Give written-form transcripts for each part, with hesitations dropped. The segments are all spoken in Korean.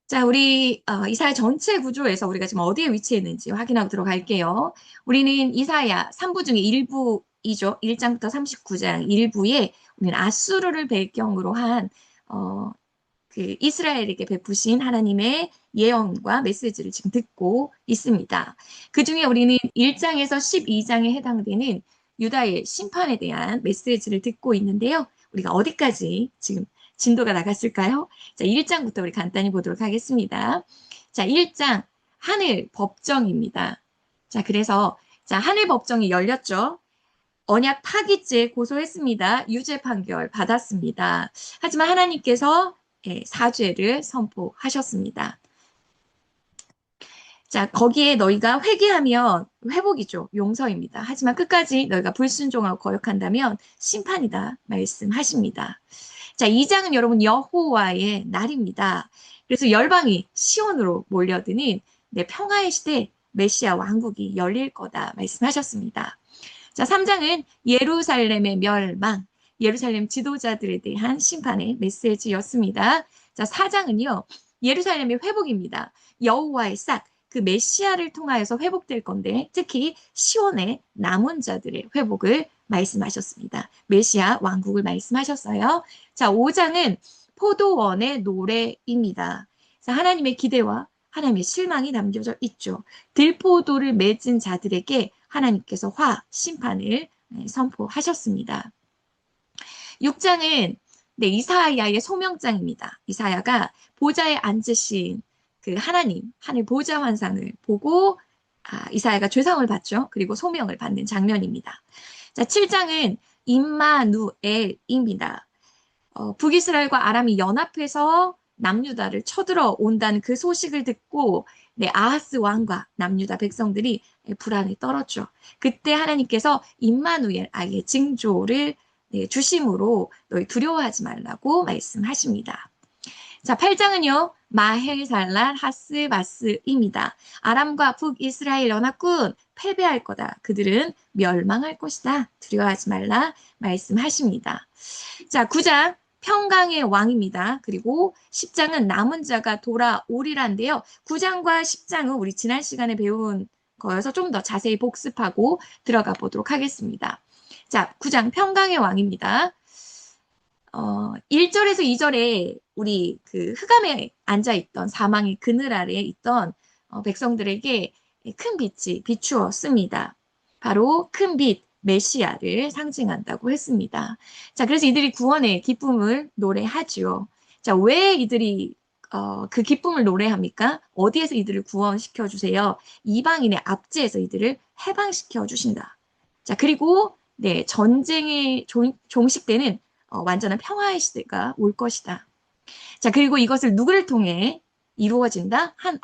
자, 우리 이사야 전체 구조에서 우리가 지금 어디에 위치해 있는지 확인하고 들어갈게요. 우리는 이사야 3부 중에 일부이죠. 1장부터 39장 일부에 우리는 아수르를 배경으로 한 이스라엘에게 베푸신 하나님의 예언과 메시지를 지금 듣고 있습니다. 그중에 우리는 1장에서 12장에 해당되는 유다의 심판에 대한 메시지를 듣고 있는데요. 우리가 어디까지 지금 진도가 나갔을까요? 자, 1장부터 우리 간단히 보도록 하겠습니다. 자, 1장 하늘 법정입니다. 자, 그래서 하늘 법정이 열렸죠. 언약 파기죄 고소했습니다. 유죄 판결 받았습니다. 하지만 하나님께서 사죄를 선포하셨습니다. 자, 거기에 너희가 회개하면 회복이죠. 용서입니다. 하지만 끝까지 너희가 불순종하고 거역한다면 심판이다. 말씀하십니다. 자, 2장은 여러분 여호와의 날입니다. 그래서 열방이 시온으로 몰려드는 평화의 시대 메시아 왕국이 열릴 거다. 말씀하셨습니다. 자, 3장은 예루살렘의 멸망, 예루살렘 지도자들에 대한 심판의 메시지였습니다. 자, 4장은요, 예루살렘의 회복입니다. 여호와의 싹, 그 메시아를 통하여서 회복될 건데, 특히 시온의 남은 자들의 회복을 말씀하셨습니다. 메시아 왕국을 말씀하셨어요. 자, 5장은 포도원의 노래입니다. 자, 하나님의 기대와 하나님의 실망이 남겨져 있죠. 들포도를 맺은 자들에게 하나님께서 심판을 선포하셨습니다. 6장은 이사야의 소명장입니다. 이사야가 보좌에 앉으신 그 하나님, 하늘 보좌 환상을 보고 이사야가 죄상을 받죠. 그리고 소명을 받는 장면입니다. 자, 7장은 임마누엘입니다. 북이스라엘과 아람이 연합해서 남유다를 쳐들어 온다는 그 소식을 듣고 아하스 왕과 남유다 백성들이 불안에 떨었죠. 그때 하나님께서 임마누엘 아예 징조를 주심으로 너희 두려워하지 말라고 말씀하십니다. 자, 8장은요. 마헬살랄 하스바스입니다. 아람과 북이스라엘 연합군 패배할 거다. 그들은 멸망할 것이다. 두려워하지 말라 말씀하십니다. 자, 9장 평강의 왕입니다. 그리고 10장은 남은 자가 돌아오리란데요. 9장과 10장은 우리 지난 시간에 배운 거여서 좀 더 자세히 복습하고 들어가 보도록 하겠습니다. 자, 9장 평강의 왕입니다. 1절에서 2절에 우리 그 흑암에 앉아있던 사망의 그늘 아래에 있던 백성들에게 큰 빛이 비추었습니다. 바로 큰 빛, 메시아를 상징한다고 했습니다. 자, 그래서 이들이 구원의 기쁨을 노래하죠. 자, 왜 이들이 그 기쁨을 노래합니까? 어디에서 이들을 구원시켜 주세요? 이방인의 압제에서 이들을 해방시켜 주신다. 자, 그리고 전쟁에 종식되는 완전한 평화의 시대가 올 것이다. 자, 그리고 이것을 누구를 통해 이루어진다? 한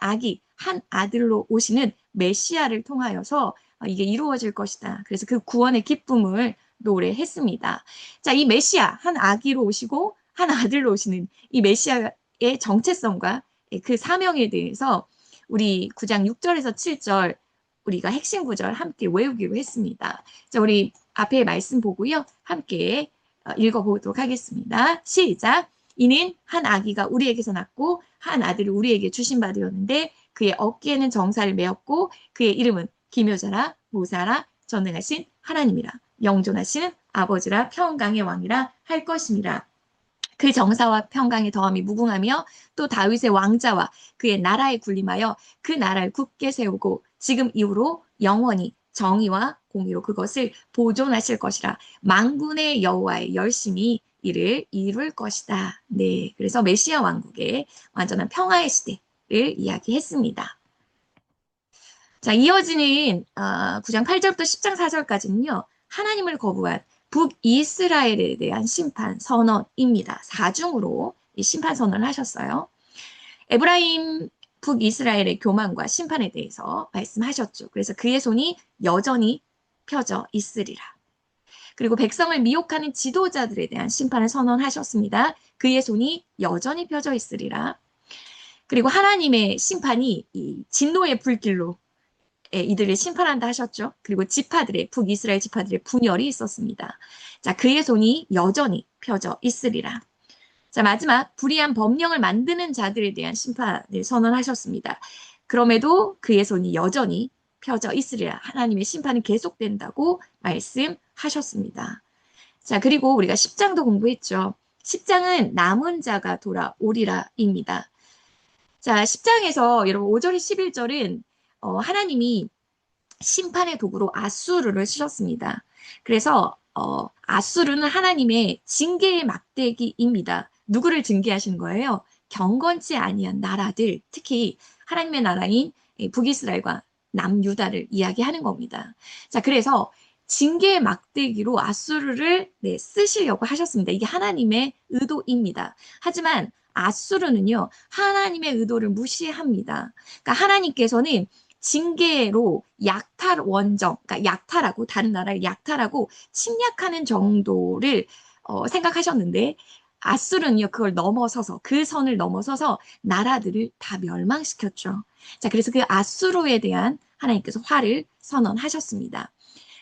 아들로 오시는 메시아를 통하여서 이게 이루어질 것이다. 그래서 그 구원의 기쁨을 노래했습니다. 자, 이 메시아, 한 아기로 오시고 한 아들로 오시는 이 메시아의 정체성과 그 사명에 대해서 우리 9장 6절에서 7절 우리가 핵심 구절 함께 외우기로 했습니다. 자, 우리 앞에 말씀 보고요. 함께 읽어보도록 하겠습니다. 시작! 이는 한 아기가 우리에게서 낳고 한 아들을 우리에게 주신 바 되었는데 그의 어깨에는 정사를 메었고 그의 이름은 기묘자라 모사라 전능하신 하나님이라 영존하시는 아버지라 평강의 왕이라 할 것임이라. 그 정사와 평강의 더함이 무궁하며 또 다윗의 왕자와 그의 나라에 군림하여 그 나라를 굳게 세우고 지금 이후로 영원히 정의와 공의로 그것을 보존하실 것이라. 만군의 여호와의 열심히 이를 이룰 것이다. 네, 그래서 메시아 왕국의 완전한 평화의 시대를 이야기했습니다. 자, 이어지는 9장 8절부터 10장 4절까지는요. 하나님을 거부한 북이스라엘에 대한 심판 선언입니다. 4중으로 이 심판 선언을 하셨어요. 에브라임 북이스라엘의 교만과 심판에 대해서 말씀하셨죠. 그래서 그의 손이 여전히 펴져 있으리라. 그리고 백성을 미혹하는 지도자들에 대한 심판을 선언하셨습니다. 그의 손이 여전히 펴져 있으리라. 그리고 하나님의 심판이 이 진노의 불길로 이들을 심판한다 하셨죠. 그리고 북이스라엘 지파들의 분열이 있었습니다. 자, 그의 손이 여전히 펴져 있으리라. 자, 마지막 불의한 법령을 만드는 자들에 대한 심판을 선언하셨습니다. 그럼에도 그의 손이 여전히 펴져 있으리라. 하나님의 심판은 계속된다고 말씀하셨습니다. 자, 그리고 우리가 10장도 공부했죠. 10장은 남은 자가 돌아오리라입니다. 자, 10장에서 여러분 5절에 11절은 하나님이 심판의 도구로 아수르를 쓰셨습니다. 그래서 아수르는 하나님의 징계의 막대기입니다. 누구를 징계하신 거예요? 경건치 아니한 나라들, 특히 하나님의 나라인 북이스라엘과 남유다를 이야기하는 겁니다. 자, 그래서 징계의 막대기로 아수르를 쓰시려고 하셨습니다. 이게 하나님의 의도입니다. 하지만 아수르는요, 하나님의 의도를 무시합니다. 그러니까 하나님께서는 징계로 약탈 원정, 그러니까 약탈하고 다른 나라를 약탈하고 침략하는 정도를 생각하셨는데 아수르는요 그걸 넘어서서 그 선을 넘어서서 나라들을 다 멸망시켰죠. 자, 그래서 그 아수르에 대한 하나님께서 화를 선언하셨습니다.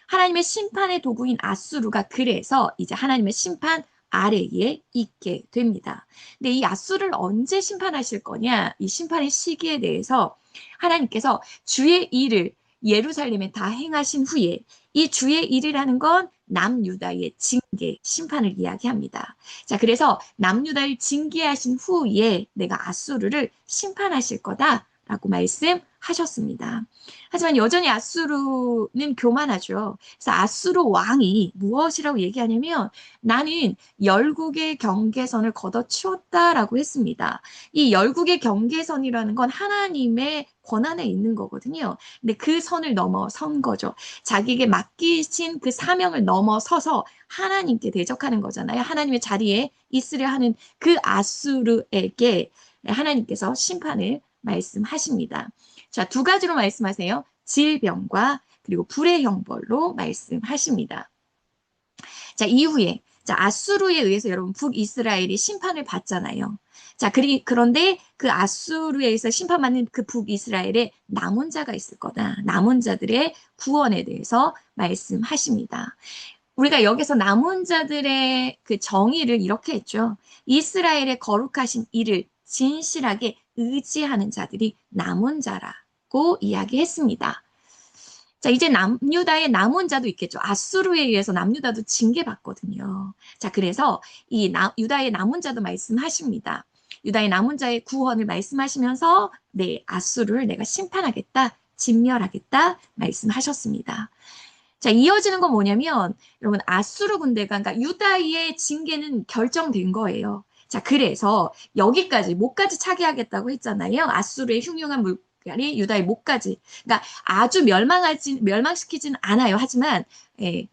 하나님의 심판의 도구인 아수르가 그래서 이제 하나님의 심판 아래에 있게 됩니다. 근데 이 아수르를 언제 심판하실 거냐? 이 심판의 시기에 대해서 하나님께서 주의 일을 예루살렘에 다 행하신 후에 이 주의 일이라는 건 남유다의 징계, 심판을 이야기합니다. 자, 그래서 남유다를 징계하신 후에 내가 아수르를 심판하실 거다라고 말씀하셨습니다. 하지만 여전히 아수르는 교만하죠. 그래서 아수르 왕이 무엇이라고 얘기하냐면 나는 열국의 경계선을 걷어치웠다라고 했습니다. 이 열국의 경계선이라는 건 하나님의 권한에 있는 거거든요. 근데 그 선을 넘어선 거죠. 자기에게 맡기신 그 사명을 넘어서서 하나님께 대적하는 거잖아요. 하나님의 자리에 있으려 하는 그 아수르에게 하나님께서 심판을 말씀하십니다. 자, 두 가지로 말씀하세요. 질병과 그리고 불의 형벌로 말씀하십니다. 자, 이후에 자, 아수르에 의해서 여러분 북이스라엘이 심판을 받잖아요. 자, 그런데 그 아수르에 의해서 심판받는 그 북이스라엘에 남은 자가 있을 거다. 남은 자들의 구원에 대해서 말씀하십니다. 우리가 여기서 남은 자들의 그 정의를 이렇게 했죠. 이스라엘의 거룩하신 이를 진실하게 의지하는 자들이 남은 자라고 이야기했습니다. 자, 이제 남유다의 남은 자도 있겠죠. 아수르에 의해서 남유다도 징계받거든요. 자, 그래서 유다의 남은 자도 말씀하십니다. 유다의 남은 자의 구원을 말씀하시면서 네, 아수르를 내가 심판하겠다, 진멸하겠다 말씀하셨습니다. 자, 이어지는 건 뭐냐면 여러분 아수르 군대가 그러니까 유다의 징계는 결정된 거예요. 자, 그래서 여기까지 목까지 차게 하겠다고 했잖아요. 아수르의 흉흉한 물결이 유다의 목까지. 그러니까 아주 멸망시키지는 않아요. 하지만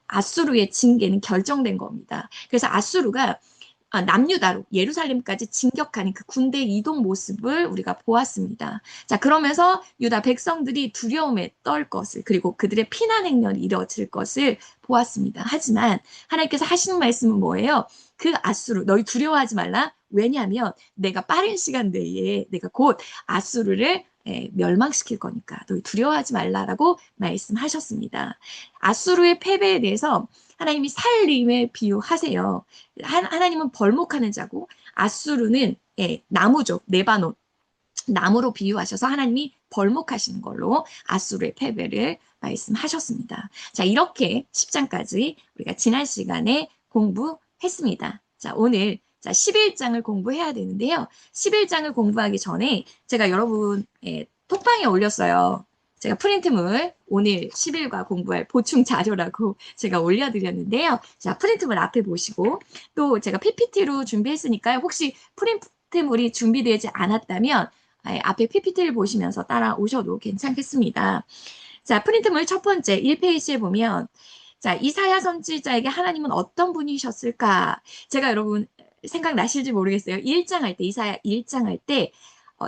아수르의 징계는 결정된 겁니다. 그래서 아수르가 남유다로 예루살렘까지 진격하는 그 군대 이동 모습을 우리가 보았습니다. 자, 그러면서 유다 백성들이 두려움에 떨 것을 그리고 그들의 피난 행렬이 이뤄질 것을 보았습니다. 하지만 하나님께서 하시는 말씀은 뭐예요? 그 아수르 너희 두려워하지 말라. 왜냐하면 내가 빠른 시간 내에 내가 곧 아수르를 멸망시킬 거니까 너희 두려워하지 말라라고 말씀하셨습니다. 아수르의 패배에 대해서 하나님이 살림에 비유하세요. 하나님은 벌목하는 자고 아수르는 나무죠. 레바논. 나무로 비유하셔서 하나님이 벌목하시는 걸로 아수르의 패배를 말씀하셨습니다. 자, 이렇게 10장까지 우리가 지난 시간에 공부했습니다. 자, 오늘 11장을 공부해야 되는데요. 11장을 공부하기 전에 제가 여러분 톡방에 올렸어요. 제가 프린트물 오늘 10일과 공부할 보충 자료라고 제가 올려드렸는데요. 자, 프린트물 앞에 보시고 또 제가 PPT로 준비했으니까요. 혹시 프린트물이 준비되지 않았다면 앞에 PPT를 보시면서 따라오셔도 괜찮겠습니다. 자, 프린트물 첫 번째 1페이지에 보면 자, 이사야 선지자에게 하나님은 어떤 분이셨을까? 제가 여러분 생각나실지 모르겠어요. 1장 할 때, 이사야 1장 할 때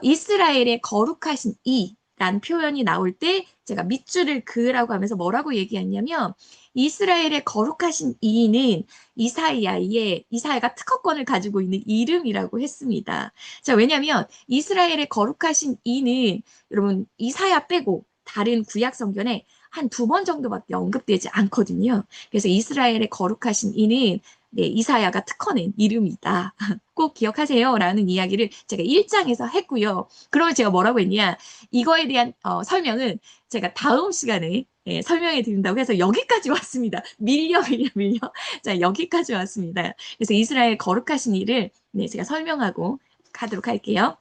이스라엘의 거룩하신 이란 표현이 나올 때 제가 밑줄을 그으라고 하면서 뭐라고 얘기했냐면 이스라엘의 거룩하신 이는 이사야가 특허권을 가지고 있는 이름이라고 했습니다. 자, 왜냐하면 이스라엘의 거룩하신 이는 여러분 이사야 빼고 다른 구약 성경에 한 두 번 정도밖에 언급되지 않거든요. 그래서 이스라엘의 거룩하신 이는 네, 이사야가 특허낸 이름이다. 꼭 기억하세요. 라는 이야기를 제가 1장에서 했고요. 그러면 제가 뭐라고 했냐. 이거에 대한 설명은 제가 다음 시간에 설명해 드린다고 해서 여기까지 왔습니다. 밀려. 자, 여기까지 왔습니다. 그래서 이스라엘 거룩하신 일을 네, 제가 설명하고 가도록 할게요.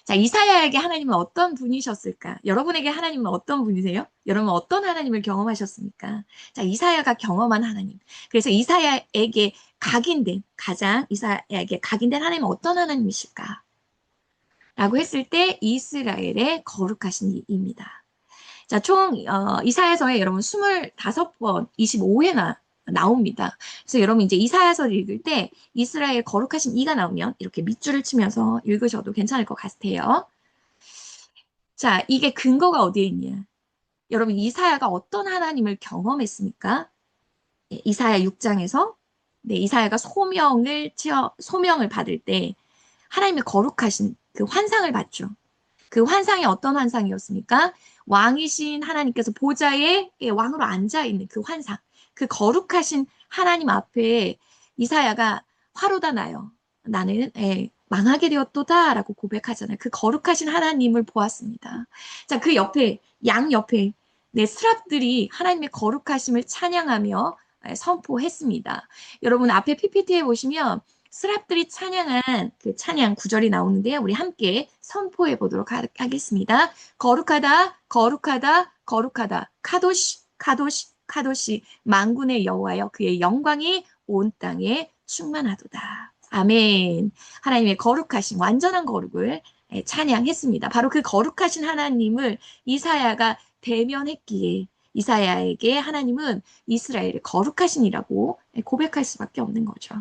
자, 이사야에게 하나님은 어떤 분이셨을까? 여러분에게 하나님은 어떤 분이세요? 여러분 어떤 하나님을 경험하셨습니까? 자, 이사야가 경험한 하나님. 그래서 이사야에게 가장 이사야에게 각인된 하나님은 어떤 하나님이실까? 라고 했을 때 이스라엘의 거룩하신 이입니다. 자, 총 이사야서에 여러분 25번, 25회나 나옵니다. 그래서 여러분 이제 이사야서를 읽을 때 이스라엘 거룩하신 이가 나오면 이렇게 밑줄을 치면서 읽으셔도 괜찮을 것 같아요. 자, 이게 근거가 어디에 있냐? 여러분 이사야가 어떤 하나님을 경험했습니까? 네, 이사야 6장에서 네, 이사야가 소명을 받을 때 하나님의 거룩하신 그 환상을 봤죠. 그 환상이 어떤 환상이었습니까? 왕이신 하나님께서 보좌에 왕으로 앉아있는 그 환상. 그 거룩하신 하나님 앞에 이사야가 화로다 나요. 나는 망하게 되었도다 라고 고백하잖아요. 그 거룩하신 하나님을 보았습니다. 자, 그 옆에, 양 옆에 네, 스랍들이 하나님의 거룩하심을 찬양하며 선포했습니다. 여러분 앞에 PPT에 보시면 스랍들이 찬양한 그 찬양 구절이 나오는데요. 우리 함께 선포해 보도록 하겠습니다. 거룩하다, 거룩하다, 거룩하다. 카도시, 카도시, 카도시. 만군의 여호와여 그의 영광이 온 땅에 충만하도다. 아멘. 하나님의 거룩하신 완전한 거룩을 찬양했습니다. 바로 그 거룩하신 하나님을 이사야가 대면했기에 이사야에게 하나님은 이스라엘의 거룩하신이라고 고백할 수밖에 없는 거죠.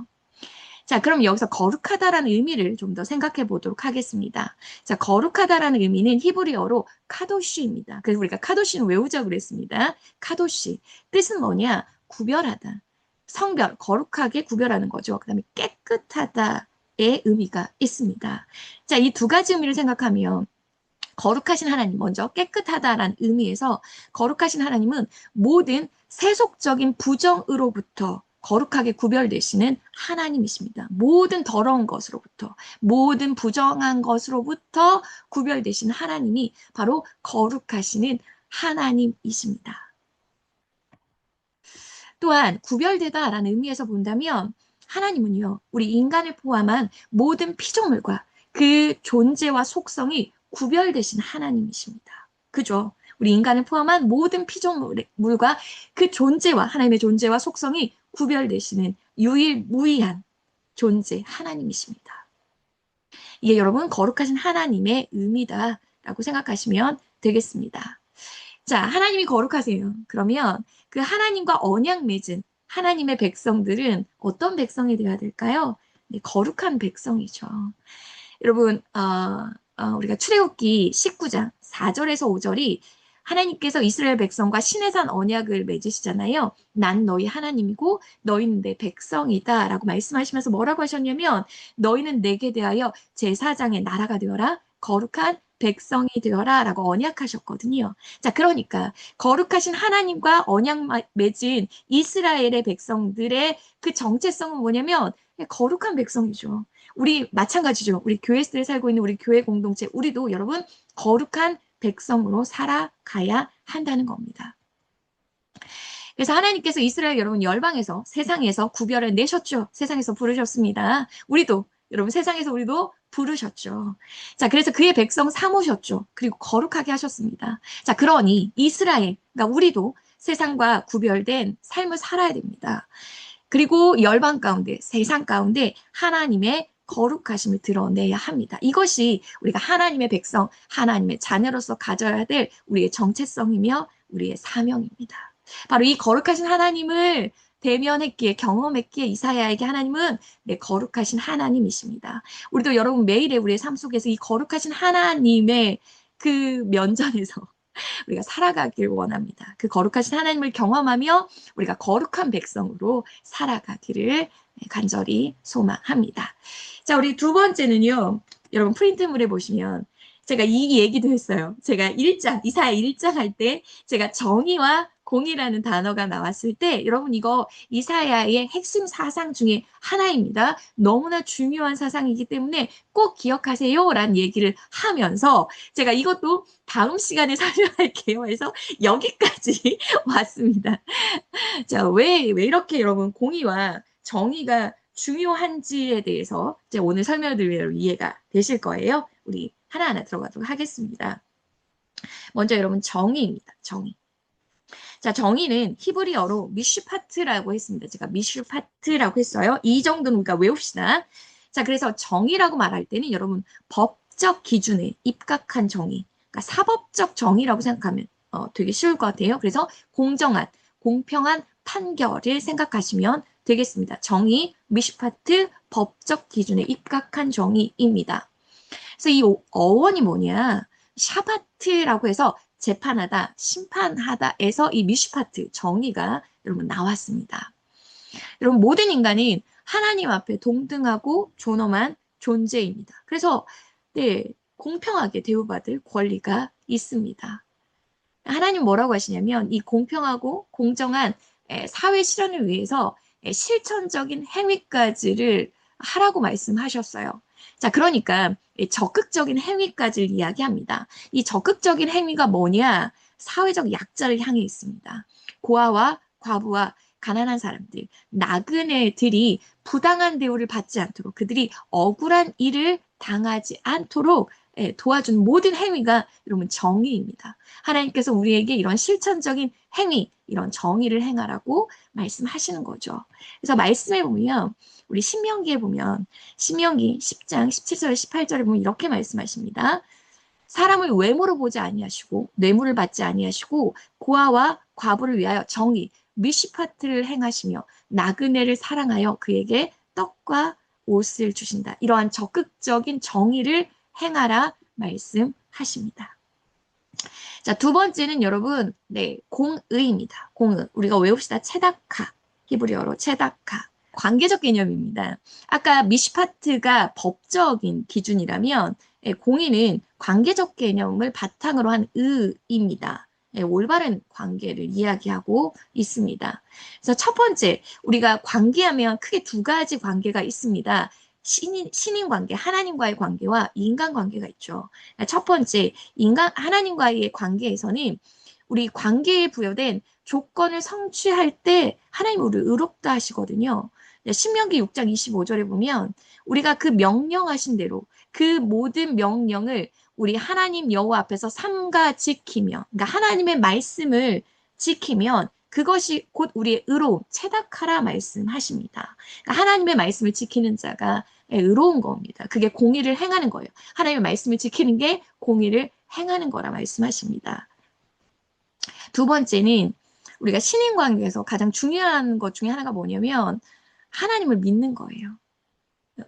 자, 그럼 여기서 거룩하다라는 의미를 좀 더 생각해 보도록 하겠습니다. 자, 거룩하다라는 의미는 히브리어로 카도시입니다. 그래서 우리가 카도시는 외우자고 그랬습니다. 카도시. 뜻은 뭐냐? 구별하다. 성별, 거룩하게 구별하는 거죠. 그 다음에 깨끗하다의 의미가 있습니다. 자, 이 두 가지 의미를 생각하면 거룩하신 하나님, 먼저 깨끗하다라는 의미에서 거룩하신 하나님은 모든 세속적인 부정으로부터 거룩하게 구별되시는 하나님이십니다. 모든 더러운 것으로부터, 모든 부정한 것으로부터 구별되시는 하나님이 바로 거룩하시는 하나님이십니다. 또한 구별되다라는 의미에서 본다면 하나님은요, 우리 인간을 포함한 모든 피조물과 그 존재와 속성이 구별되신 하나님이십니다. 그죠? 우리 인간을 포함한 모든 피조물과 그 존재와 하나님의 존재와 속성이 구별되시는 유일무이한 존재 하나님이십니다. 이게 여러분 거룩하신 하나님의 의미다라고 생각하시면 되겠습니다. 자, 하나님이 거룩하세요. 그러면 그 하나님과 언약 맺은 하나님의 백성들은 어떤 백성이 되어야 될까요? 네, 거룩한 백성이죠. 여러분, 우리가 출애굽기 19장 4절에서 5절이 하나님께서 이스라엘 백성과 시내산 언약을 맺으시잖아요. 난 너희 하나님이고 너희는 내 백성이다 라고 말씀하시면서 뭐라고 하셨냐면 너희는 내게 대하여 제사장의 나라가 되어라 거룩한 백성이 되어라 라고 언약하셨거든요. 자, 그러니까 거룩하신 하나님과 언약 맺은 이스라엘의 백성들의 그 정체성은 뭐냐면 거룩한 백성이죠. 우리 마찬가지죠. 우리 교회에 살고 있는 우리 교회 공동체, 우리도 여러분 거룩한 백성으로 살아가야 한다는 겁니다. 그래서 하나님께서 이스라엘 여러분 열방에서 세상에서 구별을 내셨죠. 세상에서 부르셨습니다. 우리도 여러분 세상에서 우리도 부르셨죠. 자, 그래서 그의 백성 삼으셨죠. 그리고 거룩하게 하셨습니다. 자, 그러니 이스라엘, 그러니까 우리도 세상과 구별된 삶을 살아야 됩니다. 그리고 열방 가운데, 세상 가운데 하나님의 거룩하심을 드러내야 합니다. 이것이 우리가 하나님의 백성, 하나님의 자녀로서 가져야 될 우리의 정체성이며 우리의 사명입니다. 바로 이 거룩하신 하나님을 대면했기에 경험했기에 이사야에게 하나님은 네, 거룩하신 하나님이십니다. 우리도 여러분 매일의 우리의 삶 속에서 이 거룩하신 하나님의 그 면전에서 우리가 살아가길 원합니다. 그 거룩하신 하나님을 경험하며 우리가 거룩한 백성으로 살아가기를 간절히 소망합니다. 자, 우리 두 번째는요. 여러분 프린트물에 보시면 제가 이 얘기도 했어요. 제가 이사야 1장 할 때 제가 정의와 공이라는 단어가 나왔을 때 여러분 이거 이사야의 핵심 사상 중에 하나입니다. 너무나 중요한 사상이기 때문에 꼭 기억하세요라는 얘기를 하면서 제가 이것도 다음 시간에 설명할게요. 해서 여기까지 왔습니다. 자, 왜 이렇게 여러분 공의와 정의가 중요한지에 대해서 제가 오늘 설명을 드리면 이해가 되실 거예요. 우리 하나하나 들어가도록 하겠습니다. 먼저 여러분 정의입니다. 정의. 자, 정의는 히브리어로 미슈파트라고 했습니다. 제가 미슈파트라고 했어요. 이 정도는 우리가 외웁시다. 자, 그래서 정의라고 말할 때는 여러분 법적 기준에 입각한 정의, 그러니까 사법적 정의라고 생각하면 되게 쉬울 것 같아요. 그래서 공정한, 공평한 판결을 생각하시면 되겠습니다. 정의, 미슈파트, 법적 기준에 입각한 정의입니다. 그래서 이 어원이 뭐냐? 샤바트라고 해서 재판하다, 심판하다에서 이 미슈파트 정의가 여러분 나왔습니다. 여러분 모든 인간은 하나님 앞에 동등하고 존엄한 존재입니다. 그래서 네, 공평하게 대우받을 권리가 있습니다. 하나님 뭐라고 하시냐면 이 공평하고 공정한 사회 실현을 위해서 실천적인 행위까지를 하라고 말씀하셨어요. 자, 그러니까 적극적인 행위까지를 이야기합니다. 이 적극적인 행위가 뭐냐? 사회적 약자를 향해 있습니다. 고아와 과부와 가난한 사람들, 나그네들이 부당한 대우를 받지 않도록 그들이 억울한 일을 당하지 않도록 도와준 모든 행위가 여러분 정의입니다. 하나님께서 우리에게 이런 실천적인 행위, 이런 정의를 행하라고 말씀하시는 거죠. 그래서 말씀해 보면 우리 신명기에 보면 신명기 10장 17절 18절에 보면 이렇게 말씀하십니다. 사람을 외모로 보지 아니하시고 뇌물을 받지 아니하시고 고아와 과부를 위하여 정의, 미시파트를 행하시며 나그네를 사랑하여 그에게 떡과 옷을 주신다. 이러한 적극적인 정의를 행하라 말씀하십니다. 자, 두 번째는 여러분, 네, 공의입니다. 공의. 우리가 외웁시다. 체다카. 히브리어로 체다카. 관계적 개념입니다. 아까 미시파트가 법적인 기준이라면 공의는 관계적 개념을 바탕으로 한 의입니다. 올바른 관계를 이야기하고 있습니다. 그래서 첫 번째, 우리가 관계하면 크게 두 가지 관계가 있습니다. 신인 관계, 하나님과의 관계와 인간 관계가 있죠. 첫 번째, 하나님과의 관계에서는 우리 관계에 부여된 조건을 성취할 때 하나님 우리를 의롭다 하시거든요. 신명기 6장 25절에 보면 우리가 그 명령하신 대로 그 모든 명령을 우리 하나님 여호와 앞에서 삼가 지키며, 그러니까 하나님의 말씀을 지키면 그것이 곧 우리의 의로움, 체닥하라 말씀하십니다. 그러니까 하나님의 말씀을 지키는 자가 의로운 겁니다. 그게 공의를 행하는 거예요. 하나님의 말씀을 지키는 게 공의를 행하는 거라 말씀하십니다. 두 번째는 우리가 신인 관계에서 가장 중요한 것 중에 하나가 뭐냐면 하나님을 믿는 거예요.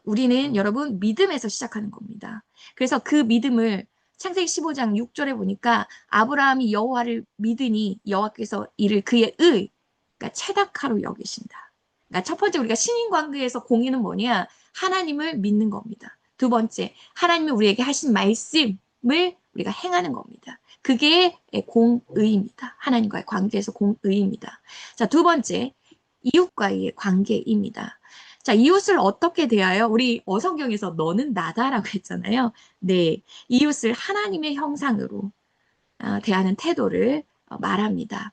우리는 여러분 믿음에서 시작하는 겁니다. 그래서 그 믿음을 창세기 15장 6절에 보니까 아브라함이 여호와를 믿으니 여호와께서 이를 그의 그러니까 체닥하로 여기신다. 그러니까 첫 번째 우리가 신인 관계에서 공의는 뭐냐? 하나님을 믿는 겁니다. 두 번째, 하나님이 우리에게 하신 말씀을 우리가 행하는 겁니다. 그게 공의입니다. 하나님과의 관계에서 공의입니다. 자, 두 번째, 이웃과의 관계입니다. 자, 이웃을 어떻게 대하여? 우리 어성경에서 너는 나다라고 했잖아요. 네, 이웃을 하나님의 형상으로 대하는 태도를 말합니다.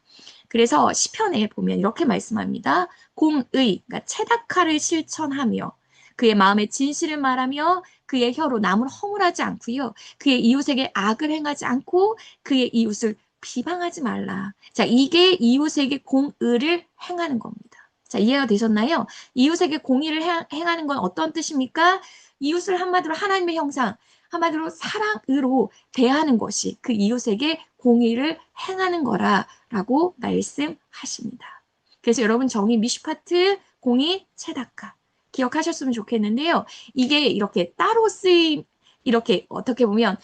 그래서 시편에 보면 이렇게 말씀합니다. 공의, 그러니까 체닥하를 실천하며 그의 마음에 진실을 말하며 그의 혀로 남을 허물하지 않고요. 그의 이웃에게 악을 행하지 않고 그의 이웃을 비방하지 말라. 자, 이게 이웃에게 공의를 행하는 겁니다. 자, 이해가 되셨나요? 이웃에게 공의를 행하는 건 어떤 뜻입니까? 이웃을 한마디로 하나님의 형상, 한마디로 사랑으로 대하는 것이 그 이웃에게 공의를 행하는 거라고 말씀하십니다. 그래서 여러분 정의 미슈파트, 공의 체다카 기억하셨으면 좋겠는데요. 이게 이렇게 따로 쓰임, 이렇게 어떻게 보면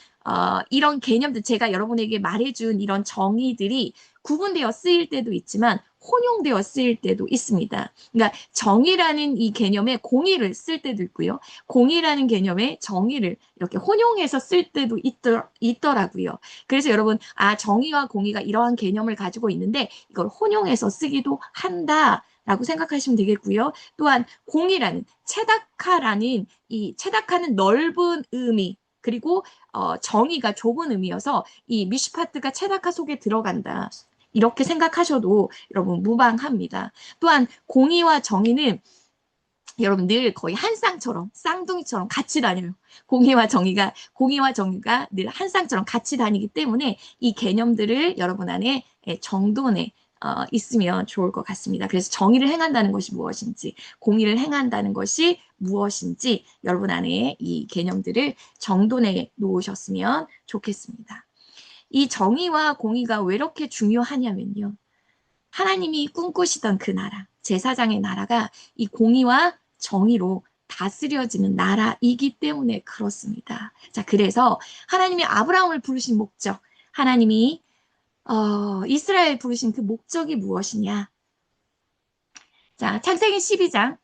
이런 개념들 제가 여러분에게 말해준 이런 정의들이 구분되어 쓰일 때도 있지만 혼용되어 쓰일 때도 있습니다. 그러니까 정의라는 이 개념에 공의를 쓸 때도 있고요. 공의라는 개념에 정의를 이렇게 혼용해서 쓸 때도 있더라고요. 그래서 여러분, 정의와 공의가 이러한 개념을 가지고 있는데 이걸 혼용해서 쓰기도 한다라고 생각하시면 되겠고요. 또한 공의라는 체다카라는 이 체다카는 넓은 의미 그리고 정의가 좁은 의미여서 이 미슈파트가 체다카 속에 들어간다. 이렇게 생각하셔도 여러분 무방합니다. 또한 공의와 정의는 여러분 늘 거의 한 쌍처럼 쌍둥이처럼 같이 다녀요. 공의와 정의가 늘 한 쌍처럼 같이 다니기 때문에 이 개념들을 여러분 안에 정돈에 있으면 좋을 것 같습니다. 그래서 정의를 행한다는 것이 무엇인지, 공의를 행한다는 것이 무엇인지 여러분 안에 이 개념들을 정돈해 놓으셨으면 좋겠습니다. 이 정의와 공의가 왜 이렇게 중요하냐면요. 하나님이 꿈꾸시던 그 나라, 제사장의 나라가 이 공의와 정의로 다스려지는 나라이기 때문에 그렇습니다. 자, 그래서 하나님이 아브라함을 부르신 목적, 하나님이 이스라엘 부르신 그 목적이 무엇이냐? 자, 창세기 12장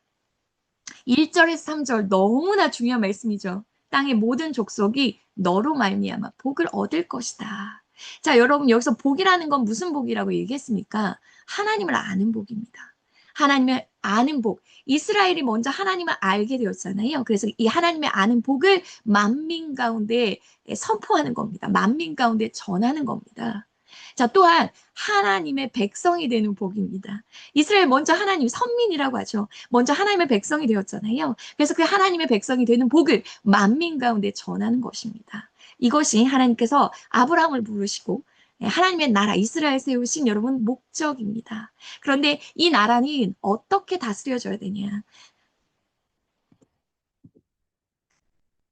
1절에서 3절 너무나 중요한 말씀이죠. 땅의 모든 족속이 너로 말미암아 복을 얻을 것이다. 자, 여러분 여기서 복이라는 건 무슨 복이라고 얘기했습니까? 하나님을 아는 복입니다. 하나님을 아는 복. 이스라엘이 먼저 하나님을 알게 되었잖아요. 그래서 이 하나님의 아는 복을 만민 가운데 선포하는 겁니다. 만민 가운데 전하는 겁니다. 자, 또한 하나님의 백성이 되는 복입니다. 이스라엘 먼저 하나님 선민이라고 하죠. 먼저 하나님의 백성이 되었잖아요. 그래서 그 하나님의 백성이 되는 복을 만민 가운데 전하는 것입니다. 이것이 하나님께서 아브라함을 부르시고 하나님의 나라 이스라엘 세우신 여러분 목적입니다. 그런데 이 나라는 어떻게 다스려져야 되냐?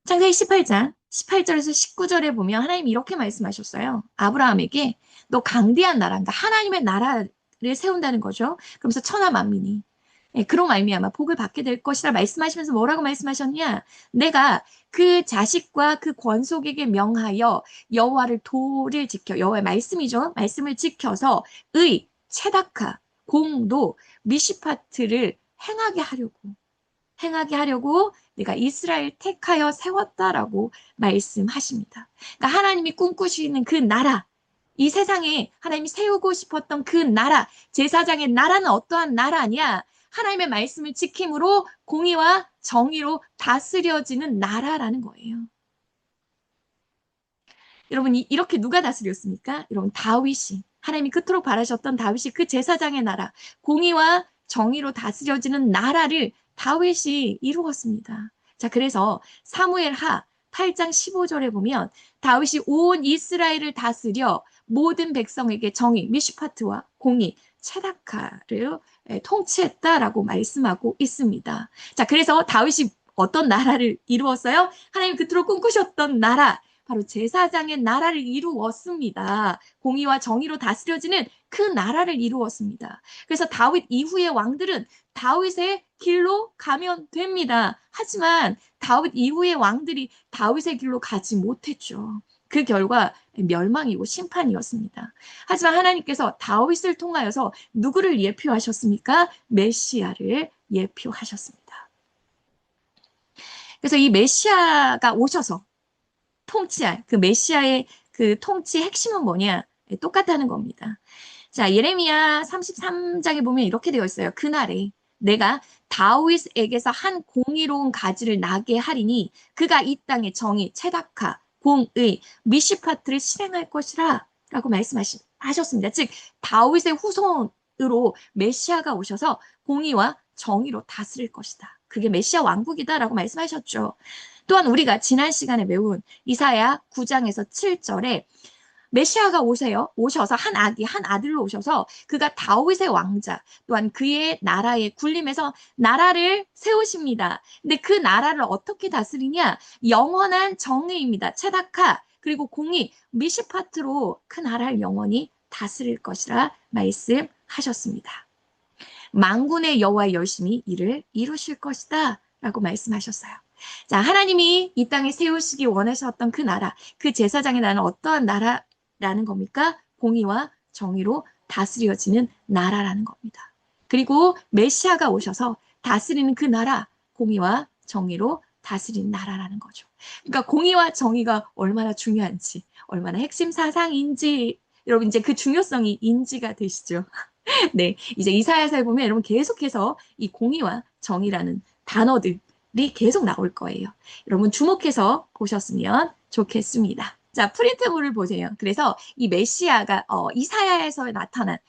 창세기 18장 18절에서 19절에 보면 하나님이 이렇게 말씀하셨어요. 아브라함에게 너 강대한 나라인가 하나님의 나라를 세운다는 거죠. 그러면서 천하 만민이 그런 말미암아 복을 받게 될 것이라 말씀하시면서 뭐라고 말씀하셨냐? 내가 그 자식과 그 권속에게 명하여 여호와를 도를 지켜 여호와의 말씀이죠. 말씀을 지켜서 체다카, 공도, 미시파트를 행하게 하려고 내가 이스라엘 택하여 세웠다라고 말씀하십니다. 그러니까 하나님이 꿈꾸시는 그 나라, 이 세상에 하나님이 세우고 싶었던 그 나라, 제사장의 나라는 어떠한 나라냐? 하나님의 말씀을 지킴으로 공의와 정의로 다스려지는 나라라는 거예요. 여러분 이렇게 누가 다스렸습니까? 여러분 다윗이 하나님이 그토록 바라셨던 다윗이 그 제사장의 나라, 공의와 정의로 다스려지는 나라를 다윗이 이루었습니다. 자, 그래서 사무엘하 8장 15절에 보면 다윗이 온 이스라엘을 다스려 모든 백성에게 정의, 미슈파트와 공의, 체다카를 통치했다라고 말씀하고 있습니다. 자, 그래서 다윗이 어떤 나라를 이루었어요? 하나님 그토록 꿈꾸셨던 나라, 바로 제사장의 나라를 이루었습니다. 공의와 정의로 다스려지는 그 나라를 이루었습니다. 그래서 다윗 이후의 왕들은 다윗의 길로 가면 됩니다. 하지만 다윗 이후의 왕들이 다윗의 길로 가지 못했죠. 그 결과 멸망이고 심판이었습니다. 하지만 하나님께서 다윗을 통하여서 누구를 예표하셨습니까? 메시아를 예표하셨습니다. 그래서 이 메시아가 오셔서 통치할 그 메시아의 그 통치 핵심은 뭐냐? 똑같다는 겁니다. 자, 예레미야 33장에 보면 이렇게 되어 있어요. 그날에 내가 다윗에게서 한 공의로운 가지를 나게 하리니 그가 이 땅의 정의, 체다카, 공의, 미시파트를 실행할 것이라 라고 말씀하셨습니다. 즉 다윗의 후손으로 메시아가 오셔서 공의와 정의로 다스릴 것이다. 그게 메시아 왕국이다라고 말씀하셨죠. 또한 우리가 지난 시간에 배운 이사야 9장에서 7절에 메시아가 오셔서 한 아들로 오셔서 그가 다윗의 왕자 또한 그의 나라의 군림에서 나라를 세우십니다. 근데 그 나라를 어떻게 다스리냐? 영원한 정의입니다. 체다카 그리고 공의 미시파트로 그 나라를 영원히 다스릴 것이라 말씀하셨습니다. 만군의 여호와의 열심히 이를 이루실 것이다 라고 말씀하셨어요. 자, 하나님이 이 땅에 세우시기 원하셨던 그 나라, 그 제사장의 나라는 어떠한 나라라는 겁니까? 공의와 정의로 다스려지는 나라라는 겁니다. 그리고 메시아가 오셔서 다스리는 그 나라, 공의와 정의로 다스리는 나라라는 거죠. 그러니까 공의와 정의가 얼마나 중요한지, 얼마나 핵심 사상인지, 여러분 이제 그 중요성이 인지가 되시죠? 네, 이제 이사야서에 보면 여러분 계속해서 이 공의와 정의라는 단어들이 계속 나올 거예요. 여러분 주목해서 보셨으면 좋겠습니다. 자, 프린트물을 보세요. 그래서 이 메시아가 이사야에서 나타난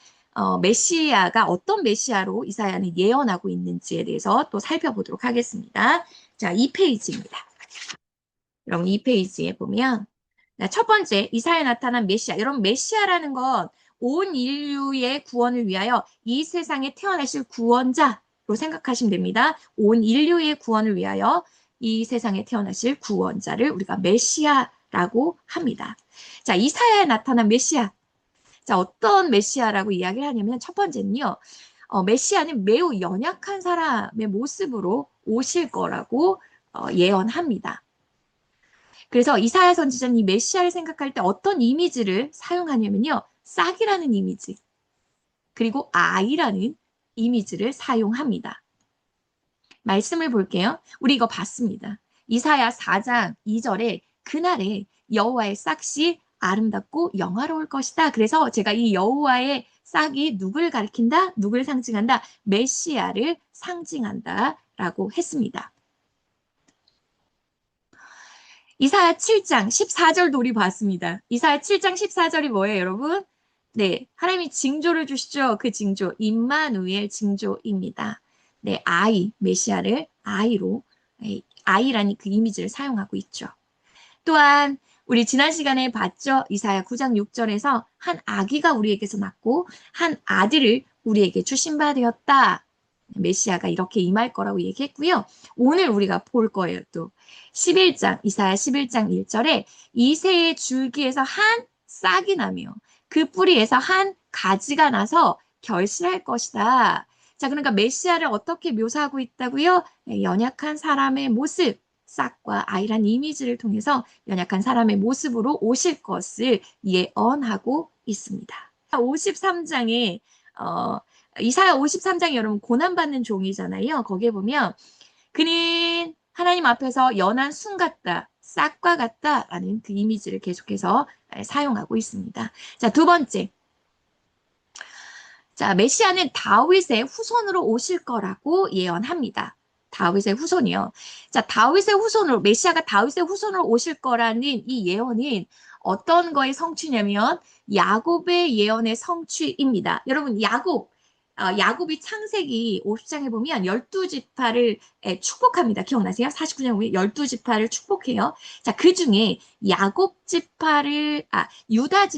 메시아가 어떤 메시아로 이사야는 예언하고 있는지에 대해서 또 살펴보도록 하겠습니다. 자, 2페이지입니다. 여러분 2페이지에 보면 첫 번째 이사야에 나타난 메시아. 여러분 메시아라는 건 온 인류의 구원을 위하여 이 세상에 태어나실 구원자로 생각하시면 됩니다. 온 인류의 구원을 위하여 이 세상에 태어나실 구원자를 우리가 메시아라고 합니다. 자, 이사야에 나타난 메시아. 자, 어떤 메시아라고 이야기를 하냐면 첫 번째는요. 메시아는 매우 연약한 사람의 모습으로 오실 거라고 예언합니다. 그래서 이사야 선지자는 이 메시아를 생각할 때 어떤 이미지를 사용하냐면요. 싹이라는 이미지, 그리고 아이라는 이미지를 사용합니다. 말씀을 볼게요. 우리 이거 봤습니다. 이사야 4장 2절에 그날에 여호와의 싹이 아름답고 영화로울 것이다. 그래서 제가 이 여호와의 싹이 누굴 가리킨다? 누굴 상징한다? 메시아를 상징한다 라고 했습니다. 이사야 7장 14절도 우리 봤습니다. 이사야 7장 14절이 뭐예요, 여러분? 네, 하나님이 징조를 주시죠. 그 징조, 임마누엘 징조입니다. 네, 아이, 메시아를 아이로, 아이라는 그 이미지를 사용하고 있죠. 또한 우리 지난 시간에 봤죠. 이사야 9장 6절에서 한 아기가 우리에게서 낳고 한 아들을 우리에게 주신 바 되었다. 메시아가 이렇게 임할 거라고 얘기했고요. 오늘 우리가 볼 거예요. 또 11장 이사야 11장 1절에 이새의 줄기에서 한 싹이 나며 그 뿌리에서 한 가지가 나서 결실할 것이다. 자, 그러니까 메시아를 어떻게 묘사하고 있다고요? 연약한 사람의 모습, 싹과 아이란 이미지를 통해서 연약한 사람의 모습으로 오실 것을 예언하고 있습니다. 53장에 이사야 53장이 여러분 고난받는 종이잖아요. 거기에 보면 그는 하나님 앞에서 연한 순 같다, 싹과 같다라는 그 이미지를 계속해서 사용하고 있습니다. 자, 두 번째. 자, 메시아는 다윗의 후손으로 오실 거라고 예언합니다. 다윗의 후손이요. 자, 다윗의 후손으로, 메시아가 다윗의 후손으로 오실 거라는 이 예언은 어떤 거의 성취냐면 야곱의 예언의 성취입니다. 여러분, 야곱이 창세기 50장에 보면 12지파를 축복합니다. 기억나세요? 49장 보면 12지파를 축복해요. 자, 그 중에 유다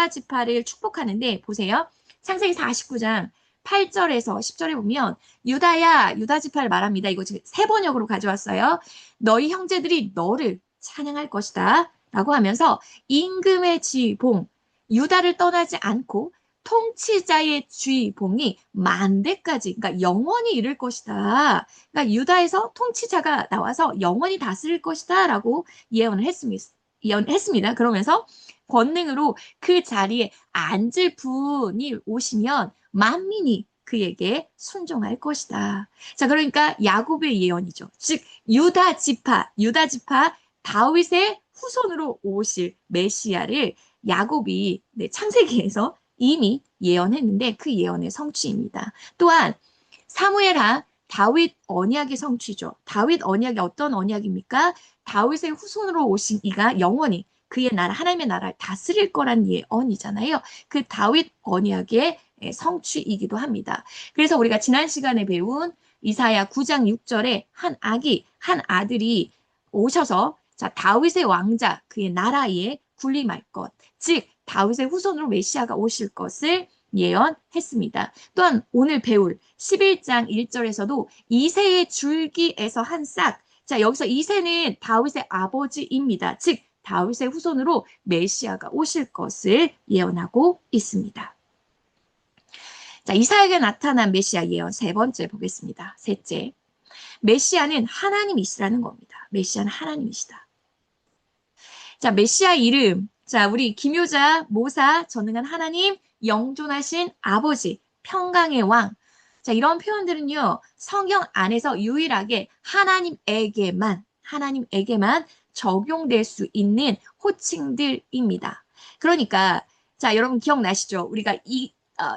지파를 축복하는데 보세요. 창세기 49장 8절에서 10절에 보면 유다야, 유다 지파를 말합니다. 이거 지금 새 번역으로 가져왔어요. 너희 형제들이 너를 찬양할 것이다. 라고 하면서 임금의 지봉, 유다를 떠나지 않고 통치자의 주의봉이 만대까지, 그러니까 영원히 이를 것이다. 그러니까 유다에서 통치자가 나와서 영원히 다스릴 것이다. 라고 예언을 했습니다. 그러면서 권능으로 그 자리에 앉을 분이 오시면 만민이 그에게 순종할 것이다. 자, 그러니까 야곱의 예언이죠. 즉 유다 지파 다윗의 후손으로 오실 메시아를 야곱이 창세기에서 이미 예언했는데 그 예언의 성취입니다. 또한 사무엘하 다윗 언약의 성취죠. 다윗 언약이 어떤 언약입니까? 다윗의 후손으로 오신 이가 영원히 그의 나라, 하나님의 나라를 다스릴 거란 예언이잖아요. 그 다윗 언약의 성취이기도 합니다. 그래서 우리가 지난 시간에 배운 이사야 9장 6절에 한 아들이 오셔서 자, 다윗의 왕자, 그의 나라에 군림할 것, 즉 다윗의 후손으로 메시아가 오실 것을 예언했습니다. 또한 오늘 배울 11장 1절에서도 이새의 줄기에서 한 싹, 자, 여기서 이새는 다윗의 아버지입니다. 즉 다윗의 후손으로 메시아가 오실 것을 예언하고 있습니다. 자, 이사야에게 나타난 메시아 예언 세 번째 보겠습니다. 셋째, 메시아는 하나님이시라는 겁니다. 메시아는 하나님이시다. 자, 메시아 이름 자, 우리 기묘자, 모사, 전능한 하나님, 영존하신 아버지, 평강의 왕. 자, 이런 표현들은요, 성경 안에서 유일하게 하나님에게만 적용될 수 있는 호칭들입니다. 그러니까, 자, 여러분 기억나시죠? 우리가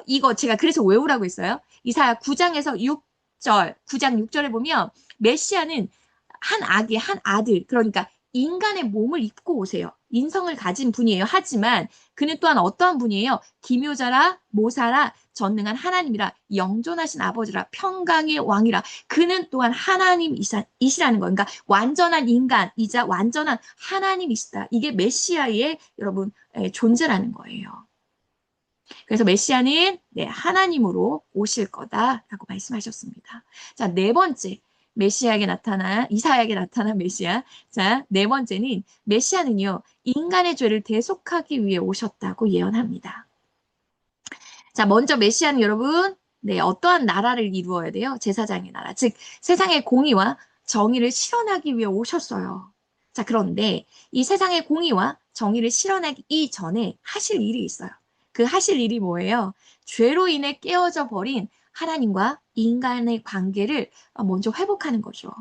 이거 제가 그래서 외우라고 했어요. 이사야 9장에서 6절, 9장 6절에 보면 메시아는 한 아들, 그러니까 인간의 몸을 입고 오세요. 인성을 가진 분이에요. 하지만 그는 또한 어떠한 분이에요? 기묘자라, 모사라, 전능한 하나님이라, 영존하신 아버지라, 평강의 왕이라. 그는 또한 하나님이시라는 거예요. 그러니까 완전한 인간이자 완전한 하나님이시다. 이게 메시아의 여러분 존재라는 거예요. 그래서 메시아는 하나님으로 오실 거다라고 말씀하셨습니다. 자, 네 번째. 이사야에게 나타난 메시아. 자, 네 번째는 메시아는요, 인간의 죄를 대속하기 위해 오셨다고 예언합니다. 자, 먼저 메시아는 여러분, 어떠한 나라를 이루어야 돼요? 제사장의 나라. 즉, 세상의 공의와 정의를 실현하기 위해 오셨어요. 자, 그런데 이 세상의 공의와 정의를 실현하기 이전에 하실 일이 있어요. 그 하실 일이 뭐예요? 죄로 인해 깨어져 버린 하나님과 인간의 관계를 먼저 회복하는 거죠.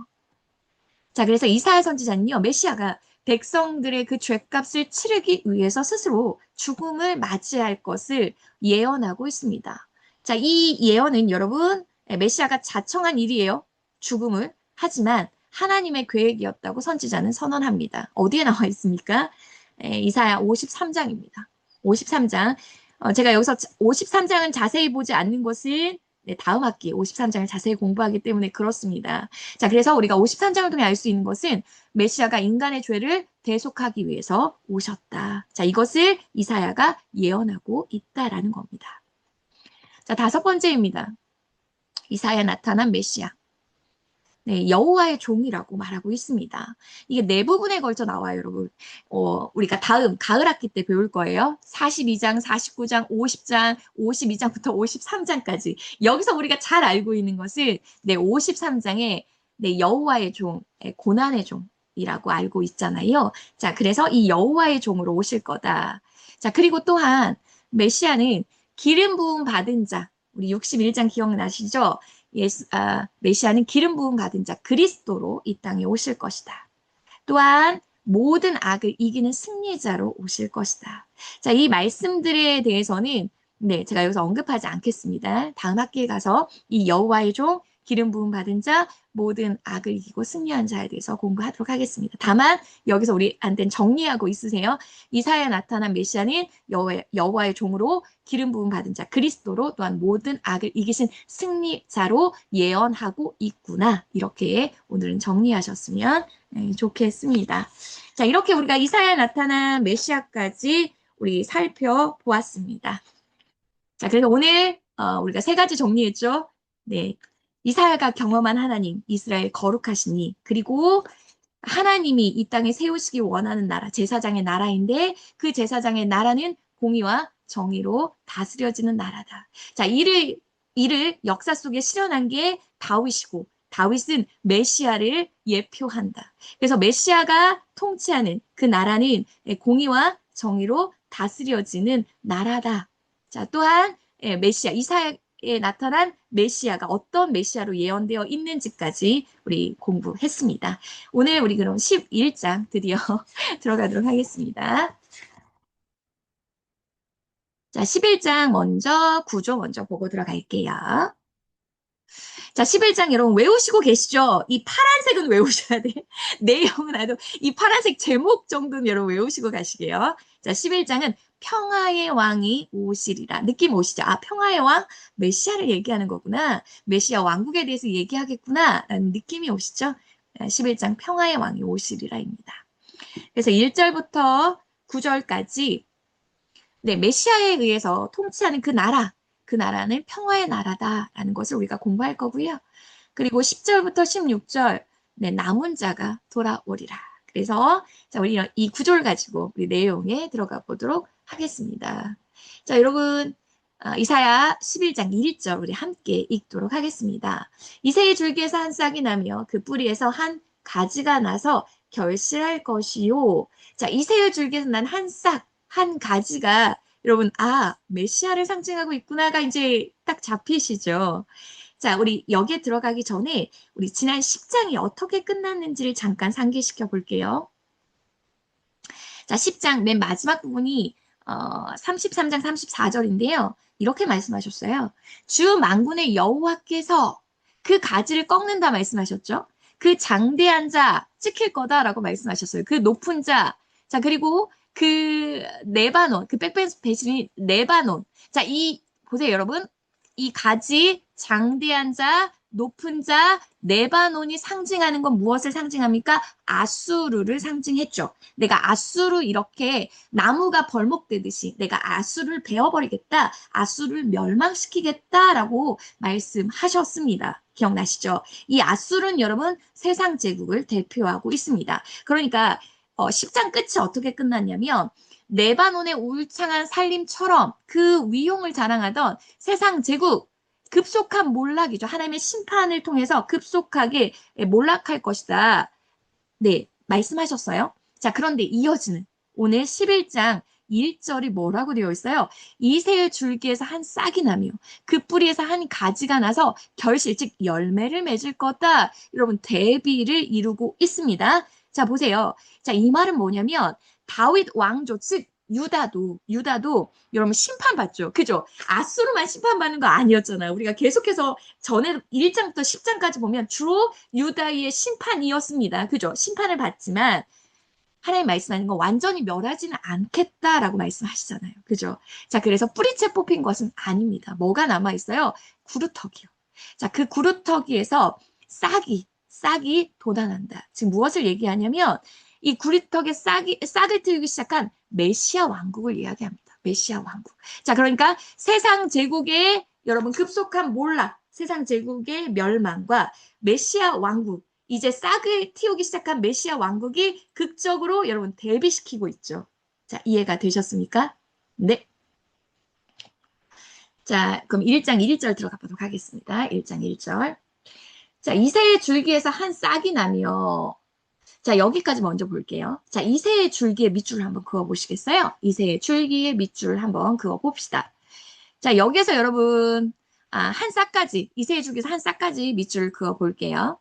자, 그래서 이사야 선지자는요, 메시아가 백성들의 그 죄값을 치르기 위해서 스스로 죽음을 맞이할 것을 예언하고 있습니다. 자, 이 예언은 여러분, 메시아가 자청한 일이에요. 죽음을. 하지만 하나님의 계획이었다고 선지자는 선언합니다. 어디에 나와 있습니까? 이사야 53장입니다. 53장. 제가 여기서 53장은 자세히 보지 않는 것은 다음 학기 53장을 자세히 공부하기 때문에 그렇습니다. 자, 그래서 우리가 53장을 통해 알 수 있는 것은 메시아가 인간의 죄를 대속하기 위해서 오셨다. 자, 이것을 이사야가 예언하고 있다라는 겁니다. 자, 다섯 번째입니다. 이사야에 나타난 메시아. 여호와의 종이라고 말하고 있습니다. 이게 네 부분에 걸쳐 나와요, 여러분. 우리가 다음 가을 학기 때 배울 거예요. 42장, 49장, 50장, 52장부터 53장까지. 여기서 우리가 잘 알고 있는 것은 53장에 여호와의 종, 고난의 종이라고 알고 있잖아요. 자, 그래서 이 여호와의 종으로 오실 거다. 자, 그리고 또한 메시아는 기름 부음 받은 자, 우리 61장 기억나시죠? 메시아는 기름 부음 받은 자 그리스도로 이 땅에 오실 것이다. 또한 모든 악을 이기는 승리자로 오실 것이다. 자, 이 말씀들에 대해서는 제가 여기서 언급하지 않겠습니다. 다음 학기에 가서 이 여호와의 종, 기름 부음 받은 자, 모든 악을 이기고 승리한 자에 대해서 공부하도록 하겠습니다. 다만 여기서 우리한테는 정리하고 있으세요. 이사야에 나타난 메시아는 여호와의 종으로 기름 부음 받은 자 그리스도로 또한 모든 악을 이기신 승리자로 예언하고 있구나. 이렇게 오늘은 정리하셨으면 좋겠습니다. 자, 이렇게 우리가 이사야에 나타난 메시아까지 우리 살펴보았습니다. 자, 그래서 오늘 우리가 세 가지 정리했죠. 이사야가 경험한 하나님, 이스라엘 거룩하시니, 그리고 하나님이 이 땅에 세우시기 원하는 나라, 제사장의 나라인데 그 제사장의 나라는 공의와 정의로 다스려지는 나라다. 자, 이를 역사 속에 실현한 게 다윗이고 다윗은 메시아를 예표한다. 그래서 메시아가 통치하는 그 나라는 공의와 정의로 다스려지는 나라다. 자, 또한 메시아, 이사야에 나타난 메시아가 어떤 메시아로 예언되어 있는지까지 우리 공부했습니다. 오늘 우리 그럼 11장 드디어 들어가도록 하겠습니다. 자, 11장 구조 먼저 보고 들어갈게요. 자, 11장 여러분 외우시고 계시죠? 이 파란색은 외우셔야 돼. 내용은 알도 이 파란색 제목 정도는 여러분 외우시고 가시게요. 자, 11장은 평화의 왕이 오시리라. 느낌 오시죠? 아, 평화의 왕? 메시아를 얘기하는 거구나. 메시아 왕국에 대해서 얘기하겠구나. 라는 느낌이 오시죠? 11장 평화의 왕이 오시리라입니다. 그래서 1절부터 9절까지 메시아에 의해서 통치하는 그 나라는 평화의 나라다라는 것을 우리가 공부할 거고요. 그리고 10절부터 16절, 남은 자가 돌아오리라. 그래서 자, 우리 이 구조를 가지고 우리 내용에 들어가 보도록 하겠습니다. 자, 여러분, 이사야 11장 1절 우리 함께 읽도록 하겠습니다. 이새의 줄기에서 한 싹이 나며 그 뿌리에서 한 가지가 나서 결실할 것이요. 자, 이새의 줄기에서 난 한 싹, 한 가지가 여러분, 아, 메시아를 상징하고 있구나가 이제 딱 잡히시죠. 자, 우리 여기에 들어가기 전에 우리 지난 10장이 어떻게 끝났는지를 잠깐 상기시켜 볼게요. 자, 10장 맨 마지막 부분이 33장 34절인데요. 이렇게 말씀하셨어요. 주 만군의 여호와께서 그 가지를 꺾는다 말씀하셨죠. 그 장대한 자 찍힐 거다라고 말씀하셨어요. 그 높은 자. 자, 그리고 그 레바논, 그 백ben 배신이 레바논. 자, 이 보세요, 여러분. 이 가지, 장대한 자, 높은 자, 레바논이 상징하는 건 무엇을 상징합니까? 아수르를 상징했죠. 내가 아수르 이렇게 나무가 벌목되듯이 내가 아수르를 베어버리겠다, 아수르를 멸망시키겠다라고 말씀하셨습니다. 기억나시죠? 이 아수르는 여러분 세상 제국을 대표하고 있습니다. 그러니까 10장 끝이 어떻게 끝났냐면 레바논의 울창한 산림처럼 그 위용을 자랑하던 세상 제국 급속한 몰락이죠. 하나님의 심판을 통해서 급속하게 몰락할 것이다. 네, 말씀하셨어요. 자, 그런데 이어지는 오늘 11장 1절이 뭐라고 되어 있어요? 이새의 줄기에서 한 싹이 나며 그 뿌리에서 한 가지가 나서 결실, 즉 열매를 맺을 거다. 여러분, 대비를 이루고 있습니다. 자, 보세요. 자, 이 말은 뭐냐면 다윗 왕조, 즉 유다도 여러분 심판받죠. 그죠? 아수르만 심판받는 거 아니었잖아요. 우리가 계속해서 전에 1장부터 10장까지 보면 주로 유다의 심판이었습니다. 그죠? 심판을 받지만 하나님 말씀하는 건 완전히 멸하지는 않겠다라고 말씀하시잖아요. 그죠? 자, 그래서 뿌리채 뽑힌 것은 아닙니다. 뭐가 남아있어요? 구루터기요. 자, 그 구루터기에서 싹이 돋아난다. 지금 무엇을 얘기하냐면 이 구루터기에 싹을 틔우기 시작한 메시아 왕국을 이야기합니다. 메시아 왕국. 자, 그러니까 세상 제국의 여러분 급속한 몰락, 세상 제국의 멸망과 메시아 왕국, 이제 싹을 틔우기 시작한 메시아 왕국이 극적으로 여러분 대비시키고 있죠. 자, 이해가 되셨습니까? 네. 자, 그럼 1장 1절 들어가 보도록 하겠습니다. 1장 1절. 자, 이새의 줄기에서 한 싹이 나며, 자, 여기까지 먼저 볼게요. 자, 이새의 줄기에 밑줄을 한번 그어 보시겠어요? 이새의 줄기에 밑줄을 한번 그어 봅시다. 자, 여기에서 여러분, 한 싹까지, 이새의 줄기에서 한 싹까지 밑줄을 그어 볼게요.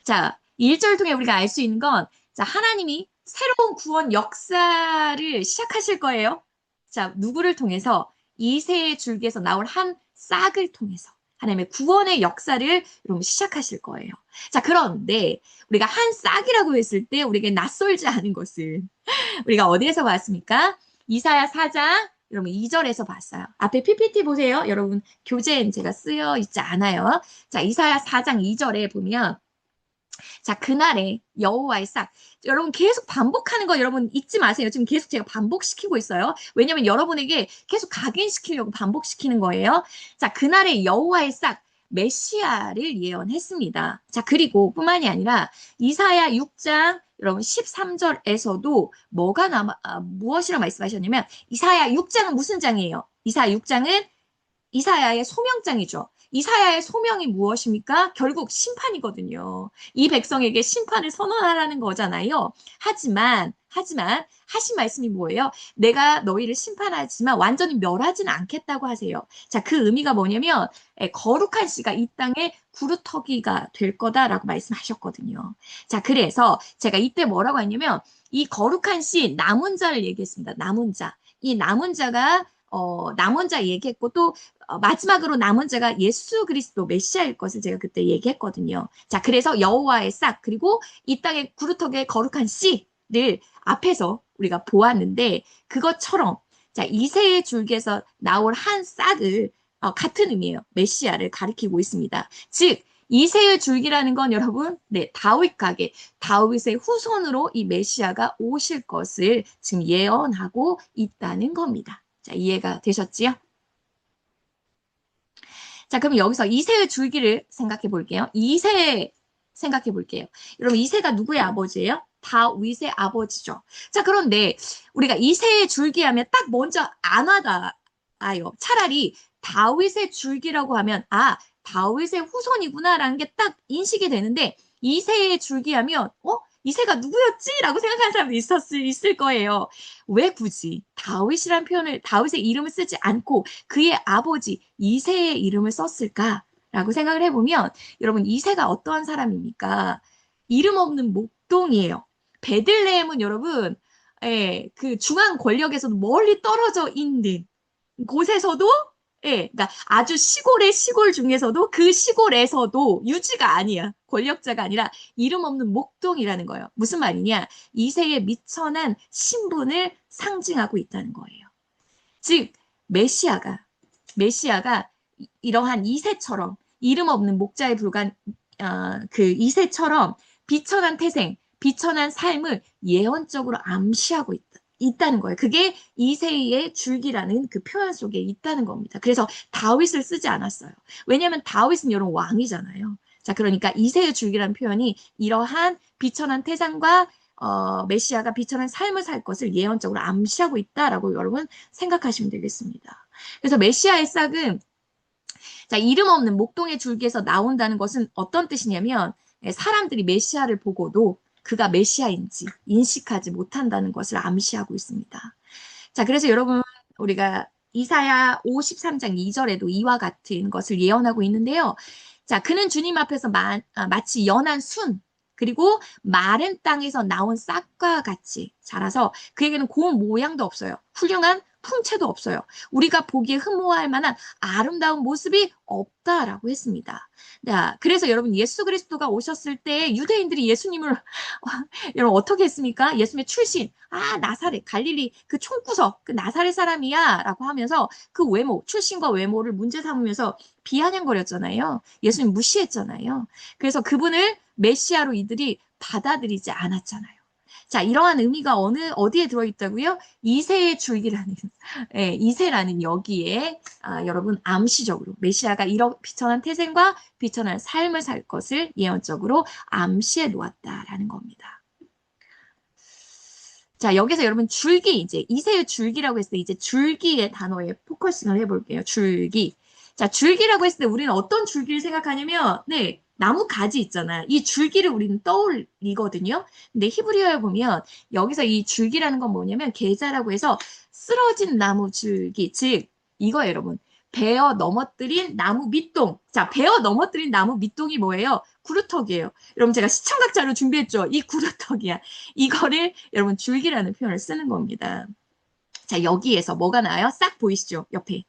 자, 1절 통해 우리가 알 수 있는 건, 자, 하나님이 새로운 구원 역사를 시작하실 거예요. 자, 누구를 통해서? 이새의 줄기에서 나올 한 싹을 통해서 하나님의 구원의 역사를 여러분 시작하실 거예요. 자, 그런데 우리가 한 싹이라고 했을 때 우리에게 낯설지 않은 것은 우리가 어디에서 봤습니까? 이사야 4장 여러분 2절에서 봤어요. 앞에 PPT 보세요. 여러분 교재엔 제가 쓰여 있지 않아요. 자, 이사야 4장 2절에 보면 자, 그날에 여호와의 싹. 여러분 계속 반복하는 거 여러분 잊지 마세요. 지금 계속 제가 반복시키고 있어요. 왜냐면 여러분에게 계속 각인시키려고 반복시키는 거예요. 자, 그날에 여호와의 싹. 메시아를 예언했습니다. 자, 그리고 뿐만이 아니라 이사야 6장 여러분 13절에서도 무엇이라 말씀하셨냐면 이사야 6장은 무슨 장이에요? 이사야 6장은 이사야의 소명장이죠. 이사야의 소명이 무엇입니까? 결국 심판이거든요. 이 백성에게 심판을 선언하라는 거잖아요. 하지만 하신 말씀이 뭐예요? 내가 너희를 심판하지만 완전히 멸하지는 않겠다고 하세요. 자, 그 의미가 뭐냐면 거룩한 씨가 이 땅에 구루터기가 될 거다라고 말씀하셨거든요. 자, 그래서 제가 이때 뭐라고 했냐면 이 거룩한 씨 남은 자를 얘기했습니다. 남은 자. 이 남은 자가 남은 자 얘기했고 또 마지막으로 남은 자가 예수 그리스도 메시아일 것을 제가 그때 얘기했거든요. 자, 그래서 여호와의 싹 그리고 이 땅의 구루터기의 거룩한 씨를 앞에서 우리가 보았는데 그것처럼 자, 이새의 줄기에서 나올 한 싹을 같은 의미예요. 메시아를 가리키고 있습니다. 즉 이새의 줄기라는 건 여러분, 네, 다윗 가게, 다윗의 후손으로 이 메시아가 오실 것을 지금 예언하고 있다는 겁니다. 자, 이해가 되셨지요? 자, 그럼 여기서 이새의 줄기를 생각해 볼게요. 이새 생각해 볼게요. 여러분, 이새가 누구의 아버지예요? 다윗의 아버지죠. 자, 그런데 우리가 이새의 줄기 하면 딱 먼저 안 와닿아요. 차라리 다윗의 줄기라고 하면, 다윗의 후손이구나라는 게 딱 인식이 되는데, 이새의 줄기 하면, 이새가 누구였지? 라고 생각하는 사람도 있을 거예요. 왜 굳이 다윗이란 표현을, 다윗의 이름을 쓰지 않고 그의 아버지 이새의 이름을 썼을까? 라고 생각을 해보면, 여러분, 이새가 어떠한 사람입니까? 이름 없는 목동이에요. 베들레헴은 여러분, 예, 그 중앙 권력에서도 멀리 떨어져 있는 곳에서도, 예, 그러니까 아주 시골의 시골 중에서도 그 시골에서도 유지가 아니야. 권력자가 아니라 이름 없는 목동이라는 거예요. 무슨 말이냐? 이세의 미천한 신분을 상징하고 있다는 거예요. 즉, 메시아가, 메시아가 이러한 이세처럼 이름 없는 목자에 불과한 그 이세처럼 비천한 태생, 비천한 삶을 예언적으로 암시하고 있다는 거예요. 그게 이세의 줄기라는 그 표현 속에 있다는 겁니다. 그래서 다윗을 쓰지 않았어요. 왜냐하면 다윗은 여러분 왕이잖아요. 자, 그러니까 이세의 줄기라는 표현이 이러한 비천한 태생과 메시아가 비천한 삶을 살 것을 예언적으로 암시하고 있다라고 여러분 생각하시면 되겠습니다. 그래서 메시아의 싹은 자, 이름 없는 목동의 줄기에서 나온다는 것은 어떤 뜻이냐면 사람들이 메시아를 보고도 그가 메시아인지 인식하지 못한다는 것을 암시하고 있습니다. 자, 그래서 여러분 우리가 이사야 53장 2절에도 이와 같은 것을 예언하고 있는데요. 자, 그는 주님 앞에서 마치 연한 순 그리고 마른 땅에서 나온 싹과 같이 자라서 그에게는 고운 모양도 없어요. 훌륭한 풍채도 없어요. 우리가 보기에 흠모할 만한 아름다운 모습이 없다라고 했습니다. 자, 그래서 여러분 예수 그리스도가 오셨을 때 유대인들이 예수님을 여러분 어떻게 했습니까? 예수님의 출신, 나사렛, 갈릴리 그 총구석, 그 나사렛 사람이야 라고 하면서 그 외모, 출신과 외모를 문제 삼으면서 비아냥거렸잖아요. 예수님 무시했잖아요. 그래서 그분을 메시아로 이들이 받아들이지 않았잖아요. 자, 이러한 의미가 어디에 들어있다고요? 이새의 줄기라는, 예, 이새라는 여기에, 여러분, 암시적으로, 메시아가 이런 비천한 태생과 비천한 삶을 살 것을 예언적으로 암시해 놓았다라는 겁니다. 자, 여기서 여러분 줄기, 이제 이새의 줄기라고 했을 때 이제 줄기의 단어에 포커싱을 해볼게요. 줄기. 자, 줄기라고 했을 때 우리는 어떤 줄기를 생각하냐면, 네, 나무 가지 있잖아. 이 줄기를 우리는 떠올리거든요. 근데 히브리어에 보면 여기서 이 줄기라는 건 뭐냐면 계자라고 해서 쓰러진 나무 줄기, 즉 이거 여러분 베어 넘어뜨린 나무 밑동. 자, 베어 넘어뜨린 나무 밑동이 뭐예요? 구루터기예요. 여러분 제가 시청각 자료 준비했죠. 이 구루터기야. 이거를 여러분 줄기라는 표현을 쓰는 겁니다. 자, 여기에서 뭐가 나와요? 싹 보이시죠? 옆에.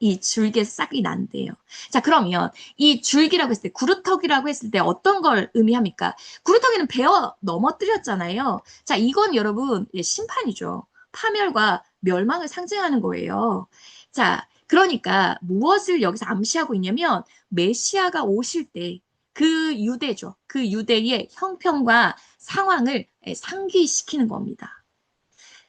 이 줄기에서 싹이 난대요. 자, 그러면 이 줄기라고 했을 때, 구루터기라고 했을 때 어떤 걸 의미합니까? 구루터기는 베어 넘어뜨렸잖아요. 자, 이건 여러분 심판이죠. 파멸과 멸망을 상징하는 거예요. 자, 그러니까 무엇을 여기서 암시하고 있냐면 메시아가 오실 때 그 유대죠. 그 유대의 형편과 상황을 상기시키는 겁니다.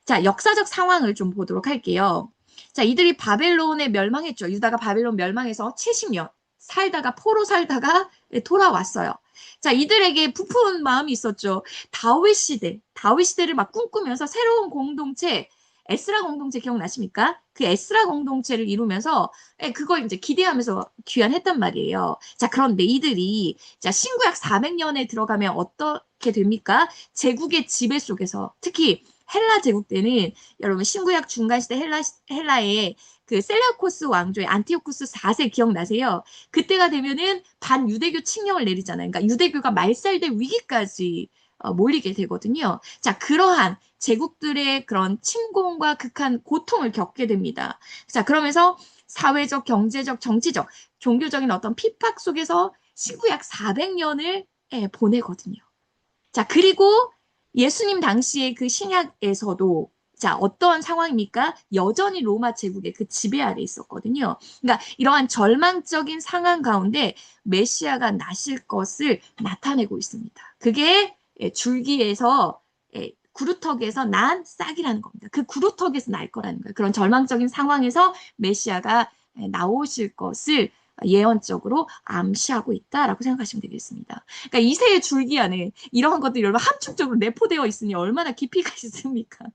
자, 역사적 상황을 좀 보도록 할게요. 자, 이들이 바벨론에 멸망했죠. 유다가 바벨론 멸망해서 70년 살다가 포로 살다가 돌아왔어요. 자, 이들에게 부푼 마음이 있었죠. 다윗 시대를 막 꿈꾸면서 새로운 공동체, 에스라 공동체 기억나십니까? 그 에스라 공동체를 이루면서 그걸 이제 기대하면서 귀환했단 말이에요. 자, 그런데 이들이 자, 신구약 400년에 들어가면 어떻게 됩니까? 제국의 지배 속에서 특히 헬라 제국 때는 여러분 신구약 중간 시대 헬라의 그 셀레우코스 왕조의 안티오쿠스 4세 기억나세요? 그때가 되면은 반유대교 칙령을 내리잖아요. 그러니까 유대교가 말살될 위기까지 몰리게 되거든요. 자, 그러한 제국들의 그런 침공과 극한 고통을 겪게 됩니다. 자, 그러면서 사회적, 경제적, 정치적, 종교적인 어떤 핍박 속에서 신구약 400년을 보내거든요. 자, 그리고 예수님 당시의 그 신약에서도 자, 어떤 상황입니까? 여전히 로마 제국의 그 지배 아래 있었거든요. 그러니까 이러한 절망적인 상황 가운데 메시아가 나실 것을 나타내고 있습니다. 그게 줄기에서 구루터기에서 난 싹이라는 겁니다. 그 구루터기에서 날 거라는 거예요. 그런 절망적인 상황에서 메시아가 나오실 것을 예언적으로 암시하고 있다라고 생각하시면 되겠습니다. 그러니까 이세의 줄기 안에 이러한 것들이 여러분 함축적으로 내포되어 있으니 얼마나 깊이가 있습니까?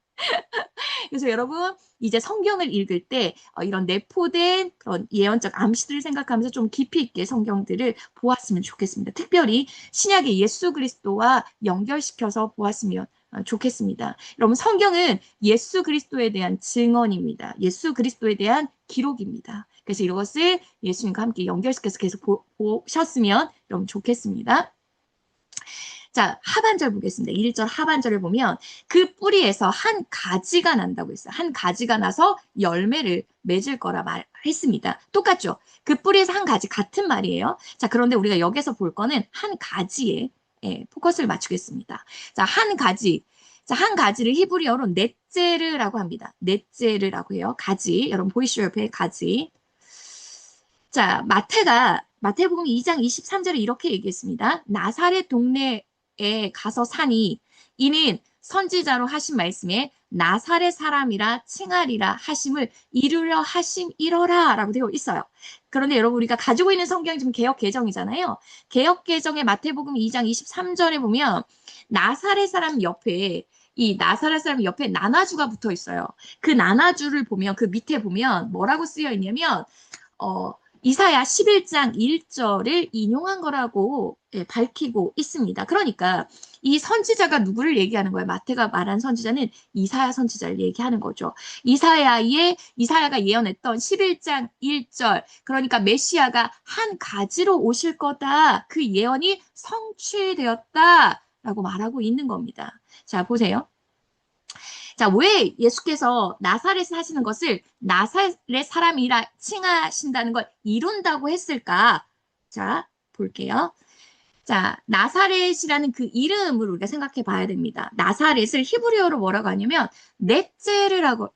그래서 여러분 이제 성경을 읽을 때 이런 내포된 그런 예언적 암시들을 생각하면서 좀 깊이 있게 성경들을 보았으면 좋겠습니다. 특별히 신약의 예수 그리스도와 연결시켜서 보았으면 좋겠습니다. 여러분 성경은 예수 그리스도에 대한 증언입니다. 예수 그리스도에 대한 기록입니다. 그래서 이것을 예수님과 함께 연결시켜서 계속 보셨으면 여러분 좋겠습니다. 자, 하반절 보겠습니다. 1절 하반절을 보면 그 뿌리에서 한 가지가 난다고 했어요. 한 가지가 나서 열매를 맺을 거라 말했습니다. 똑같죠? 그 뿌리에서 한 가지 같은 말이에요. 자, 그런데 우리가 여기서 볼 거는 한 가지에 포커스를 맞추겠습니다. 자, 한 가지. 자, 한 가지를 히브리어로 넷제르라고 합니다. 넷제르라고 해요. 가지. 여러분 보이시죠? 옆에 가지. 자, 마태복음 2장 23절에 이렇게 얘기했습니다. 나사렛 동네에 가서 사니 이는 선지자로 하신 말씀에 나사렛 사람이라 칭하리라 하심을 이루려 하심이러라 라고 되어 있어요. 그런데 여러분 우리가 가지고 있는 성경이 지금 개역개정이잖아요. 개역개정의 마태복음 2장 23절에 보면 나사렛 사람 옆에 이 나사렛 사람 옆에 나나주가 붙어 있어요. 그 나나주를 보면 그 밑에 보면 뭐라고 쓰여 있냐면 이사야 11장 1절을 인용한 거라고 밝히고 있습니다. 그러니까 이 선지자가 누구를 얘기하는 거예요? 마태가 말한 선지자는 이사야 선지자를 얘기하는 거죠. 이사야가 예언했던 11장 1절, 그러니까 메시아가 한 가지로 오실 거다. 그 예언이 성취되었다라고 말하고 있는 겁니다. 자, 보세요. 자, 왜 예수께서 나사렛에 하시는 것을 나사렛 사람이라 칭하신다는 걸 이룬다고 했을까? 자, 볼게요. 자, 나사렛이라는 그 이름을 우리가 생각해 봐야 됩니다. 나사렛을 히브리어로 뭐라고 하냐면 넷제르에서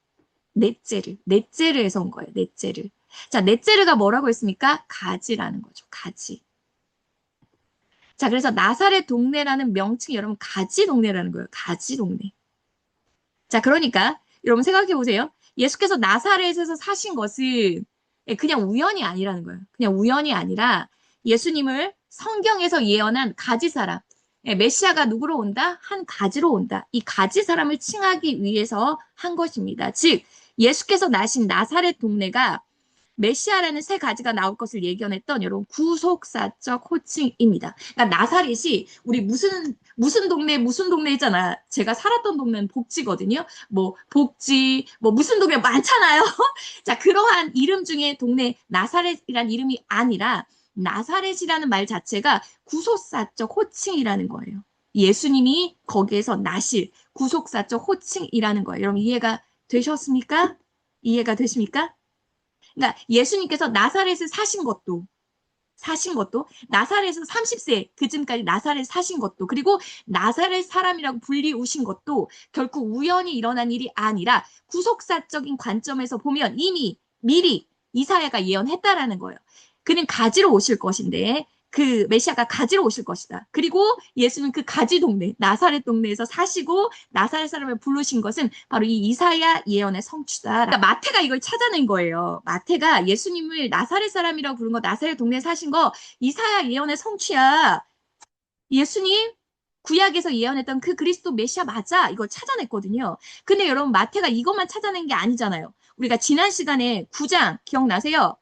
온 거예요. 넷제르. 자, 넷제르가 뭐라고 했습니까? 가지라는 거죠. 가지. 자, 그래서 나사렛 동네라는 명칭이 여러분 가지 동네라는 거예요. 가지 동네. 자, 그러니까 여러분 생각해 보세요. 예수께서 나사렛에서 사신 것은 그냥 우연이 아니라는 거예요. 그냥 우연이 아니라 예수님을 성경에서 예언한 가지 사람, 메시아가 누구로 온다? 한 가지로 온다. 이 가지 사람을 칭하기 위해서 한 것입니다. 즉, 예수께서 나신 나사렛 동네가 메시아라는 새 가지가 나올 것을 예견했던 여러분 구속사적 호칭입니다. 그러니까 나사렛이 우리 무슨 동네 있잖아. 제가 살았던 동네는 복지거든요. 뭐 복지 뭐 무슨 동네 많잖아요. 자, 그러한 이름 중에 동네 나사렛이란 이름이 아니라 나사렛이라는 말 자체가 구속사적 호칭이라는 거예요. 예수님이 거기에서 나실 구속사적 호칭이라는 거예요. 여러분 이해가 되셨습니까? 이해가 되십니까? 그러니까 예수님께서 나사렛을 사신 것도 나사렛에서 30세 그쯤까지 나사렛 사신 것도 그리고 나사렛 사람이라고 불리우신 것도 결코 우연히 일어난 일이 아니라 구속사적인 관점에서 보면 이미 미리 이사야가 예언했다라는 거예요. 그는 가지로 오실 것인데 그 메시아가 가지로 오실 것이다. 그리고 예수는 그 가지 동네, 나사렛 동네에서 사시고 나사렛 사람을 부르신 것은 바로 이 이사야 예언의 성취다. 그러니까 마태가 이걸 찾아낸 거예요. 마태가 예수님을 나사렛 사람이라고 부른 거, 나사렛 동네에 사신 거 이사야 예언의 성취야. 예수님 구약에서 예언했던 그 그리스도 메시아 맞아. 이걸 찾아냈거든요. 근데 여러분 마태가 이것만 찾아낸 게 아니잖아요. 우리가 지난 시간에 9장 기억나세요?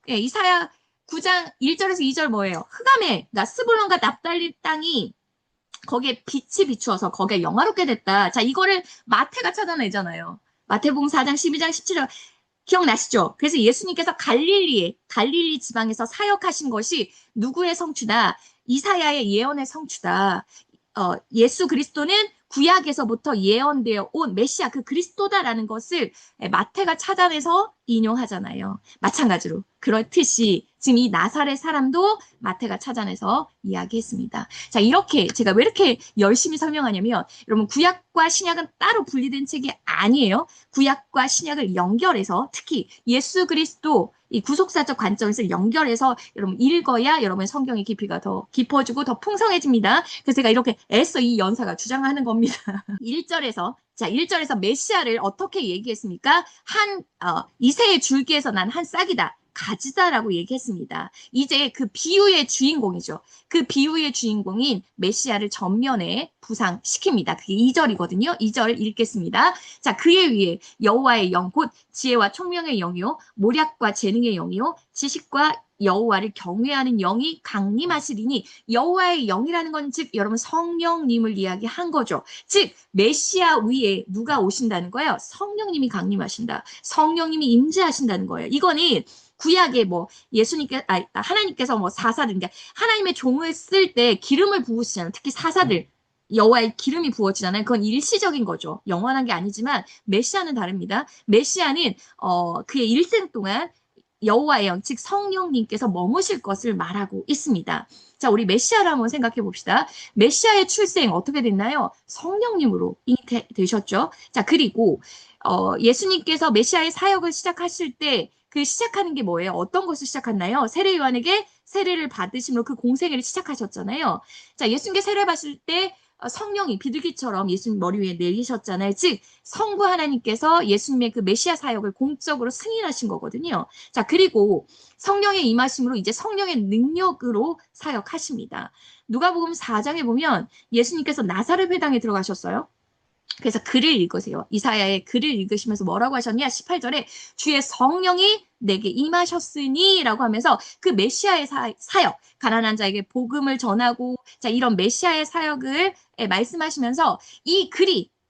예, 이사야 9장 1절에서 2절 뭐예요? 흑암에, 그러니까 스불론과 납달리 땅이 거기에 빛이 비추어서 거기에 영화롭게 됐다. 자, 이거를 마태가 찾아내잖아요. 마태복음 4장 12장 17절 기억나시죠? 그래서 예수님께서 갈릴리 지방에서 사역하신 것이 누구의 성취다? 이사야의 예언의 성취다. 예수 그리스도는 구약에서부터 예언되어 온 메시아 그 그리스도다라는 것을 마태가 찾아내서 인용하잖아요. 마찬가지로 그렇듯이 지금 이 나사렛 사람도 마태가 찾아내서 이야기했습니다. 자, 이렇게 제가 왜 이렇게 열심히 설명하냐면 여러분 구약과 신약은 따로 분리된 책이 아니에요. 구약과 신약을 연결해서 특히 예수 그리스도 이 구속사적 관점에서 연결해서 여러분 읽어야 여러분의 성경의 깊이가 더 깊어지고 더 풍성해집니다. 그래서 제가 이렇게 애써 이 연사가 주장하는 겁니다. 1절에서 메시아를 어떻게 얘기했습니까? 이새의 줄기에서 난 한 싹이다. 가지다라고 얘기했습니다. 이제 그 비유의 주인공이죠. 그 비유의 주인공인 메시아를 전면에 부상시킵니다. 그게 2절이거든요. 2절 읽겠습니다. 자, 그에 위해 여호와의 영, 곧 지혜와 총명의 영이요, 모략과 재능의 영이요, 지식과 여호와를 경외하는 영이 강림하시리니, 여호와의 영이라는 건 즉 여러분 성령님을 이야기한 거죠. 즉 메시아 위에 누가 오신다는 거예요? 성령님이 강림하신다. 성령님이 임재하신다는 거예요. 이거는 구약에 뭐 하나님께서 뭐 사사들, 그러니까 하나님의 종을 쓸 때 기름을 부으시잖아요. 특히 사사들. 여호와의 기름이 부어지잖아요. 그건 일시적인 거죠. 영원한 게 아니지만 메시아는 다릅니다. 메시아는 그의 일생 동안 여호와의 영, 즉 성령님께서 머무실 것을 말하고 있습니다. 자, 우리 메시아를 한번 생각해 봅시다. 메시아의 출생 어떻게 됐나요? 성령님으로 잉태되셨죠. 자, 그리고 예수님께서 메시아의 사역을 시작하실 때 그 시작하는 게 뭐예요? 어떤 것을 시작했나요? 세례 요한에게 세례를 받으심으로 그 공생애를 시작하셨잖아요. 자, 예수님께 세례 받을 때 성령이 비둘기처럼 예수님 머리 위에 내리셨잖아요. 즉 성부 하나님께서 예수님의 그 메시아 사역을 공적으로 승인하신 거거든요. 자, 그리고 성령의 임하심으로 이제 성령의 능력으로 사역하십니다. 누가복음 4장에 보면 예수님께서 나사렛 회당에 들어가셨어요. 그래서 글을 읽으세요. 이사야의 글을 읽으시면서 뭐라고 하셨냐? 18절에 주의 성령이 내게 임하셨으니 라고 하면서 그 메시아의 사역, 가난한 자에게 복음을 전하고, 자, 이런 메시아의 사역을 말씀하시면서 이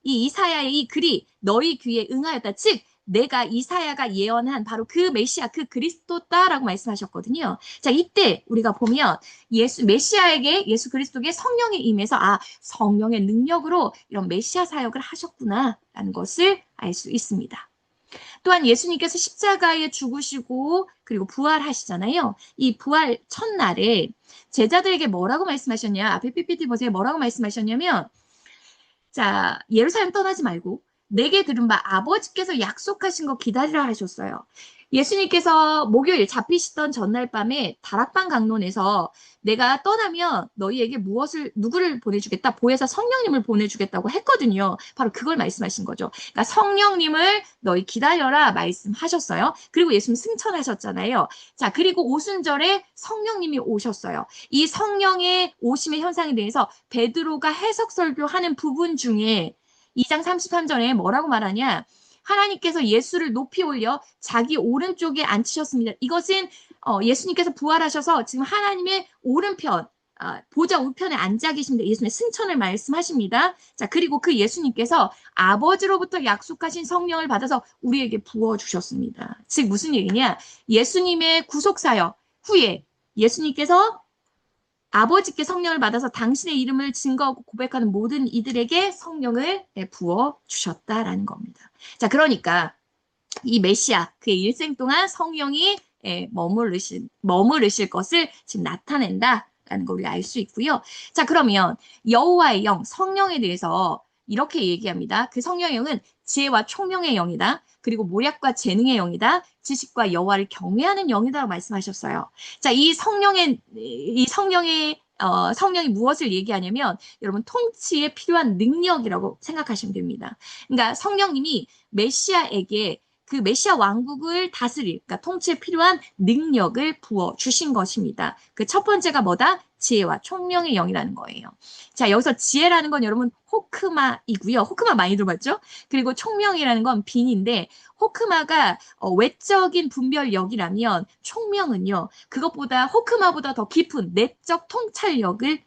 이사야의 이 글이 너희 귀에 응하였다. 즉 내가 이사야가 예언한 바로 그 메시아, 그 그리스도다라고 말씀하셨거든요. 자, 이때 우리가 보면 메시아에게 예수 그리스도의 성령이 임해서 성령의 능력으로 이런 메시아 사역을 하셨구나라는 것을 알 수 있습니다. 또한 예수님께서 십자가에 죽으시고 그리고 부활하시잖아요. 이 부활 첫날에 제자들에게 뭐라고 말씀하셨냐? 앞에 PPT 보세요. 뭐라고 말씀하셨냐면, 자, 예루살렘 떠나지 말고 내게 들은 바 아버지께서 약속하신 거 기다리라 하셨어요. 예수님께서 목요일 잡히시던 전날 밤에 다락방 강론에서 내가 떠나면 너희에게 누구를 보내주겠다? 보혜사 성령님을 보내주겠다고 했거든요. 바로 그걸 말씀하신 거죠. 그러니까 성령님을 너희 기다려라 말씀하셨어요. 그리고 예수님 승천하셨잖아요. 자, 그리고 오순절에 성령님이 오셨어요. 이 성령의 오심의 현상에 대해서 베드로가 해석 설교하는 부분 중에 2장 33절에 뭐라고 말하냐? 하나님께서 예수를 높이 올려 자기 오른쪽에 앉히셨습니다. 이것은 예수님께서 부활하셔서 지금 하나님의 오른편, 보좌 우편에 앉아 계십니다. 예수님의 승천을 말씀하십니다. 자, 그리고 그 예수님께서 아버지로부터 약속하신 성령을 받아서 우리에게 부어주셨습니다. 즉 무슨 얘기냐? 예수님의 구속사역 후에 예수님께서 아버지께 성령을 받아서 당신의 이름을 증거하고 고백하는 모든 이들에게 성령을 부어 주셨다라는 겁니다. 자, 그러니까 이 메시아 그의 일생 동안 성령이 머무르실 것을 지금 나타낸다라는 걸 우리 알 수 있고요. 자, 그러면 여호와의 영, 성령에 대해서 이렇게 얘기합니다. 그 성령의 영은 지혜와 총명의 영이다. 그리고 모략과 재능의 영이다. 지식과 여호와를 경외하는 영이다라고 말씀하셨어요. 자, 성령이 무엇을 얘기하냐면 여러분 통치에 필요한 능력이라고 생각하시면 됩니다. 그러니까 성령님이 메시아에게 그 메시아 왕국을 그러니까 통치에 필요한 능력을 부어 주신 것입니다. 그 첫 번째가 뭐다? 지혜와 총명의 영이라는 거예요. 자, 여기서 지혜라는 건 여러분 호크마이고요. 호크마 많이 들어봤죠? 그리고 총명이라는 건 빈인데 호크마가 외적인 분별력이라면 총명은요. 그것보다 호크마보다 더 깊은 내적 통찰력을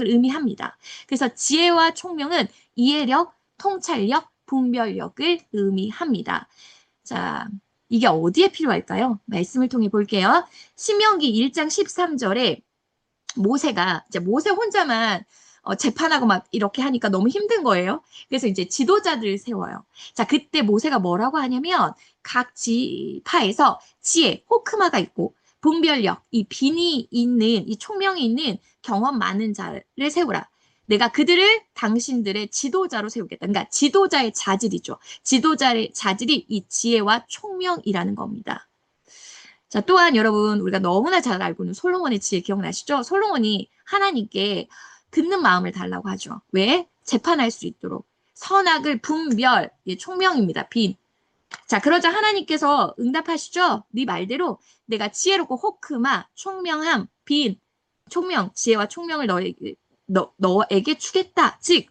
의미합니다. 그래서 지혜와 총명은 이해력, 통찰력, 분별력을 의미합니다. 자, 이게 어디에 필요할까요? 말씀을 통해 볼게요. 신명기 1장 13절에 모세 혼자만 재판하고 막 이렇게 하니까 너무 힘든 거예요. 그래서 이제 지도자들을 세워요. 자, 그때 모세가 뭐라고 하냐면 각 지파에서 지혜, 호크마가 있고 분별력, 이 빈이 있는, 이 총명이 있는 경험 많은 자를 세우라. 내가 그들을 당신들의 지도자로 세우겠다. 그러니까 지도자의 자질이죠. 지도자의 자질이 이 지혜와 총명이라는 겁니다. 자, 또한 여러분 우리가 너무나 잘 알고 있는 솔로몬의 지혜 기억나시죠? 솔로몬이 하나님께 듣는 마음을 달라고 하죠. 왜? 재판할 수 있도록. 선악을 분별, 총명입니다. 빈. 자, 그러자 하나님께서 응답하시죠? 네 말대로 내가 지혜롭고 호크마, 총명함, 빈, 총명, 지혜와 총명을 너에게 주겠다. 즉,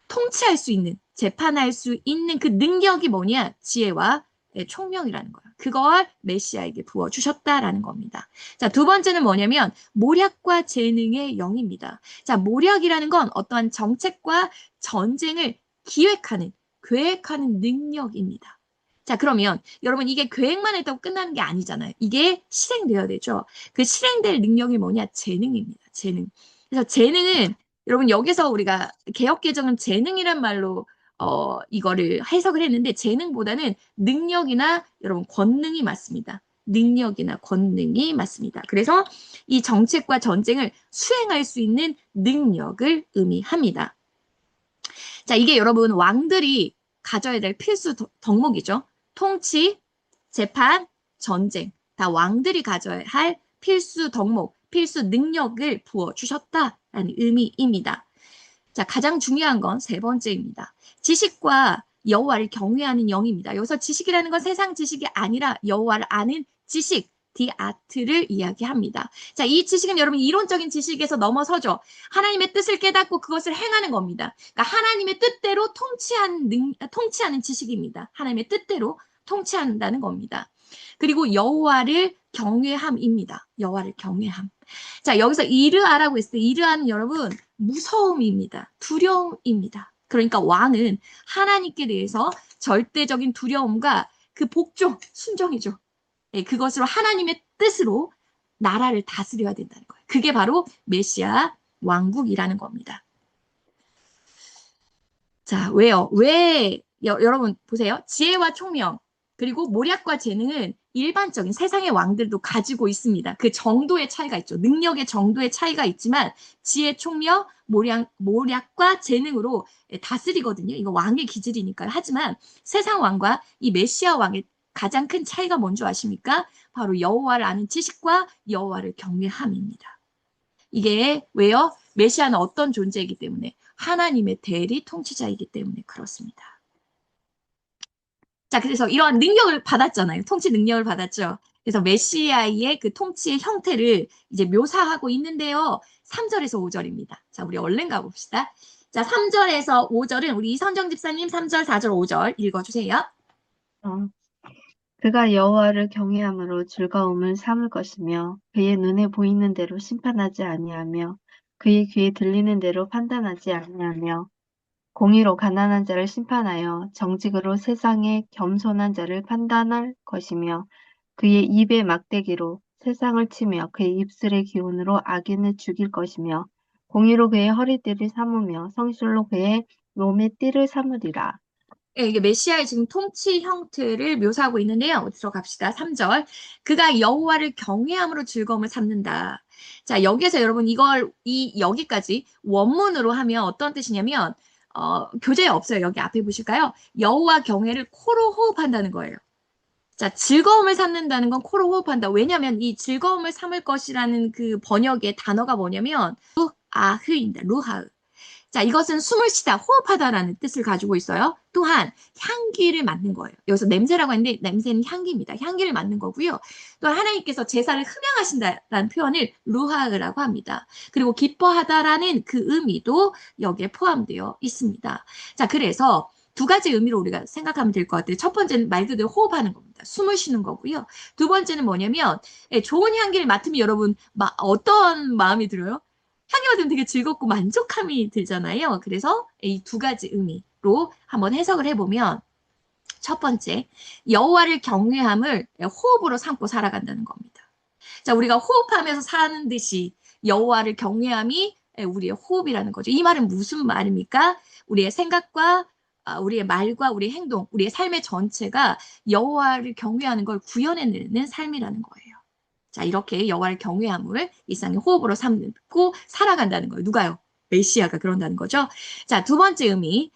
통치할 수 있는, 재판할 수 있는 그 능력이 뭐냐? 지혜와 총명이라는 거야. 그걸 메시아에게 부어주셨다라는 겁니다. 자, 두 번째는 뭐냐면 모략과 재능의 영입니다. 자, 모략이라는 건 어떠한 정책과 전쟁을 기획하는, 계획하는 능력입니다. 자, 그러면 여러분 이게 계획만 했다고 끝나는 게 아니잖아요. 이게 실행되어야 되죠. 그 실행될 능력이 뭐냐? 재능입니다. 재능. 그래서 재능은 여러분 여기서 우리가 개혁개정은 재능이란 말로 이거를 해석을 했는데 재능보다는 능력이나 여러분 권능이 맞습니다. 능력이나 권능이 맞습니다. 그래서 이 정책과 전쟁을 수행할 수 있는 능력을 의미합니다. 자, 이게 여러분 왕들이 가져야 될 필수 덕목이죠. 통치, 재판, 전쟁. 다 왕들이 가져야 할 필수 덕목, 필수 능력을 부어주셨다라는 의미입니다. 자, 가장 중요한 건 세 번째입니다. 지식과 여호와를 경외하는 영입니다. 여기서 지식이라는 건 세상 지식이 아니라 여호와를 아는 지식, 디아트를 이야기합니다. 자, 이 지식은 여러분 이론적인 지식에서 넘어서죠. 하나님의 뜻을 깨닫고 그것을 행하는 겁니다. 그러니까 하나님의 뜻대로 통치하는 지식입니다. 하나님의 뜻대로 통치한다는 겁니다. 그리고 여호와를 경외함입니다. 여호와를 경외함. 자, 여기서 이르아라고 했을 때 이르아는 여러분 무서움입니다. 두려움입니다. 그러니까 왕은 하나님께 대해서 절대적인 두려움과 그 복종, 순종이죠. 네, 그것으로 하나님의 뜻으로 나라를 다스려야 된다는 거예요. 그게 바로 메시아 왕국이라는 겁니다. 자, 왜요? 여러분 보세요. 지혜와 총명, 그리고 모략과 재능은 일반적인 세상의 왕들도 가지고 있습니다. 그 정도의 차이가 있죠. 능력의 정도의 차이가 있지만 지혜, 총명, 모략과 재능으로 다스리거든요. 이거 왕의 기질이니까요. 하지만 세상 왕과 이 메시아 왕의 가장 큰 차이가 뭔지 아십니까? 바로 여호와를 아는 지식과 여호와를 경외함입니다. 이게 왜요? 메시아는 어떤 존재이기 때문에 하나님의 대리 통치자이기 때문에 그렇습니다. 자, 그래서 이러한 능력을 받았잖아요. 통치 능력을 받았죠. 그래서 메시아의 그 통치의 형태를 이제 묘사하고 있는데요. 3절에서 5절입니다. 자, 우리 얼른 가봅시다. 자, 3절에서 5절은 우리 이선정 집사님 3절, 4절, 5절 읽어주세요. 그가 여호와를 경외함으로 즐거움을 삼을 것이며 그의 눈에 보이는 대로 심판하지 아니하며 그의 귀에 들리는 대로 판단하지 아니하며 공의로 가난한 자를 심판하여 정직으로 세상의 겸손한 자를 판단할 것이며 그의 입의 막대기로 세상을 치며 그의 입술의 기운으로 악인을 죽일 것이며 공의로 그의 허리띠를 삼으며 성실로 그의 몸의 띠를 삼으리라. 예, 이게 메시아의 지금 통치 형태를 묘사하고 있는데요. 어디서 갑시다. 3절. 그가 여호와를 경외함으로 즐거움을 삼는다. 자, 여기에서 여러분 여기까지 원문으로 하면 어떤 뜻이냐면, 교재에 없어요. 여기 앞에 보실까요? 여호와 경외를 코로 호흡한다는 거예요. 자, 즐거움을 삼는다는 건 코로 호흡한다. 왜냐면 이 즐거움을 삼을 것이라는 그 번역의 단어가 뭐냐면, 루아흐입니다. 루하흐. 자, 이것은 숨을 쉬다, 호흡하다라는 뜻을 가지고 있어요. 또한 향기를 맡는 거예요. 여기서 냄새라고 했는데 냄새는 향기입니다. 향기를 맡는 거고요. 또 하나님께서 제사를 흠양하신다라는 표현을 루하르라고 합니다. 그리고 기뻐하다라는 그 의미도 여기에 포함되어 있습니다. 자, 그래서 두 가지 의미로 우리가 생각하면 될 것 같아요. 첫 번째는 말 그대로 호흡하는 겁니다. 숨을 쉬는 거고요. 두 번째는 뭐냐면 좋은 향기를 맡으면 여러분 어떤 마음이 들어요? 향기 맡으면 되게 즐겁고 만족함이 들잖아요. 그래서 이 두 가지 의미로 한번 해석을 해보면 첫 번째, 여호와를 경외함을 호흡으로 삼고 살아간다는 겁니다. 자, 우리가 호흡하면서 사는 듯이 여호와를 경외함이 우리의 호흡이라는 거죠. 이 말은 무슨 말입니까? 우리의 생각과 우리의 말과 우리의 행동, 우리의 삶의 전체가 여호와를 경외하는 걸 구현해내는 삶이라는 거예요. 자, 이렇게 여호와를 경외함을 일상의 호흡으로 삼고 살아간다는 거예요. 누가요? 메시아가 그런다는 거죠. 자, 두 번째 의미.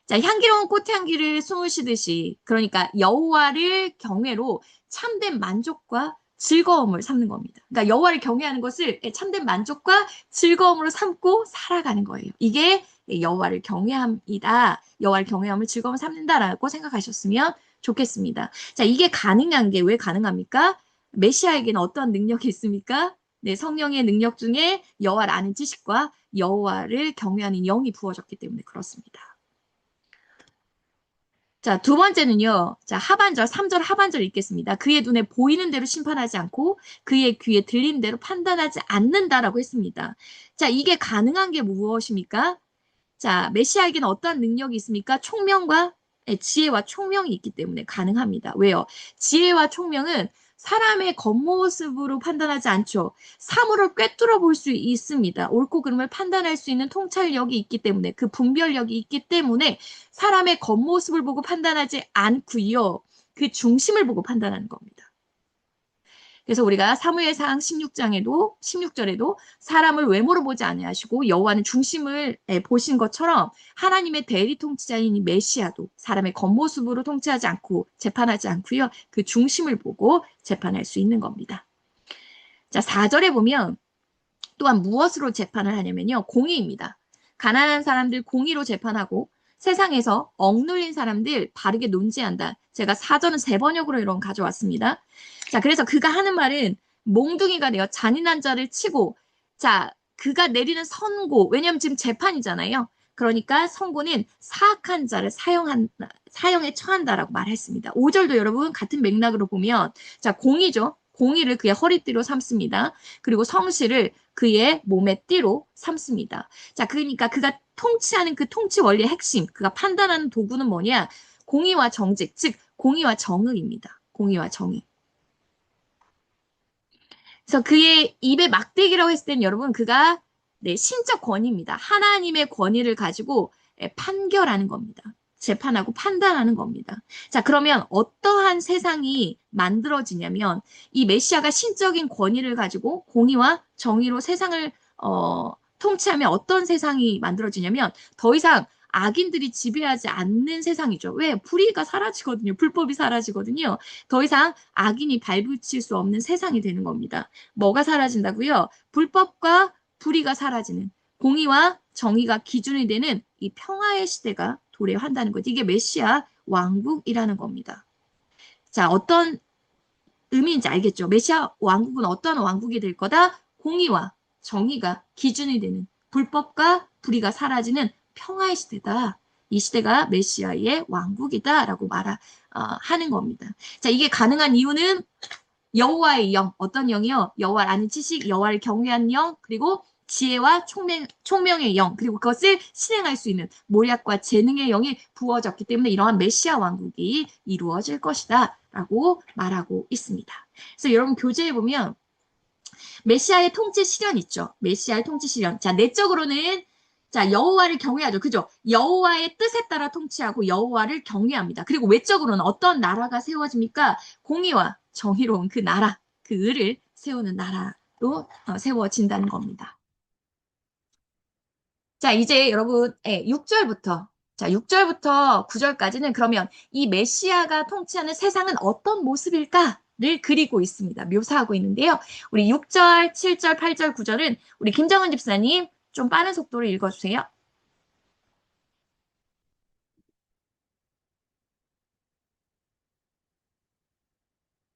자, 향기로운 꽃향기를 숨을 쉬듯이 그러니까 여호와를 경외로 참된 만족과 즐거움을 삼는 겁니다. 그러니까 여호와를 경외하는 것을 참된 만족과 즐거움으로 삼고 살아가는 거예요. 이게 여호와를 경외함이다. 여호와를 경외함을 즐거움을 삼는다라고 생각하셨으면 좋겠습니다. 자, 이게 가능한 게 왜 가능합니까? 메시아에게는 어떤 능력이 있습니까? 네, 성령의 능력 중에 여호와를 아는 지식과 여호와를 경외하는 영이 부어졌기 때문에 그렇습니다. 자, 두 번째는요. 자, 하반절, 3절 하반절 읽겠습니다. 그의 눈에 보이는 대로 심판하지 않고 그의 귀에 들리는 대로 판단하지 않는다라고 했습니다. 자, 이게 가능한 게 무엇입니까? 자, 메시아에게는 어떠한 능력이 있습니까? 총명과 지혜와 총명이 있기 때문에 가능합니다. 왜요? 지혜와 총명은 사람의 겉모습으로 판단하지 않죠. 사물을 꿰뚫어 볼 수 있습니다. 옳고 그름을 판단할 수 있는 통찰력이 있기 때문에 그 분별력이 있기 때문에 사람의 겉모습을 보고 판단하지 않고요. 그 중심을 보고 판단하는 겁니다. 그래서 우리가 사무엘상 16절에도 사람을 외모로 보지 아니하시고 여호와는 중심을 보신 것처럼 하나님의 대리 통치자인 이 메시아도 사람의 겉모습으로 통치하지 않고 재판하지 않고요. 그 중심을 보고 재판할 수 있는 겁니다. 자, 4절에 보면 또한 무엇으로 재판을 하냐면요. 공의입니다. 가난한 사람들 공의로 재판하고 세상에서 억눌린 사람들 바르게 논지한다. 제가 사전은 세 번역으로 이런 거 가져왔습니다. 자, 그래서 그가 하는 말은 몽둥이가 되어 잔인한 자를 치고, 자, 그가 내리는 선고, 왜냐하면 지금 재판이잖아요. 그러니까 선고는 사악한 자를 사형에 처한다라고 말했습니다. 5절도 여러분 같은 맥락으로 보면, 자, 공의죠. 공의를 그의 허리띠로 삼습니다. 그리고 성실을 그의 몸의 띠로 삼습니다. 자, 그러니까 그가 통치하는 그 통치 원리의 핵심, 그가 판단하는 도구는 뭐냐? 공의와 정직, 즉 공의와 정의입니다. 공의와 정의. 그래서 그의 입에 막대기라고 했을 때는 여러분 그가 네, 신적 권위입니다. 하나님의 권위를 가지고 판결하는 겁니다. 재판하고 판단하는 겁니다. 자, 그러면 어떠한 세상이 만들어지냐면 이 메시아가 신적인 권위를 가지고 공의와 정의로 세상을 통치하면 어떤 세상이 만들어지냐면 더 이상 악인들이 지배하지 않는 세상이죠. 왜? 불의가 사라지거든요. 불법이 사라지거든요. 더 이상 악인이 발붙일 수 없는 세상이 되는 겁니다. 뭐가 사라진다고요? 불법과 불의가 사라지는 공의와 정의가 기준이 되는 이 평화의 시대가 도래한다는 거죠. 이게 메시아 왕국이라는 겁니다. 자, 어떤 의미인지 알겠죠? 메시아 왕국은 어떤 왕국이 될 거다? 공의와 정의가 기준이 되는 불법과 불의가 사라지는 평화의 시대다. 이 시대가 메시아의 왕국이다라고 하는 겁니다. 자, 이게 가능한 이유는 여호와의 영, 어떤 영이요? 여호와를 아는 지식, 여호와를 경외하는 영, 그리고 지혜와 총명의 영, 그리고 그것을 실행할 수 있는 모략과 재능의 영이 부어졌기 때문에 이러한 메시아 왕국이 이루어질 것이다 라고 말하고 있습니다. 그래서 여러분 교재에 보면 메시아의 통치 실현 있죠. 메시아의 통치 실현. 자, 내적으로는 자, 여호와를 경외하죠. 그죠? 여호와의 뜻에 따라 통치하고 여호와를 경외합니다. 그리고 외적으로는 어떤 나라가 세워집니까? 공의와 정의로운 그 나라, 그 을을 세우는 나라로 세워진다는 겁니다. 자, 이제 여러분, 6절부터, 자, 6절부터 9절까지는 그러면 이 메시아가 통치하는 세상은 어떤 모습일까를 그리고 있습니다. 묘사하고 있는데요. 우리 6절, 7절, 8절, 9절은 우리 김정은 집사님 좀 빠른 속도로 읽어주세요.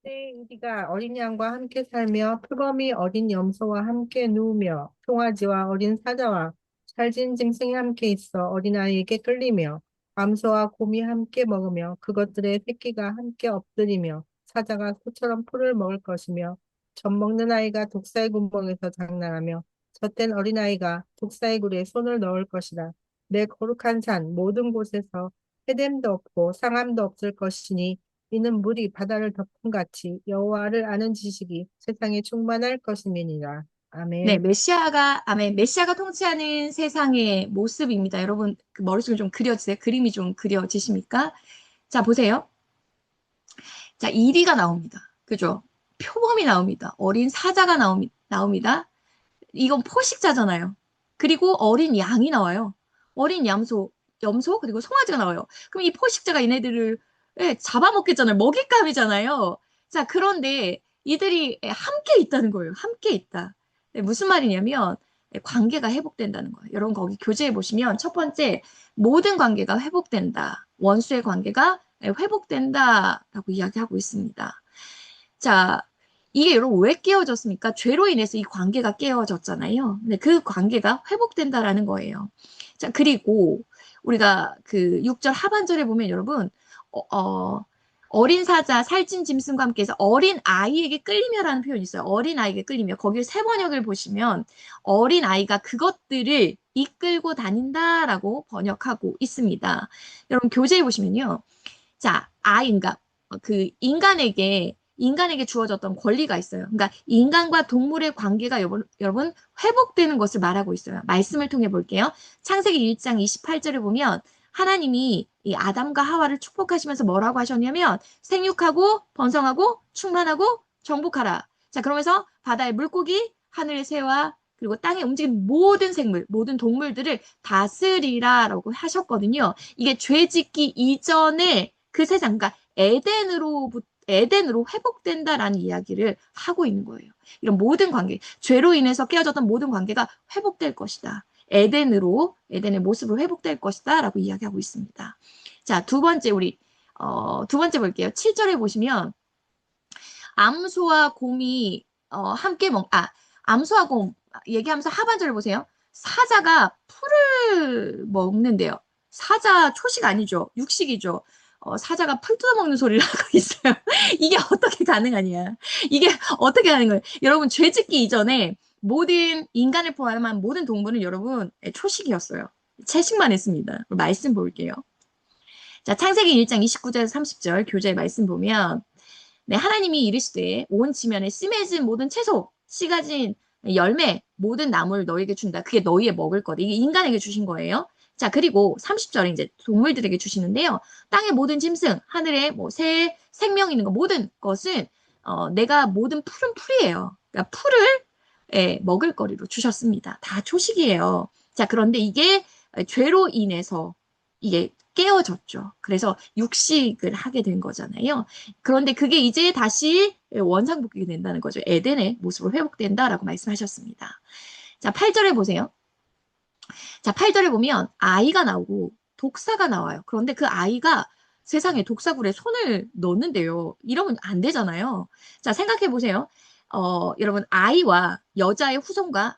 그때의 의리가 어린 양과 함께 살며 표범이 어린 염소와 함께 누우며 송아지와 어린 사자와 살진 짐승이 함께 있어 어린아이에게 끌리며 암소와 곰이 함께 먹으며 그것들의 새끼가 함께 엎드리며 사자가 소처럼 풀을 먹을 것이며 젖 먹는 아이가 독사의 구멍에서 장난하며 젖된 어린아이가 독사의 굴에 손을 넣을 것이라. 내 거룩한 산 모든 곳에서 해됨도 없고 상함도 없을 것이니 이는 물이 바다를 덮은 같이 여호와를 아는 지식이 세상에 충만할 것임이니라. 네, 아멘. 아멘. 메시아가 통치하는 세상의 모습입니다. 여러분, 그 머릿속에 좀 그려지세요? 그림이 좀 그려지십니까? 자, 보세요. 자, 이리가 나옵니다. 그죠? 표범이 나옵니다. 어린 사자가 나옵니다. 이건 포식자잖아요. 그리고 어린 양이 나와요. 어린 염소, 그리고 송아지가 나와요. 그럼 이 포식자가 얘네들을 잡아먹겠잖아요. 먹잇감이잖아요. 자, 그런데 이들이 함께 있다는 거예요. 함께 있다. 무슨 말이냐면 관계가 회복된다는 거예요. 여러분 거기 교재에 보시면 첫 번째 모든 관계가 회복된다. 원수의 관계가 회복된다라고 이야기하고 있습니다. 자, 이게 여러분 왜 깨어졌습니까? 죄로 인해서 이 관계가 깨어졌잖아요. 근데 그 관계가 회복된다라는 거예요. 자, 그리고 우리가 그 6절 하반절에 보면 여러분, 어린 사자, 살찐 짐승과 함께 해서 어린 아이에게 끌리며라는 표현이 있어요. 어린 아이에게 끌리며. 거기 세 번역을 보시면 어린 아이가 그것들을 이끌고 다닌다라고 번역하고 있습니다. 여러분 교재에 보시면요. 자, 아이인가 그 인간에게 주어졌던 권리가 있어요. 그러니까 인간과 동물의 관계가 여러분 회복되는 것을 말하고 있어요. 말씀을 통해 볼게요. 창세기 1장 28절을 보면 하나님이 이 아담과 하와를 축복하시면서 뭐라고 하셨냐면 생육하고 번성하고 충만하고 정복하라. 자, 그러면서 바다의 물고기, 하늘의 새와 그리고 땅에 움직이는 모든 생물, 모든 동물들을 다스리라라고 하셨거든요. 이게 죄 짓기 이전에 그 세상, 그러니까 에덴으로 회복된다라는 이야기를 하고 있는 거예요. 이런 모든 관계, 죄로 인해서 깨어졌던 모든 관계가 회복될 것이다. 에덴의 모습으로 회복될 것이다. 라고 이야기하고 있습니다. 자, 두 번째 볼게요. 7절에 보시면, 암소와 곰이, 암소와 곰, 얘기하면서 하반절을 보세요. 사자가 풀을 먹는데요. 사자 초식 아니죠. 육식이죠. 사자가 풀 뜯어먹는 소리를 하고 있어요. 이게 어떻게 가능하냐. 이게 어떻게 하는 거예요. 여러분, 죄 짓기 이전에 모든 인간을 포함한 모든 동물은 여러분 초식이었어요. 채식만 했습니다. 말씀 볼게요. 자, 창세기 1장 29절에서 30절 교재의 말씀 보면 네, 하나님이 이르시되 온 지면에 씨 맺은 모든 채소, 씨 가진 열매, 모든 나무를 너에게 준다. 그게 너희의 먹을 거다. 이게 인간에게 주신 거예요. 자, 그리고 30절에 이제 동물들에게 주시는데요. 땅의 모든 짐승, 하늘에 뭐 새, 생명 있는 거 모든 것은 내가 모든 풀은 풀이에요. 그러니까 풀을 먹을 거리로 주셨습니다. 다 초식이에요. 자, 그런데 이게 죄로 인해서 이게 깨어졌죠. 그래서 육식을 하게 된 거잖아요. 그런데 그게 이제 다시 원상복귀가 된다는 거죠. 에덴의 모습으로 회복된다라고 말씀하셨습니다. 자, 8절에 보세요. 자, 8절에 보면 아이가 나오고 독사가 나와요. 그런데 그 아이가 세상에 독사굴에 손을 넣는데요. 이러면 안 되잖아요. 자, 생각해 보세요. 여러분, 아이와 여자의 후손과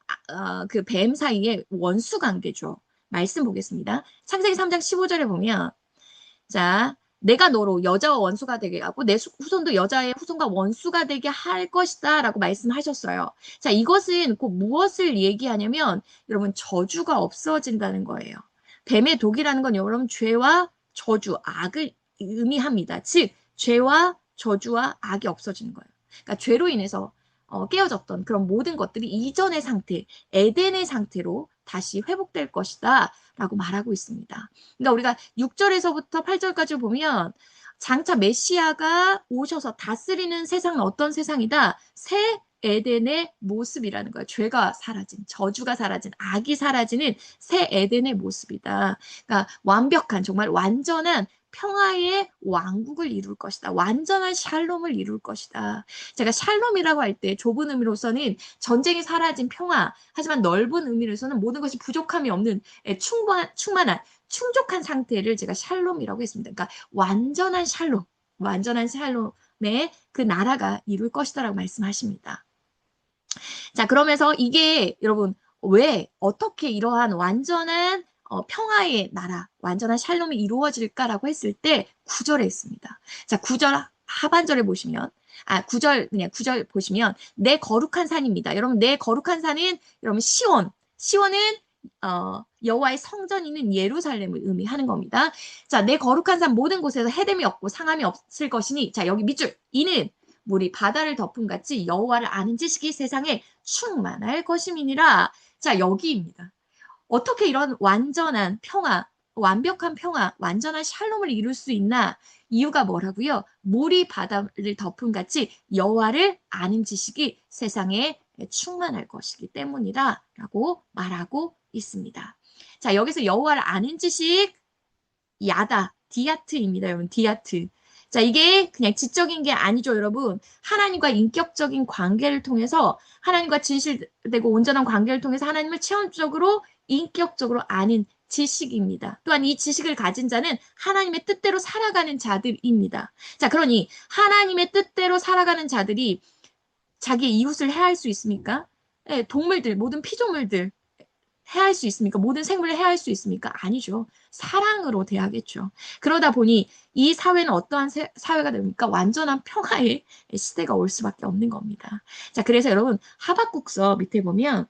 그 뱀 사이의 원수 관계죠. 말씀 보겠습니다. 창세기 3장 15절에 보면, 자, 내가 너로 여자와 원수가 되게 하고 내 후손도 여자의 후손과 원수가 되게 할 것이다 라고 말씀하셨어요. 자, 이것은 꼭 무엇을 얘기하냐면 여러분 저주가 없어진다는 거예요. 뱀의 독이라는 건 여러분 죄와 저주, 악을 의미합니다. 즉 죄와 저주와 악이 없어지는 거예요. 그러니까 죄로 인해서 깨어졌던 그런 모든 것들이 이전의 상태, 에덴의 상태로 다시 회복될 것이다 라고 말하고 있습니다. 그러니까 우리가 6절에서부터 8절까지 보면 장차 메시아가 오셔서 다스리는 세상은 어떤 세상이다? 새 에덴의 모습이라는 거예요. 죄가 사라진, 저주가 사라진, 악이 사라지는 새 에덴의 모습이다. 그러니까 완벽한, 정말 완전한 평화의 왕국을 이룰 것이다. 완전한 샬롬을 이룰 것이다. 제가 샬롬이라고 할 때 좁은 의미로서는 전쟁이 사라진 평화, 하지만 넓은 의미로서는 모든 것이 부족함이 없는 충만한, 충족한 상태를 제가 샬롬이라고 했습니다. 그러니까 완전한 샬롬의 그 나라가 이룰 것이다라고 말씀하십니다. 자, 그러면서 이게 여러분 왜 어떻게 이러한 완전한 평화의 나라, 완전한 샬롬이 이루어질까라고 했을 때 9절에 있습니다. 자, 9절 하반절에 보시면 9절 보시면 내 거룩한 산입니다. 여러분 내 거룩한 산은 여러분 시온은 여호와의 성전이 있는 예루살렘을 의미하는 겁니다. 자, 내 거룩한 산 모든 곳에서 해됨이 없고 상함이 없을 것이니 자, 여기 밑줄 이는 물이 바다를 덮음 같이 여호와를 아는 지식이 세상에 충만할 것임이니라. 자, 여기입니다. 어떻게 이런 완전한 평화, 완벽한 평화, 완전한 샬롬을 이룰 수 있나? 이유가 뭐라고요? 물이 바다를 덮음 같이 여호와를 아는 지식이 세상에 충만할 것이기 때문이다 라고 말하고 있습니다. 자, 여기서 여호와를 아는 지식, 디아트입니다. 여러분, 디아트. 자, 이게 그냥 지적인 게 아니죠, 여러분. 하나님과 인격적인 관계를 통해서 하나님과 진실되고 온전한 관계를 통해서 하나님을 체험적으로 인격적으로 아는 지식입니다. 또한 이 지식을 가진 자는 하나님의 뜻대로 살아가는 자들입니다. 자, 그러니 하나님의 뜻대로 살아가는 자들이 자기의 이웃을 해할 수 있습니까? 예, 동물들, 모든 피조물들 해할 수 있습니까? 모든 생물을 해할 수 있습니까? 아니죠. 사랑으로 대하겠죠. 그러다 보니 이 사회는 어떠한 사회가 됩니까? 완전한 평화의 시대가 올 수밖에 없는 겁니다. 자, 그래서 여러분 하박국서 밑에 보면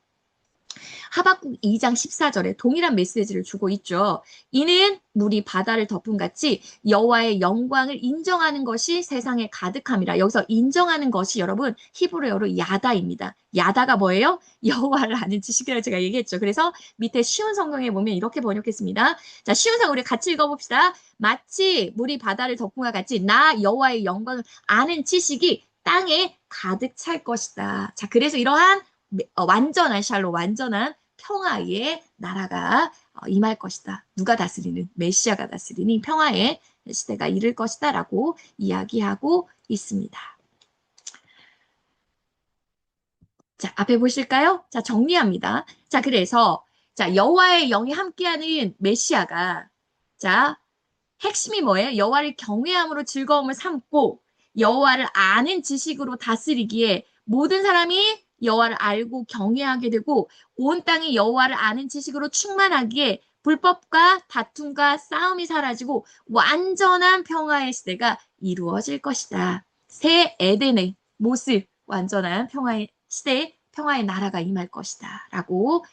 하박국 2장 14절에 동일한 메시지를 주고 있죠. 이는 물이 바다를 덮은 같이 여호와의 영광을 인정하는 것이 세상에 가득함이라. 여기서 인정하는 것이 여러분 히브리어로 야다입니다. 야다가 뭐예요? 여호와를 아는 지식이라고 제가 얘기했죠. 그래서 밑에 쉬운 성경에 보면 이렇게 번역했습니다. 자, 쉬운 성경 우리 같이 읽어봅시다. 마치 물이 바다를 덮은 것 같이 나 여호와의 영광을 아는 지식이 땅에 가득 찰 것이다. 자, 그래서 이러한 완전한 샬롬, 완전한 평화의 나라가 임할 것이다. 누가 다스리는? 메시아가 다스리는 평화의 시대가 이를 것이다 라고 이야기하고 있습니다. 자, 앞에 보실까요? 자, 정리합니다. 자, 그래서 자, 여호와의 영이 함께하는 메시아가 자, 핵심이 뭐예요? 여호와를 경외함으로 즐거움을 삼고 여호와를 아는 지식으로 다스리기에 모든 사람이 여호와를 알고 경외하게 되고 온 땅이 여호와를 아는 지식으로 충만하기에 불법과 다툼과 싸움이 사라지고 완전한 평화의 시대가 이루어질 것이다. 새 에덴의 모습, 완전한 평화의 시대, 평화의 나라가 임할 것이다. 라고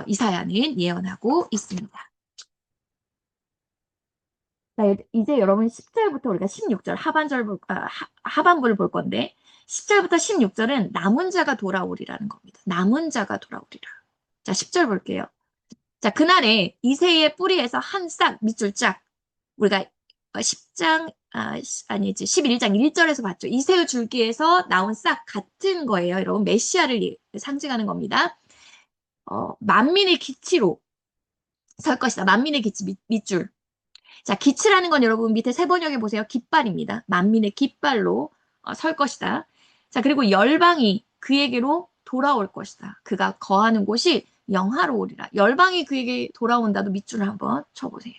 이사야는 예언하고 있습니다. 자, 이제 여러분 10절부터 우리가 16절 하반부를 볼 건데 10절부터 16절은 남은 자가 돌아오리라는 겁니다. 남은 자가 돌아오리라. 자, 10절 볼게요. 자, 그날에 이새의 뿌리에서 한 싹 밑줄 짝 우리가 10장 아니지 11장 1절에서 봤죠. 이새의 줄기에서 나온 싹 같은 거예요. 여러분 메시아를 상징하는 겁니다. 만민의 기치로 설 것이다. 만민의 기치 밑줄. 자, 기치라는 건 여러분 밑에 세 번역에 보세요. 깃발입니다. 만민의 깃발로 설 것이다. 자, 그리고 열방이 그에게로 돌아올 것이다. 그가 거하는 곳이 영화로우리라. 열방이 그에게 돌아온다도 밑줄을 한번 쳐보세요.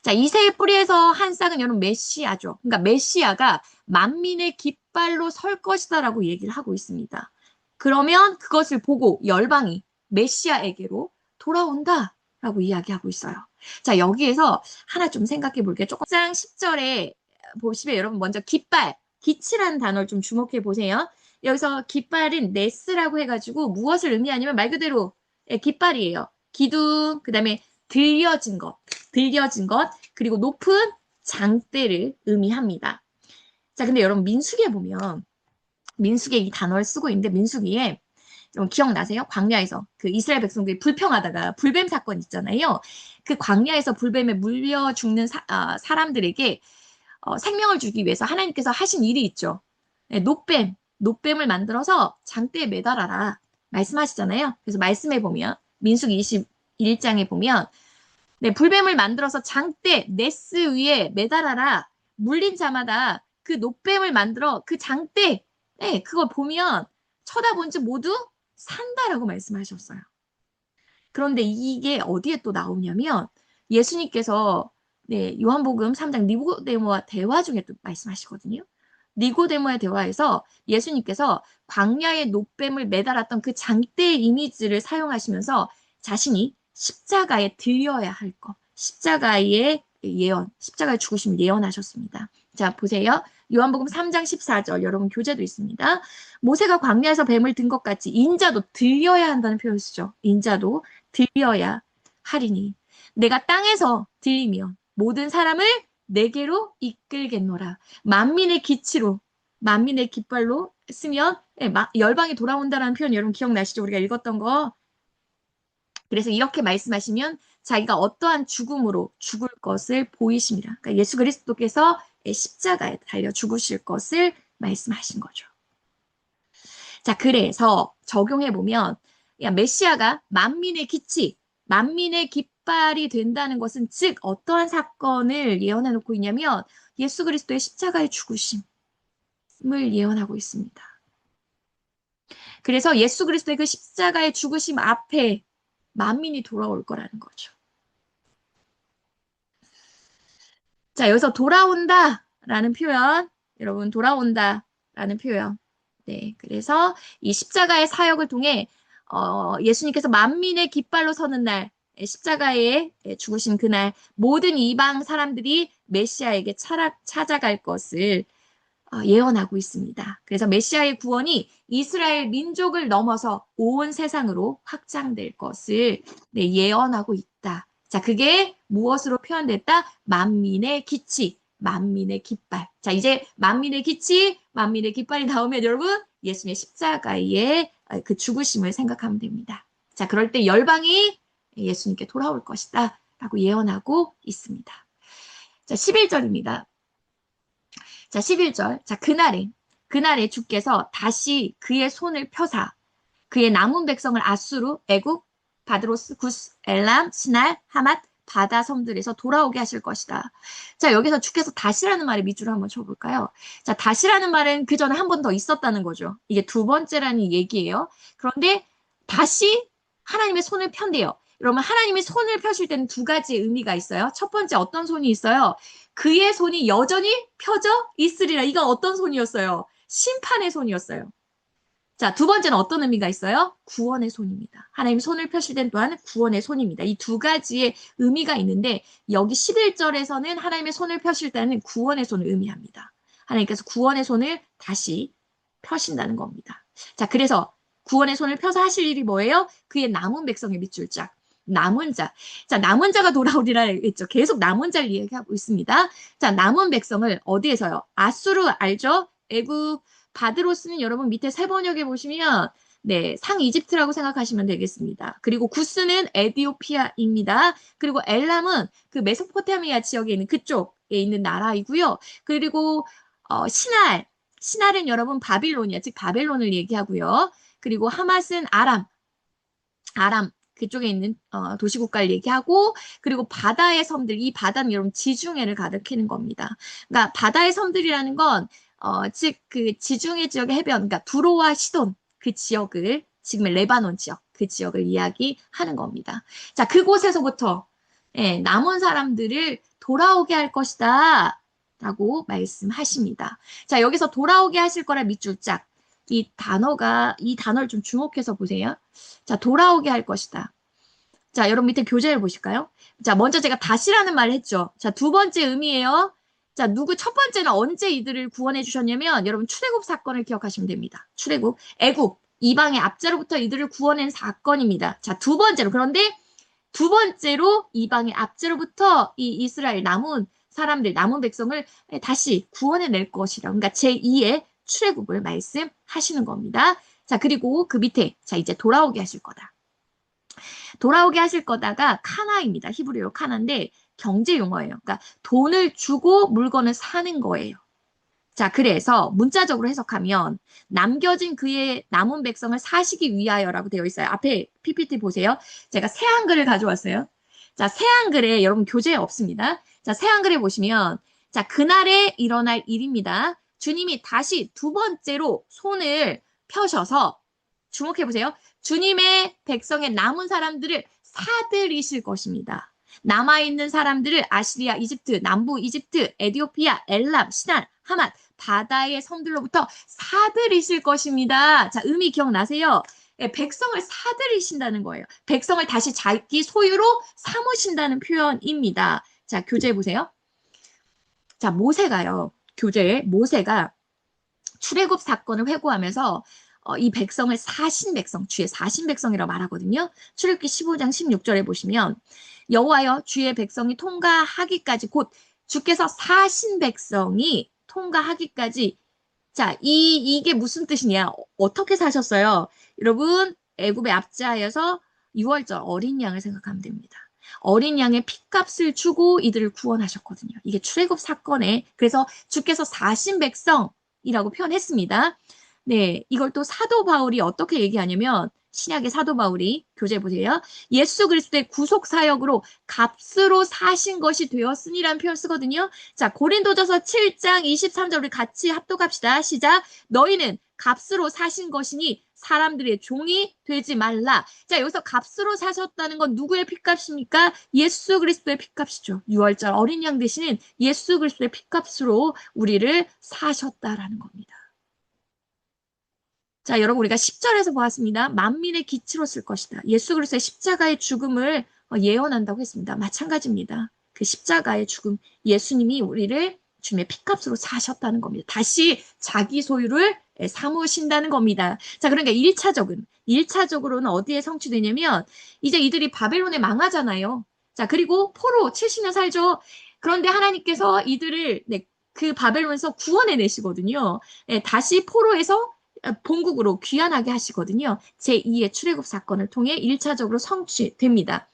자, 이새의 뿌리에서 한 싹은 여러분 메시아죠. 그러니까 메시아가 만민의 깃발로 설 것이다라고 얘기를 하고 있습니다. 그러면 그것을 보고 열방이 메시아에게로 돌아온다라고 이야기하고 있어요. 자, 여기에서 하나 좀 생각해 볼게요. 조금 10절에 보시면 여러분 먼저 깃발, 기치라는 단어를 좀 주목해 보세요. 여기서 깃발은 네스라고 해가지고 무엇을 의미하냐면 말 그대로 깃발이에요. 기둥, 그 다음에 들려진 것, 그리고 높은 장대를 의미합니다. 자, 근데 여러분 민수기에 보면 민수기에 이 단어를 쓰고 있는데 민수기에 여러분 기억나세요? 광야에서 그 이스라엘 백성들이 불평하다가 불뱀 사건 있잖아요. 그 광야에서 불뱀에 물려 죽는 사람들에게 생명을 주기 위해서 하나님께서 하신 일이 있죠. 네, 노뱀을 만들어서 장대에 매달아라 말씀하시잖아요. 그래서 말씀해 보면 민수기 21장에 보면 네, 불뱀을 만들어서 장대 네스 위에 매달아라. 물린 자마다 그 노뱀을 만들어 그 장대 네, 그걸 보면 쳐다본 지 모두 산다라고 말씀하셨어요. 그런데 이게 어디에 또 나오냐면 예수님께서 네, 요한복음 3장 니고데모와 대화 중에 또 말씀하시거든요. 니고데모의 대화에서 예수님께서 광야의 노뱀을 매달았던 그 장대의 이미지를 사용하시면서 자신이 십자가에 들려야 할 것, 십자가의 예언, 십자가의 죽으심을 예언하셨습니다. 자, 보세요. 요한복음 3장 14절 여러분 교재도 있습니다. 모세가 광야에서 뱀을 든 것 같이 인자도 들려야 한다는 표현을 쓰죠. 인자도 들려야 하리니 내가 땅에서 들리면 모든 사람을 내게로 이끌겠노라. 만민의 기치로 만민의 깃발로 쓰면 열방이 돌아온다라는 표현 여러분 기억나시죠? 우리가 읽었던 거. 그래서 이렇게 말씀하시면 자기가 어떠한 죽음으로 죽을 것을 보이심이라. 그러니까 예수 그리스도께서 십자가에 달려 죽으실 것을 말씀하신 거죠. 자, 그래서 적용해 보면 메시아가 만민의 기치, 만민의 깃발이 된다는 것은 즉 어떠한 사건을 예언해 놓고 있냐면 예수 그리스도의 십자가의 죽으심을 예언하고 있습니다. 그래서 예수 그리스도의 그 십자가의 죽으심 앞에 만민이 돌아올 거라는 거죠. 자, 여기서 돌아온다라는 표현, 여러분 돌아온다라는 표현. 네, 그래서 이 십자가의 사역을 통해 예수님께서 만민의 깃발로 서는 날, 십자가에 죽으신 그날 모든 이방 사람들이 메시아에게 찾아갈 것을 예언하고 있습니다. 그래서 메시아의 구원이 이스라엘 민족을 넘어서 온 세상으로 확장될 것을 예언하고 있다. 자, 그게 무엇으로 표현됐다? 만민의 기치, 만민의 깃발. 자, 이제 만민의 기치, 만민의 깃발이 나오면 여러분 예수님의 십자가의 그 죽으심을 생각하면 됩니다. 자, 그럴 때 열방이 예수님께 돌아올 것이다 라고 예언하고 있습니다. 자, 11절입니다. 자, 11절. 자, 그날에 주께서 다시 그의 손을 펴사 그의 남은 백성을 아수르, 애굽, 바드로스, 구스, 엘람, 시날, 하맛, 바다 섬들에서 돌아오게 하실 것이다. 자, 여기서 주께서 다시라는 말에 밑줄을 한번 쳐볼까요? 자, 다시라는 말은 그 전에 한 번 더 있었다는 거죠. 이게 두 번째라는 얘기예요. 그런데 다시 하나님의 손을 편대요. 여러분, 하나님의 손을 펴실 때는 두 가지 의미가 있어요. 첫 번째 어떤 손이 있어요? 그의 손이 여전히 펴져 있으리라. 이건 어떤 손이었어요? 심판의 손이었어요. 자, 두 번째는 어떤 의미가 있어요? 구원의 손입니다. 하나님 손을 펴실 땐 또한 구원의 손입니다. 이 두 가지의 의미가 있는데 여기 11절에서는 하나님의 손을 펴실 때는 구원의 손을 의미합니다. 하나님께서 구원의 손을 다시 펴신다는 겁니다. 자, 그래서 구원의 손을 펴서 하실 일이 뭐예요? 그의 남은 백성의 밑줄 짝. 남은 자. 자, 남은 자가 돌아오리라 했죠. 계속 남은 자를 얘기하고 있습니다. 자, 남은 백성을 어디에서요? 아수르 알죠? 애굽, 바드로스는 여러분 밑에 세 번역에 보시면 네, 상이집트라고 생각하시면 되겠습니다. 그리고 구스는 에디오피아입니다. 그리고 엘람은 그 메소포타미아 지역에 있는 그쪽에 있는 나라이고요. 그리고 신할은 여러분 바빌론이야. 즉 바벨론을 얘기하고요. 그리고 하맛은 아람 그쪽에 있는 도시국가를 얘기하고 그리고 바다의 섬들, 이 바다는 여러분 지중해를 가리키는 겁니다. 그러니까 바다의 섬들이라는 건 즉 그 지중해 지역의 해변, 그러니까 두로와 시돈 그 지역을 지금의 레바논 지역 그 지역을 이야기하는 겁니다. 자, 그곳에서부터 남은 사람들을 돌아오게 할 것이다 라고 말씀하십니다. 자, 여기서 돌아오게 하실 거라 밑줄 짝. 이 단어를 좀 주목해서 보세요. 자, 돌아오게 할 것이다. 자, 여러분 밑에 교재를 보실까요? 자, 먼저 제가 다시라는 말을 했죠. 자, 두 번째 의미예요. 자, 첫 번째는 언제 이들을 구원해 주셨냐면 여러분 출애굽 사건을 기억하시면 됩니다. 출애굽, 애굽, 이방의 압제로부터 이들을 구원한 사건입니다. 자, 두 번째로 그런데 두 번째로 이방의 압제로부터 이 이스라엘 남은 사람들, 남은 백성을 다시 구원해낼 것이다. 그러니까 제2의 출애굽을 말씀하시는 겁니다. 자, 그리고 그 밑에 자 이제 돌아오게 하실 거다. 돌아오게 하실 거다가 카나입니다. 히브리어로 카나인데 경제 용어예요. 그러니까 돈을 주고 물건을 사는 거예요. 자, 그래서 문자적으로 해석하면 남겨진 그의 남은 백성을 사시기 위하여라고 되어 있어요. 앞에 PPT 보세요. 제가 새 한글을 가져왔어요. 자, 새 한글에 여러분 교재에 없습니다. 자, 새 한글에 보시면 자, 그날에 일어날 일입니다. 주님이 다시 두 번째로 손을 펴셔서 주목해 보세요. 주님의 백성의 남은 사람들을 사들이실 것입니다. 남아있는 사람들을 아시리아, 이집트, 남부 이집트, 에디오피아, 엘람, 시난, 하맛, 바다의 섬들로부터 사들이실 것입니다. 자, 의미 기억나세요? 백성을 사들이신다는 거예요. 백성을 다시 자기 소유로 삼으신다는 표현입니다. 자, 교재 보세요. 자, 모세가 출애굽 사건을 회고하면서 이 백성을 사신 백성, 주의 사신 백성이라고 말하거든요. 출애굽기 15장 16절에 보시면 여호와여 주의 백성이 통과하기까지 곧 주께서 사신 백성이 통과하기까지 자, 이게 무슨 뜻이냐? 어떻게 사셨어요? 여러분, 애굽에 압제하여서 6월절 어린 양을 생각하면 됩니다. 어린 양의 핏값을 주고 이들을 구원하셨거든요. 이게 출애굽 사건에 그래서 주께서 사신 백성이라고 표현했습니다. 네, 이걸 또 사도 바울이 어떻게 얘기하냐면 신약의 사도 바울이 교재 보세요. 예수 그리스도의 구속 사역으로 값으로 사신 것이 되었으니라는 표현 쓰거든요. 자, 고린도전서 7장 23절 우리 같이 합독합시다. 시작. 너희는 값으로 사신 것이니 사람들의 종이 되지 말라. 자, 여기서 값으로 사셨다는 건 누구의 핏값입니까? 예수 그리스도의 핏값이죠. 6월절 어린 양 되시는 예수 그리스도의 핏값으로 우리를 사셨다라는 겁니다. 자, 여러분 우리가 10절에서 보았습니다. 만민의 기치로 쓸 것이다. 예수 그리스도의 십자가의 죽음을 예언한다고 했습니다. 마찬가지입니다. 그 십자가의 죽음, 예수님이 우리를 주님의 피값으로 사셨다는 겁니다. 다시 자기 소유를 삼으신다는 겁니다. 자, 그러니까 1차적으로는 어디에 성취되냐면, 이제 이들이 바벨론에 망하잖아요. 자, 그리고 포로 70년 살죠. 그런데 하나님께서 이들을 그 바벨론에서 구원해 내시거든요. 다시 포로에서 본국으로 귀환하게 하시거든요. 제2의 출애굽 사건을 통해 1차적으로 성취됩니다.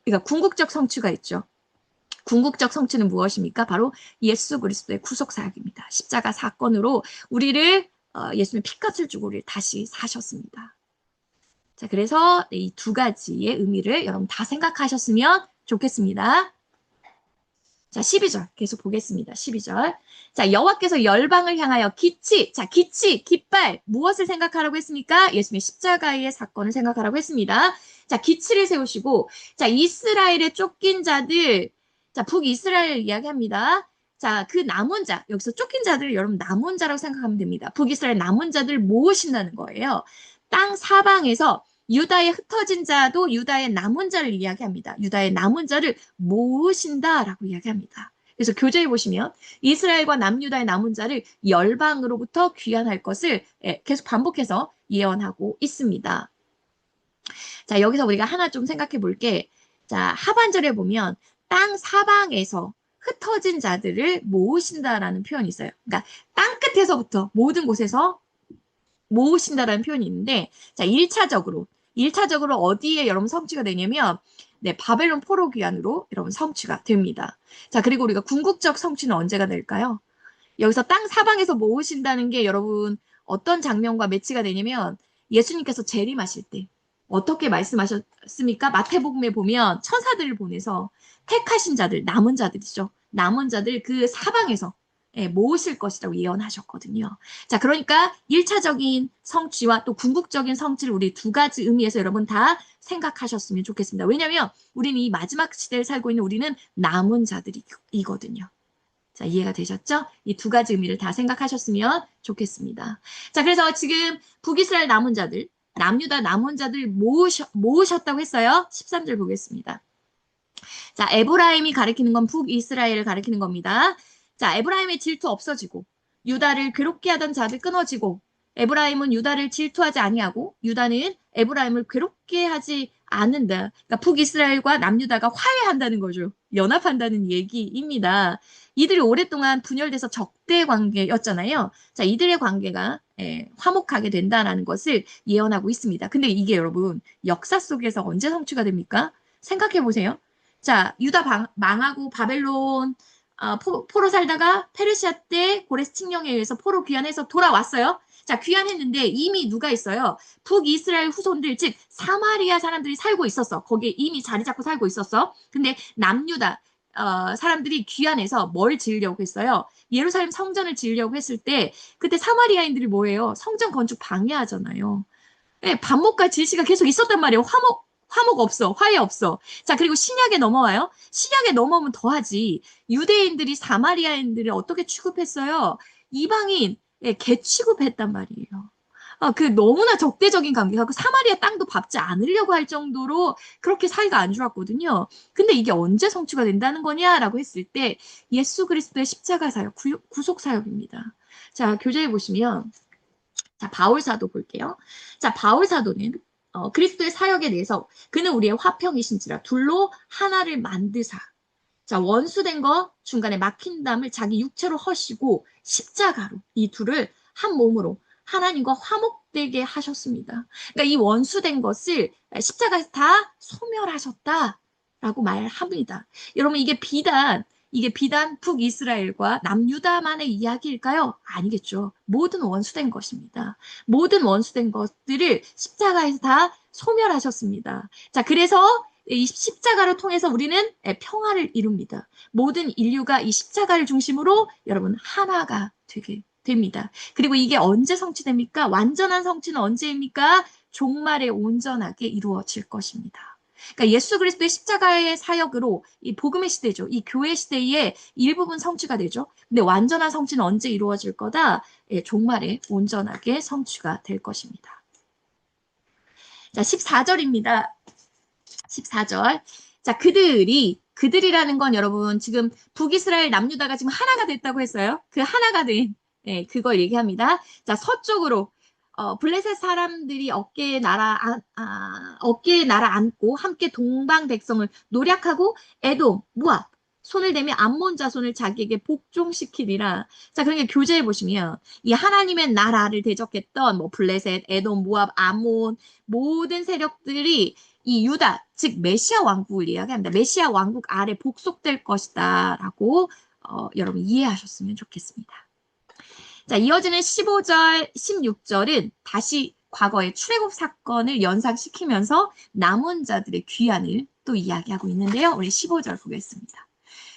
그러니까 궁극적 성취가 있죠. 궁극적 성취는 무엇입니까? 바로 예수 그리스도의 구속 사역입니다. 십자가 사건으로 우리를 예수님의 피값을 주고 우리를 다시 사셨습니다. 자, 그래서 이 두 가지의 의미를 여러분 다 생각하셨으면 좋겠습니다. 자, 12절 계속 보겠습니다. 12절. 자, 여호와께서 열방을 향하여 기치, 자, 기치, 깃발, 무엇을 생각하라고 했습니까? 예수님의 십자가의 사건을 생각하라고 했습니다. 자, 기치를 세우시고, 자, 이스라엘의 쫓긴 자들, 자, 북이스라엘 이야기합니다. 자, 그 남은 자, 여기서 쫓긴 자들을 여러분 남은 자라고 생각하면 됩니다. 북이스라엘 남은 자들 모으신다는 거예요. 땅 사방에서 유다의 흩어진 자도 유다의 남은 자를 이야기합니다. 유다의 남은 자를 모으신다라고 이야기합니다. 그래서 교재에 보시면 이스라엘과 남유다의 남은 자를 열방으로부터 귀환할 것을 계속 반복해서 예언하고 있습니다. 자, 여기서 우리가 하나 좀 생각해 볼게. 자, 하반절에 보면 땅 사방에서 흩어진 자들을 모으신다라는 표현이 있어요. 그러니까 땅 끝에서부터 모든 곳에서 모으신다라는 표현이 있는데, 자, 1차적으로 어디에 여러분 성취가 되냐면, 네, 바벨론 포로 귀환으로 여러분 성취가 됩니다. 자, 그리고 우리가 궁극적 성취는 언제가 될까요? 여기서 땅 사방에서 모으신다는 게 여러분 어떤 장면과 매치가 되냐면, 예수님께서 재림하실 때 어떻게 말씀하셨습니까? 마태복음에 보면 천사들을 보내서 택하신 자들, 남은 자들이죠. 남은 자들 그 사방에서 모으실 것이라고 예언하셨거든요. 자, 그러니까 1차적인 성취와 또 궁극적인 성취를 우리 두 가지 의미에서 여러분 다 생각하셨으면 좋겠습니다. 왜냐하면 우리는 이 마지막 시대를 살고 있는 우리는 남은 자들이거든요. 자, 이해가 되셨죠? 이 두 가지 의미를 다 생각하셨으면 좋겠습니다. 자, 그래서 지금 북이스라엘 남은 자들, 남유다 남은 자들 모으셨다고 했어요. 13절 보겠습니다. 자, 에브라임이 가리키는 건 북이스라엘을 가리키는 겁니다. 자, 에브라임의 질투 없어지고 유다를 괴롭게 하던 자들 끊어지고 에브라임은 유다를 질투하지 아니하고 유다는 에브라임을 괴롭게 하지 않는다. 그러니까 북이스라엘과 남유다가 화해한다는 거죠. 연합한다는 얘기입니다. 이들이 오랫동안 분열돼서 적대 관계였잖아요. 자, 이들의 관계가 화목하게 된다는 것을 예언하고 있습니다. 근데 이게 여러분 역사 속에서 언제 성취가 됩니까? 생각해 보세요. 자, 유다 망하고 바벨론 포로 살다가 페르시아 때 고레스 칙령에 의해서 포로 귀환해서 돌아왔어요. 자, 귀환했는데 이미 누가 있어요? 북이스라엘 후손들, 즉 사마리아 사람들이 살고 있었어. 거기에 이미 자리 잡고 살고 있었어. 근데 남유다 사람들이 귀환해서 뭘 지으려고 했어요? 예루살렘 성전을 지으려고 했을 때 그때 사마리아인들이 뭐예요? 성전 건축 방해하잖아요. 네, 반목과 질시가 계속 있었단 말이에요. 화목 없어. 화해 없어. 자, 그리고 신약에 넘어와요. 신약에 넘어오면 더하지. 유대인들이 사마리아인들을 어떻게 취급했어요? 이방인, 개 취급했단 말이에요. 그 너무나 적대적인 관계가 그 사마리아 땅도 밟지 않으려고 할 정도로 그렇게 사이가 안 좋았거든요. 근데 이게 언제 성취가 된다는 거냐라고 했을 때 예수 그리스도의 십자가 사역, 구속 사역입니다. 자, 교재에 보시면 자, 바울 사도 볼게요. 자, 바울 사도는 그리스도의 사역에 대해서 그는 우리의 화평이신지라 둘로 하나를 만드사. 자, 원수된 거 중간에 막힌 담을 자기 육체로 허시고 십자가로 이 둘을 한 몸으로 하나님과 화목되게 하셨습니다. 그러니까 이 원수된 것을 십자가에서 다 소멸하셨다라고 말합니다. 여러분 이게 비단 북이스라엘과 남유다만의 이야기일까요? 아니겠죠. 모든 원수된 것입니다. 모든 원수된 것들을 십자가에서 다 소멸하셨습니다. 자, 그래서 이 십자가를 통해서 우리는 평화를 이룹니다. 모든 인류가 이 십자가를 중심으로 여러분 하나가 되게 됩니다. 그리고 이게 언제 성취됩니까? 완전한 성취는 언제입니까? 종말에 온전하게 이루어질 것입니다. 그러니까 예수 그리스도의 십자가의 사역으로 이 복음의 시대죠. 이 교회 시대의 일부분 성취가 되죠. 근데 완전한 성취는 언제 이루어질 거다? 예, 종말에 온전하게 성취가 될 것입니다. 자, 14절입니다. 14절. 자, 그들이라는 건 여러분 지금 북이스라엘 남유다가 지금 하나가 됐다고 했어요. 그 하나가 된 예, 그걸 얘기합니다. 자, 서쪽으로 블레셋 사람들이 어깨에 날아 앉고 함께 동방 백성을 노략하고 에돔, 모압 손을 대며 암몬 자손을 자기에게 복종시키리라. 자, 그러니까 교재에 보시면 이 하나님의 나라를 대적했던 뭐 블레셋, 에돔, 모압, 암몬 모든 세력들이 이 유다, 즉 메시아 왕국을 이야기합니다. 메시아 왕국 아래 복속될 것이다 라고 여러분 이해하셨으면 좋겠습니다. 자, 이어지는 15절, 16절은 다시 과거의 출애굽 사건을 연상시키면서 남은 자들의 귀환을 또 이야기하고 있는데요. 우리 15절 보겠습니다.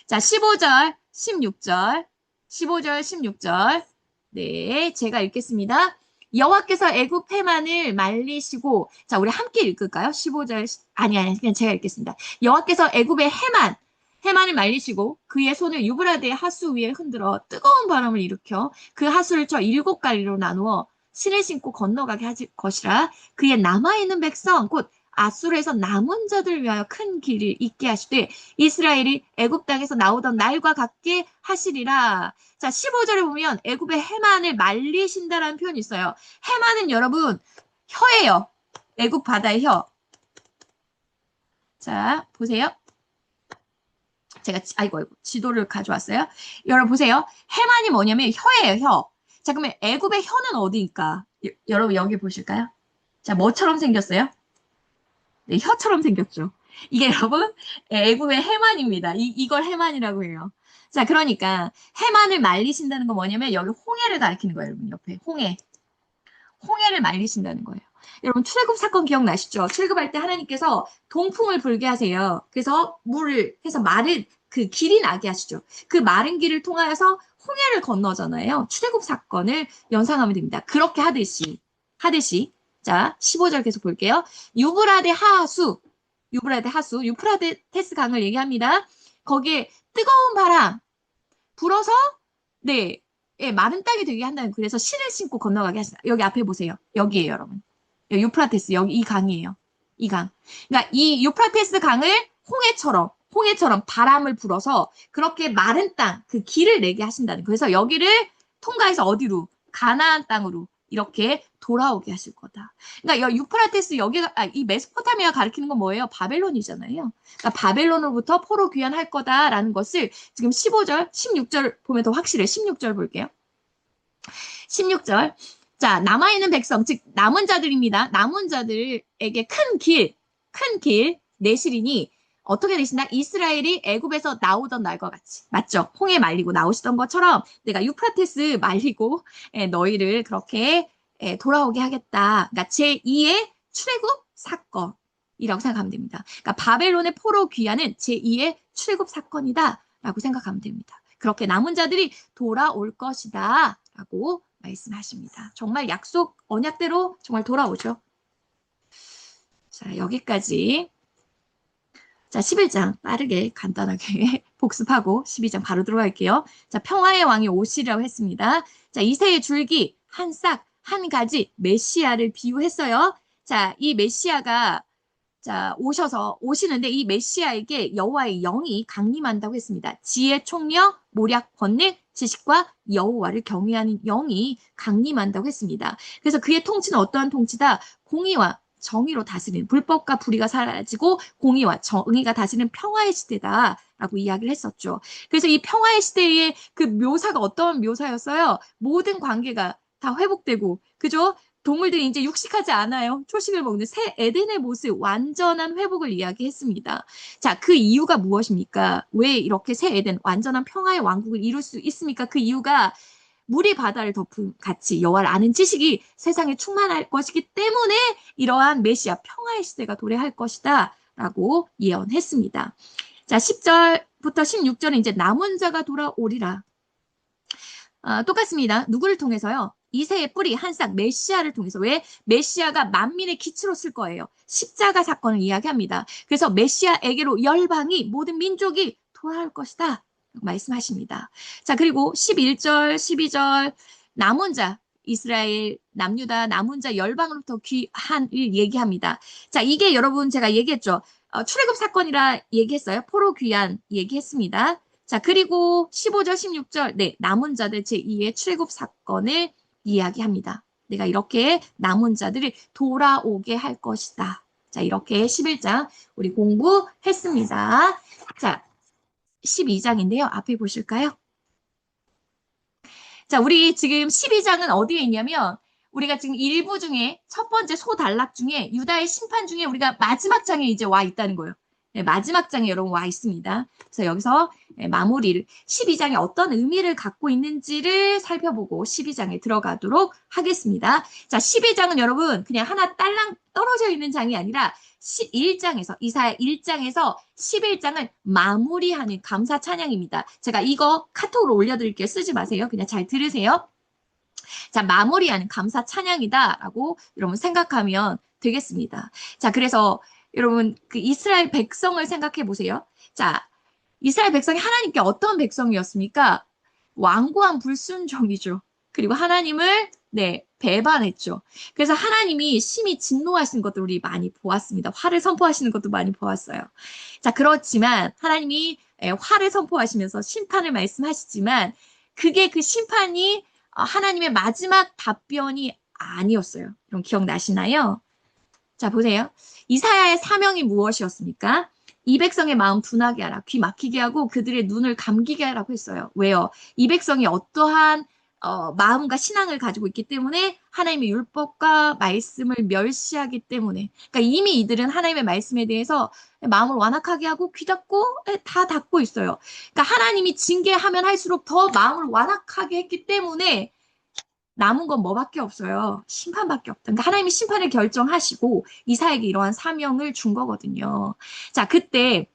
자, 15절, 16절, 15절, 16절. 네, 제가 읽겠습니다. 여호와께서 애굽 해만을 말리시고, 자, 우리 함께 읽을까요? 15절, 아니, 그냥 제가 읽겠습니다. 여호와께서 애굽의 해만을 말리시고 그의 손을 유브라데 하수 위에 흔들어 뜨거운 바람을 일으켜 그 하수를 쳐 7갈리로 나누어 신을 신고 건너가게 하실 것이라. 그의 남아있는 백성 곧 아수르에서 남은 자들을 위하여 큰 길을 있게 하시되 이스라엘이 애굽 땅에서 나오던 날과 같게 하시리라. 자, 15절에 보면 애굽의 해만을 말리신다라는 표현이 있어요. 해만은 여러분 혀예요. 애굽 바다의 혀. 자, 보세요. 제가 아이고 지도를 가져왔어요. 여러분 보세요. 해만이 뭐냐면 혀예요, 혀. 자, 그러면 애굽의 혀는 어디일까? 여러분 여기 보실까요? 자, 뭐처럼 생겼어요? 네, 혀처럼 생겼죠. 이게 여러분 애굽의 해만입니다. 이걸 해만이라고 해요. 자, 그러니까 해만을 말리신다는 건 뭐냐면 여기 홍해를 가리키는 거예요, 여러분. 옆에 홍해를 말리신다는 거예요. 여러분 출애굽 사건 기억나시죠? 출애굽할 때 하나님께서 동풍을 불게 하세요. 그래서 물을 해서 마른 그 길이 나게 하시죠. 그 마른 길을 통하여서 홍해를 건너잖아요. 출애굽 사건을 연상하면 됩니다. 그렇게 하듯이 자 15절 계속 볼게요. 유프라테스 강을 얘기합니다. 거기에 뜨거운 바람 불어서 네, 예, 마른 땅이 되게 한다는 그래서 신을 신고 건너가게 하시다. 여기 앞에 보세요. 여기에요, 여러분. 유프라테스 여기 이 강이에요. 이 강. 그러니까 이 유프라테스 강을 홍해처럼 바람을 불어서 그렇게 마른 땅, 그 길을 내게 하신다는. 그래서 여기를 통과해서 어디로? 가나안 땅으로 이렇게 돌아오게 하실 거다. 그러니까 유프라테스 여기가 이 메소포타미아 가리키는 건 뭐예요? 바벨론이잖아요. 그러니까 바벨론으로부터 포로 귀환할 거다라는 것을 지금 15절, 16절 보면 더 확실해. 16절 볼게요. 16절. 자, 남아있는 백성, 즉 남은 자들입니다. 남은 자들에게 큰 길 내시리니 어떻게 되시나? 이스라엘이 애굽에서 나오던 날과 같이. 맞죠? 홍해 말리고 나오시던 것처럼 내가 유프라테스 말리고 너희를 그렇게 돌아오게 하겠다. 그러니까 제2의 출애굽 사건이라고 생각하면 됩니다. 그러니까 바벨론의 포로 귀환은 제2의 출애굽 사건이다 라고 생각하면 됩니다. 그렇게 남은 자들이 돌아올 것이다 라고 말씀하십니다. 정말 약속 언약대로 정말 돌아오죠. 자, 여기까지. 자, 11장 빠르게 간단하게 복습하고 12장 바로 들어갈게요. 자, 평화의 왕이 오시리라고 했습니다. 자, 이새의 줄기, 한 싹, 한 가지 메시아를 비유했어요. 자, 이 메시아가 오시는데 이 메시아에게 여호와의 영이 강림한다고 했습니다. 지혜, 총명, 모략, 권능, 지식과 여호와를 경외하는 영이 강림한다고 했습니다. 그래서 그의 통치는 어떠한 통치다? 공의와 정의로 다스리는, 불법과 불의가 사라지고 공의와 정의가 다스리는 평화의 시대다라고 이야기를 했었죠. 그래서 이 평화의 시대의 그 묘사가 어떤 묘사였어요? 모든 관계가 다 회복되고, 그죠? 동물들이 이제 육식하지 않아요. 초식을 먹는 새 에덴의 모습, 완전한 회복을 이야기했습니다. 자, 그 이유가 무엇입니까? 왜 이렇게 새 에덴, 완전한 평화의 왕국을 이룰 수 있습니까? 그 이유가 물이 바다를 덮은 같이 여호와를 아는 지식이 세상에 충만할 것이기 때문에 이러한 메시아 평화의 시대가 도래할 것이다 라고 예언했습니다. 자, 10절부터 16절은 이제 남은 자가 돌아오리라. 똑같습니다. 누구를 통해서요? 이새의 뿌리 한 싹 메시아를 통해서. 왜? 메시아가 만민의 기초로 쓸 거예요. 십자가 사건을 이야기합니다. 그래서 메시아에게로 열방이 모든 민족이 돌아올 것이다. 말씀하십니다. 자, 그리고 11절, 12절 남은 자 이스라엘, 남유다, 남은 자 열방으로부터 귀한을 얘기합니다. 자, 이게 여러분 제가 얘기했죠. 출애굽 사건이라 얘기했어요. 포로 귀한 얘기했습니다. 자, 그리고 15절, 16절, 네, 남은 자들 제2의 출애굽 사건을 이야기합니다. 내가 이렇게 남은 자들을 돌아오게 할 것이다. 자, 이렇게 11장 우리 공부했습니다. 자, 12장인데요. 앞에 보실까요? 자, 우리 지금 12장은 어디에 있냐면 우리가 지금 일부 중에 첫 번째 소단락 중에 유다의 심판 중에 우리가 마지막 장에 이제 와 있다는 거예요. 네, 마지막 장에 여러분 와 있습니다. 그래서 여기서 마무리를 12장이 어떤 의미를 갖고 있는지를 살펴보고 12장에 들어가도록 하겠습니다. 자, 12장은 여러분 그냥 하나 딸랑 떨어져 있는 장이 아니라 1장에서 이사야 1장에서 11장을 마무리하는 감사 찬양입니다. 제가 이거 카톡으로 올려드릴게요. 쓰지 마세요. 그냥 잘 들으세요. 자, 마무리하는 감사 찬양이다라고 여러분 생각하면 되겠습니다. 자, 그래서 여러분 그 이스라엘 백성을 생각해 보세요. 자, 이스라엘 백성이 하나님께 어떤 백성이었습니까? 완고한 불순종이죠. 그리고 하나님을 배반했죠. 그래서 하나님이 심히 진노하시는 것도 우리 많이 보았습니다. 화를 선포하시는 것도 많이 보았어요. 자, 그렇지만 하나님이 화를 선포하시면서 심판을 말씀하시지만 그게 그 심판이 하나님의 마지막 답변이 아니었어요. 여러분 기억나시나요? 자, 보세요. 이사야의 사명이 무엇이었습니까? 이 백성의 마음 둔하게 하라. 귀 막히게 하고 그들의 눈을 감기게 하라고 했어요. 왜요? 이 백성이 어떠한 마음과 신앙을 가지고 있기 때문에 하나님의 율법과 말씀을 멸시하기 때문에 그러니까 이미 이들은 하나님의 말씀에 대해서 마음을 완악하게 하고 귀 닫고 다 닫고 있어요. 그러니까 하나님이 징계하면 할수록 더 마음을 완악하게 했기 때문에 남은 건 뭐밖에 없어요. 심판밖에 없다. 그러니까 하나님이 심판을 결정하시고 이사야에게 이러한 사명을 준 거거든요. 자, 그때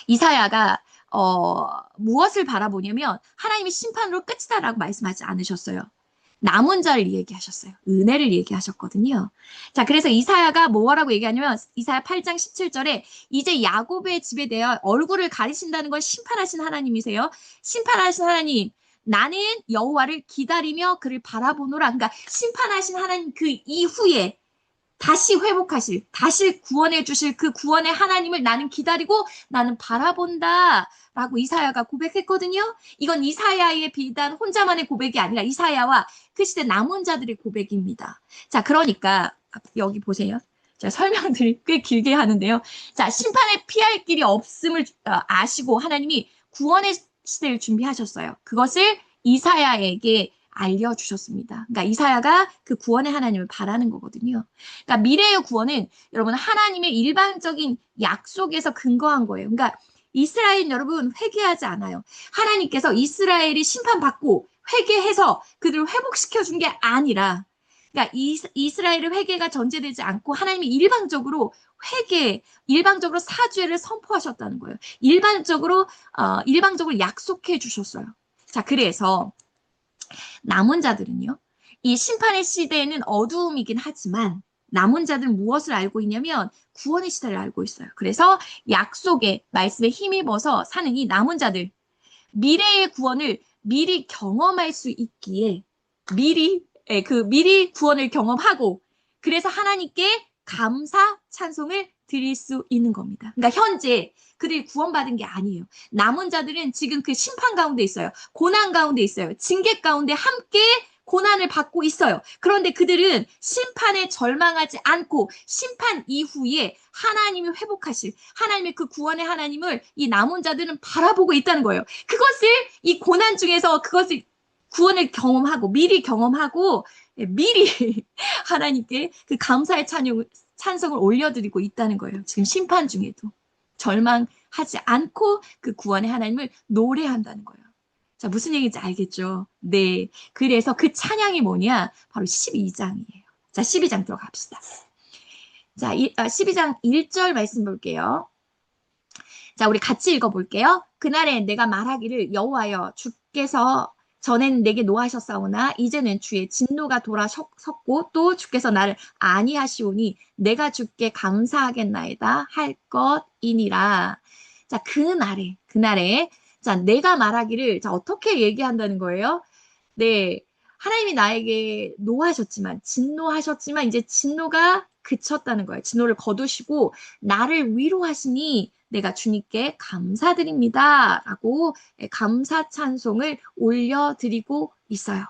이사야가 무엇을 바라보냐면 하나님이 심판으로 끝이다라고 말씀하지 않으셨어요. 남은 자를 얘기하셨어요. 은혜를 얘기하셨거든요. 자, 그래서 이사야가 뭐라고 얘기하냐면 이사야 8장 17절에 이제 야곱의 집에 대해 얼굴을 가리신다는 걸 심판하신 하나님이세요. 심판하신 하나님, 나는 여호와를 기다리며 그를 바라보노라. 그러니까 심판하신 하나님 그 이후에 다시 회복하실, 다시 구원해 주실 그 구원의 하나님을 나는 기다리고 나는 바라본다. 라고 이사야가 고백했거든요. 이건 이사야의 비단 혼자만의 고백이 아니라 이사야와 그 시대 남은 자들의 고백입니다. 자, 그러니까 여기 보세요. 자, 설명들이 꽤 길게 하는데요. 자, 심판에 피할 길이 없음을 아시고 하나님이 구원의 시대를 준비하셨어요. 그것을 이사야에게 알려주셨습니다. 그러니까 이사야가 그 구원의 하나님을 바라는 거거든요. 그러니까 미래의 구원은 여러분 하나님의 일반적인 약속에서 근거한 거예요. 그러니까 이스라엘 여러분 회개하지 않아요. 하나님께서 이스라엘이 심판받고 회개해서 그들을 회복시켜 준 게 아니라 그러니까 이스라엘의 회개가 전제되지 않고 하나님이 일방적으로 일방적으로 사죄를 선포하셨다는 거예요. 일방적으로 약속해 주셨어요. 자, 그래서 남은 자들은요, 이 심판의 시대에는 어두움이긴 하지만 남은 자들은 무엇을 알고 있냐면 구원의 시대를 알고 있어요. 그래서 약속의 말씀에 힘입어서 사는 이 남은 자들, 미래의 구원을 미리 경험할 수 있기에 미리 구원을 경험하고 그래서 하나님께 감사 찬송을 드릴 수 있는 겁니다. 그러니까 현재 그들이 구원받은 게 아니에요. 남은 자들은 지금 그 심판 가운데 있어요. 고난 가운데 있어요. 징계 가운데 함께 고난을 받고 있어요. 그런데 그들은 심판에 절망하지 않고 심판 이후에 하나님이 회복하실 하나님의 그 구원의 하나님을 이 남은 자들은 바라보고 있다는 거예요. 그것을 이 고난 중에서 그것을 구원을 경험하고 미리 하나님께 그 감사의 찬성을 올려드리고 있다는 거예요. 지금 심판 중에도 절망하지 않고 그 구원의 하나님을 노래한다는 거예요. 자, 무슨 얘기인지 알겠죠? 네. 그래서 그 찬양이 뭐냐? 바로 12장이에요. 자, 12장 들어갑시다. 자, 12장 1절 말씀 볼게요. 자, 우리 같이 읽어볼게요. 그날에 내가 말하기를 여호와여 주께서 전엔 내게 노하셨사오나 이제는 주의 진노가 돌아섰고 또 주께서 나를 아니하시오니 내가 주께 감사하겠나이다 할 것이니라. 자, 그날에 자, 내가 말하기를 자, 어떻게 얘기한다는 거예요? 네. 하나님이 나에게 노하셨지만, 진노하셨지만, 이제 진노가 그쳤다는 거예요. 진노를 거두시고, 나를 위로하시니, 내가 주님께 감사드립니다. 라고 감사 찬송을 올려드리고 있어요.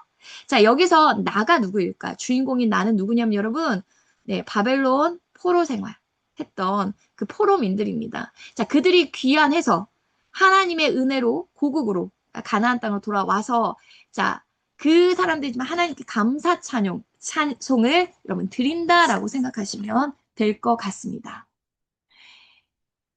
자, 여기서 나가 누구일까? 주인공인 나는 누구냐면 여러분, 네, 바벨론 포로 생활 했던 그 포로민들입니다. 자, 그들이 귀환해서 하나님의 은혜로 고국으로 가나안 땅으로 돌아와서 자, 그 사람들이지만 하나님께 감사 찬송을 여러분 드린다라고 생각하시면 될 것 같습니다.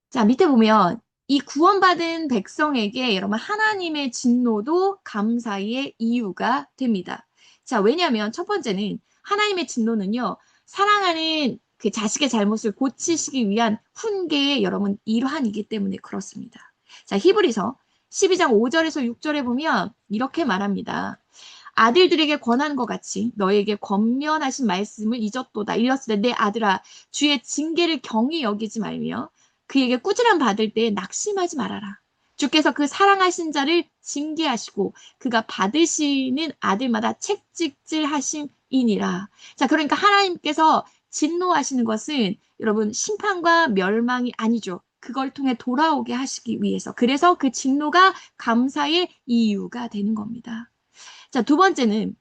자, 밑에 보면 이 구원받은 백성에게 여러분 하나님의 진노도 감사의 이유가 됩니다. 자, 왜냐하면 첫 번째는 하나님의 진노는요, 사랑하는 그 자식의 잘못을 고치시기 위한 훈계의 여러분 일환이기 때문에 그렇습니다. 자, 히브리서 12장 5절에서 6절에 보면 이렇게 말합니다. 아들들에게 권한 것 같이 너에게 권면하신 말씀을 잊었도다. 이랬을 때 내 아들아 주의 징계를 경히 여기지 말며 그에게 꾸지람 받을 때 낙심하지 말아라. 주께서 그 사랑하신 자를 징계하시고 그가 받으시는 아들마다 책찍질 하심이니라. 자, 그러니까 하나님께서 진노하시는 것은 여러분 심판과 멸망이 아니죠. 그걸 통해 돌아오게 하시기 위해서. 그래서 그 진노가 감사의 이유가 되는 겁니다. 자, 두 번째는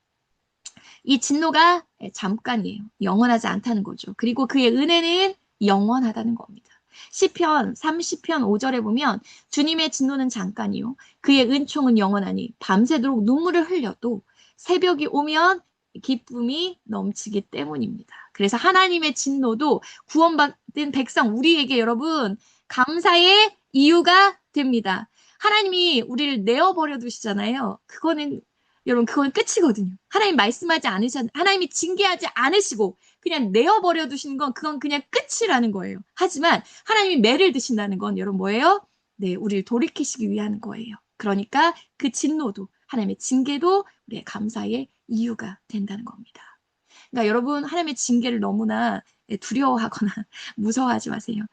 이 진노가 잠깐이에요. 영원하지 않다는 거죠. 그리고 그의 은혜는 영원하다는 겁니다. 시편 30편 5절에 보면 주님의 진노는 잠깐이요. 그의 은총은 영원하니 밤새도록 눈물을 흘려도 새벽이 오면 기쁨이 넘치기 때문입니다. 그래서 하나님의 진노도 구원받은 백성 우리에게 여러분 감사의 이유가 됩니다. 하나님이 우리를 내어버려 두시잖아요. 여러분, 그건 끝이거든요. 하나님 말씀하지 하나님이 징계하지 않으시고, 그냥 내어버려 두시는 건 그건 그냥 끝이라는 거예요. 하지만, 하나님이 매를 드신다는 건 여러분 뭐예요? 네, 우리를 돌이키시기 위한 거예요. 그러니까 그 진노도, 하나님의 징계도 우리의 감사의 이유가 된다는 겁니다. 그러니까 여러분, 하나님의 징계를 너무나 두려워하거나 무서워하지 마세요.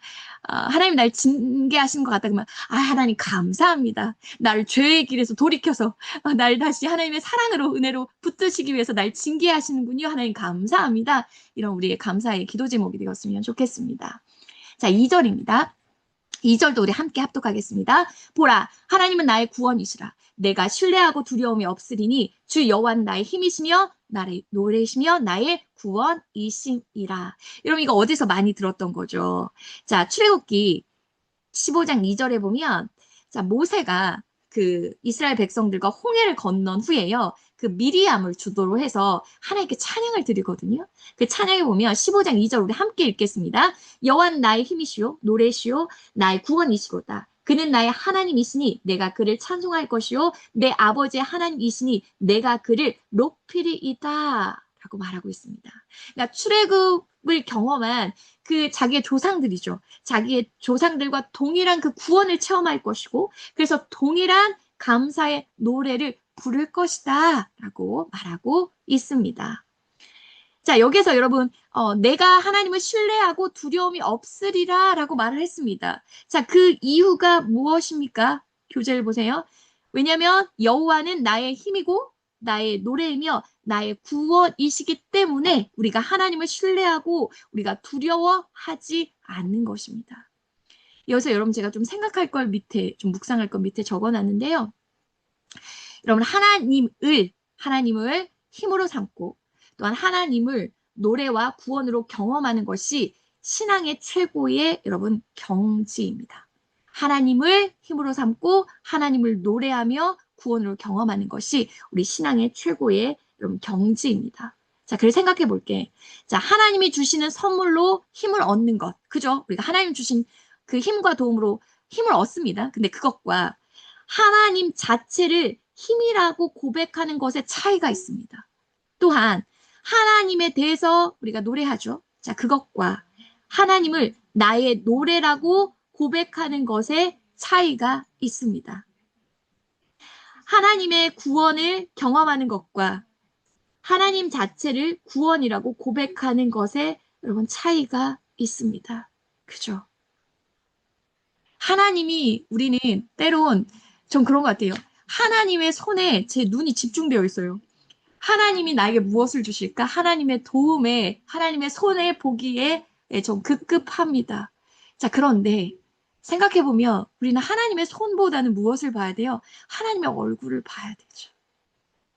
하나님 날 징계하신 것 같다 그러면 하나님 감사합니다. 나를 죄의 길에서 돌이켜서 날 다시 하나님의 사랑으로 은혜로 붙드시기 위해서 날 징계하시는군요. 하나님 감사합니다. 이런 우리의 감사의 기도 제목이 되었으면 좋겠습니다. 자, 2절입니다. 2절도 우리 함께 합독하겠습니다. 보라, 하나님은 나의 구원이시라. 내가 신뢰하고 두려움이 없으리니 주 여호와는 나의 힘이시며 나의 노래시며 나의 구원이시니라. 여러분 이거 어디서 많이 들었던 거죠? 자, 출애굽기 15장 2절에 보면 자, 모세가 그 이스라엘 백성들과 홍해를 건넌 후에요. 그 미리암을 주도로 해서 하나님께 찬양을 드리거든요. 그 찬양에 보면 15장 2절 우리 함께 읽겠습니다. 여호와는 나의 힘이시요 노래시요 나의 구원이시로다. 그는 나의 하나님이시니 내가 그를 찬송할 것이요 내 아버지의 하나님이시니 내가 그를 높이리이다. 라고 말하고 있습니다. 그러니까 출애굽을 경험한 그 자기의 조상들이죠. 자기의 조상들과 동일한 그 구원을 체험할 것이고 그래서 동일한 감사의 노래를 부를 것이다 라고 말하고 있습니다. 자, 여기서 여러분 내가 하나님을 신뢰하고 두려움이 없으리라 라고 말을 했습니다. 자, 그 이유가 무엇입니까? 교재를 보세요. 왜냐하면 여호와는 나의 힘이고 나의 노래이며 나의 구원이시기 때문에 우리가 하나님을 신뢰하고 우리가 두려워하지 않는 것입니다. 여기서 여러분 제가 좀 생각할 걸 밑에 좀 묵상할 걸 밑에 적어놨는데요. 여러분 하나님을 힘으로 삼고 또한 하나님을 노래와 구원으로 경험하는 것이 신앙의 최고의 여러분 경지입니다. 하나님을 힘으로 삼고 하나님을 노래하며 구원으로 경험하는 것이 우리 신앙의 최고의 여러분 경지입니다. 자, 그래서 생각해 볼게. 자, 하나님이 주시는 선물로 힘을 얻는 것. 그죠? 우리가 하나님 주신 그 힘과 도움으로 힘을 얻습니다. 근데 그것과 하나님 자체를 힘이라고 고백하는 것에 차이가 있습니다. 또한 하나님에 대해서 우리가 노래하죠. 자, 그것과 하나님을 나의 노래라고 고백하는 것에 차이가 있습니다. 하나님의 구원을 경험하는 것과 하나님 자체를 구원이라고 고백하는 것에 여러분 차이가 있습니다. 그죠? 하나님이 우리는 때론 전 그런 것 같아요. 하나님의 손에 제 눈이 집중되어 있어요. 하나님이 나에게 무엇을 주실까? 하나님의 도움에, 하나님의 손에 보기에 좀 급급합니다. 자, 그런데 생각해보면 우리는 하나님의 손보다는 무엇을 봐야 돼요? 하나님의 얼굴을 봐야 되죠.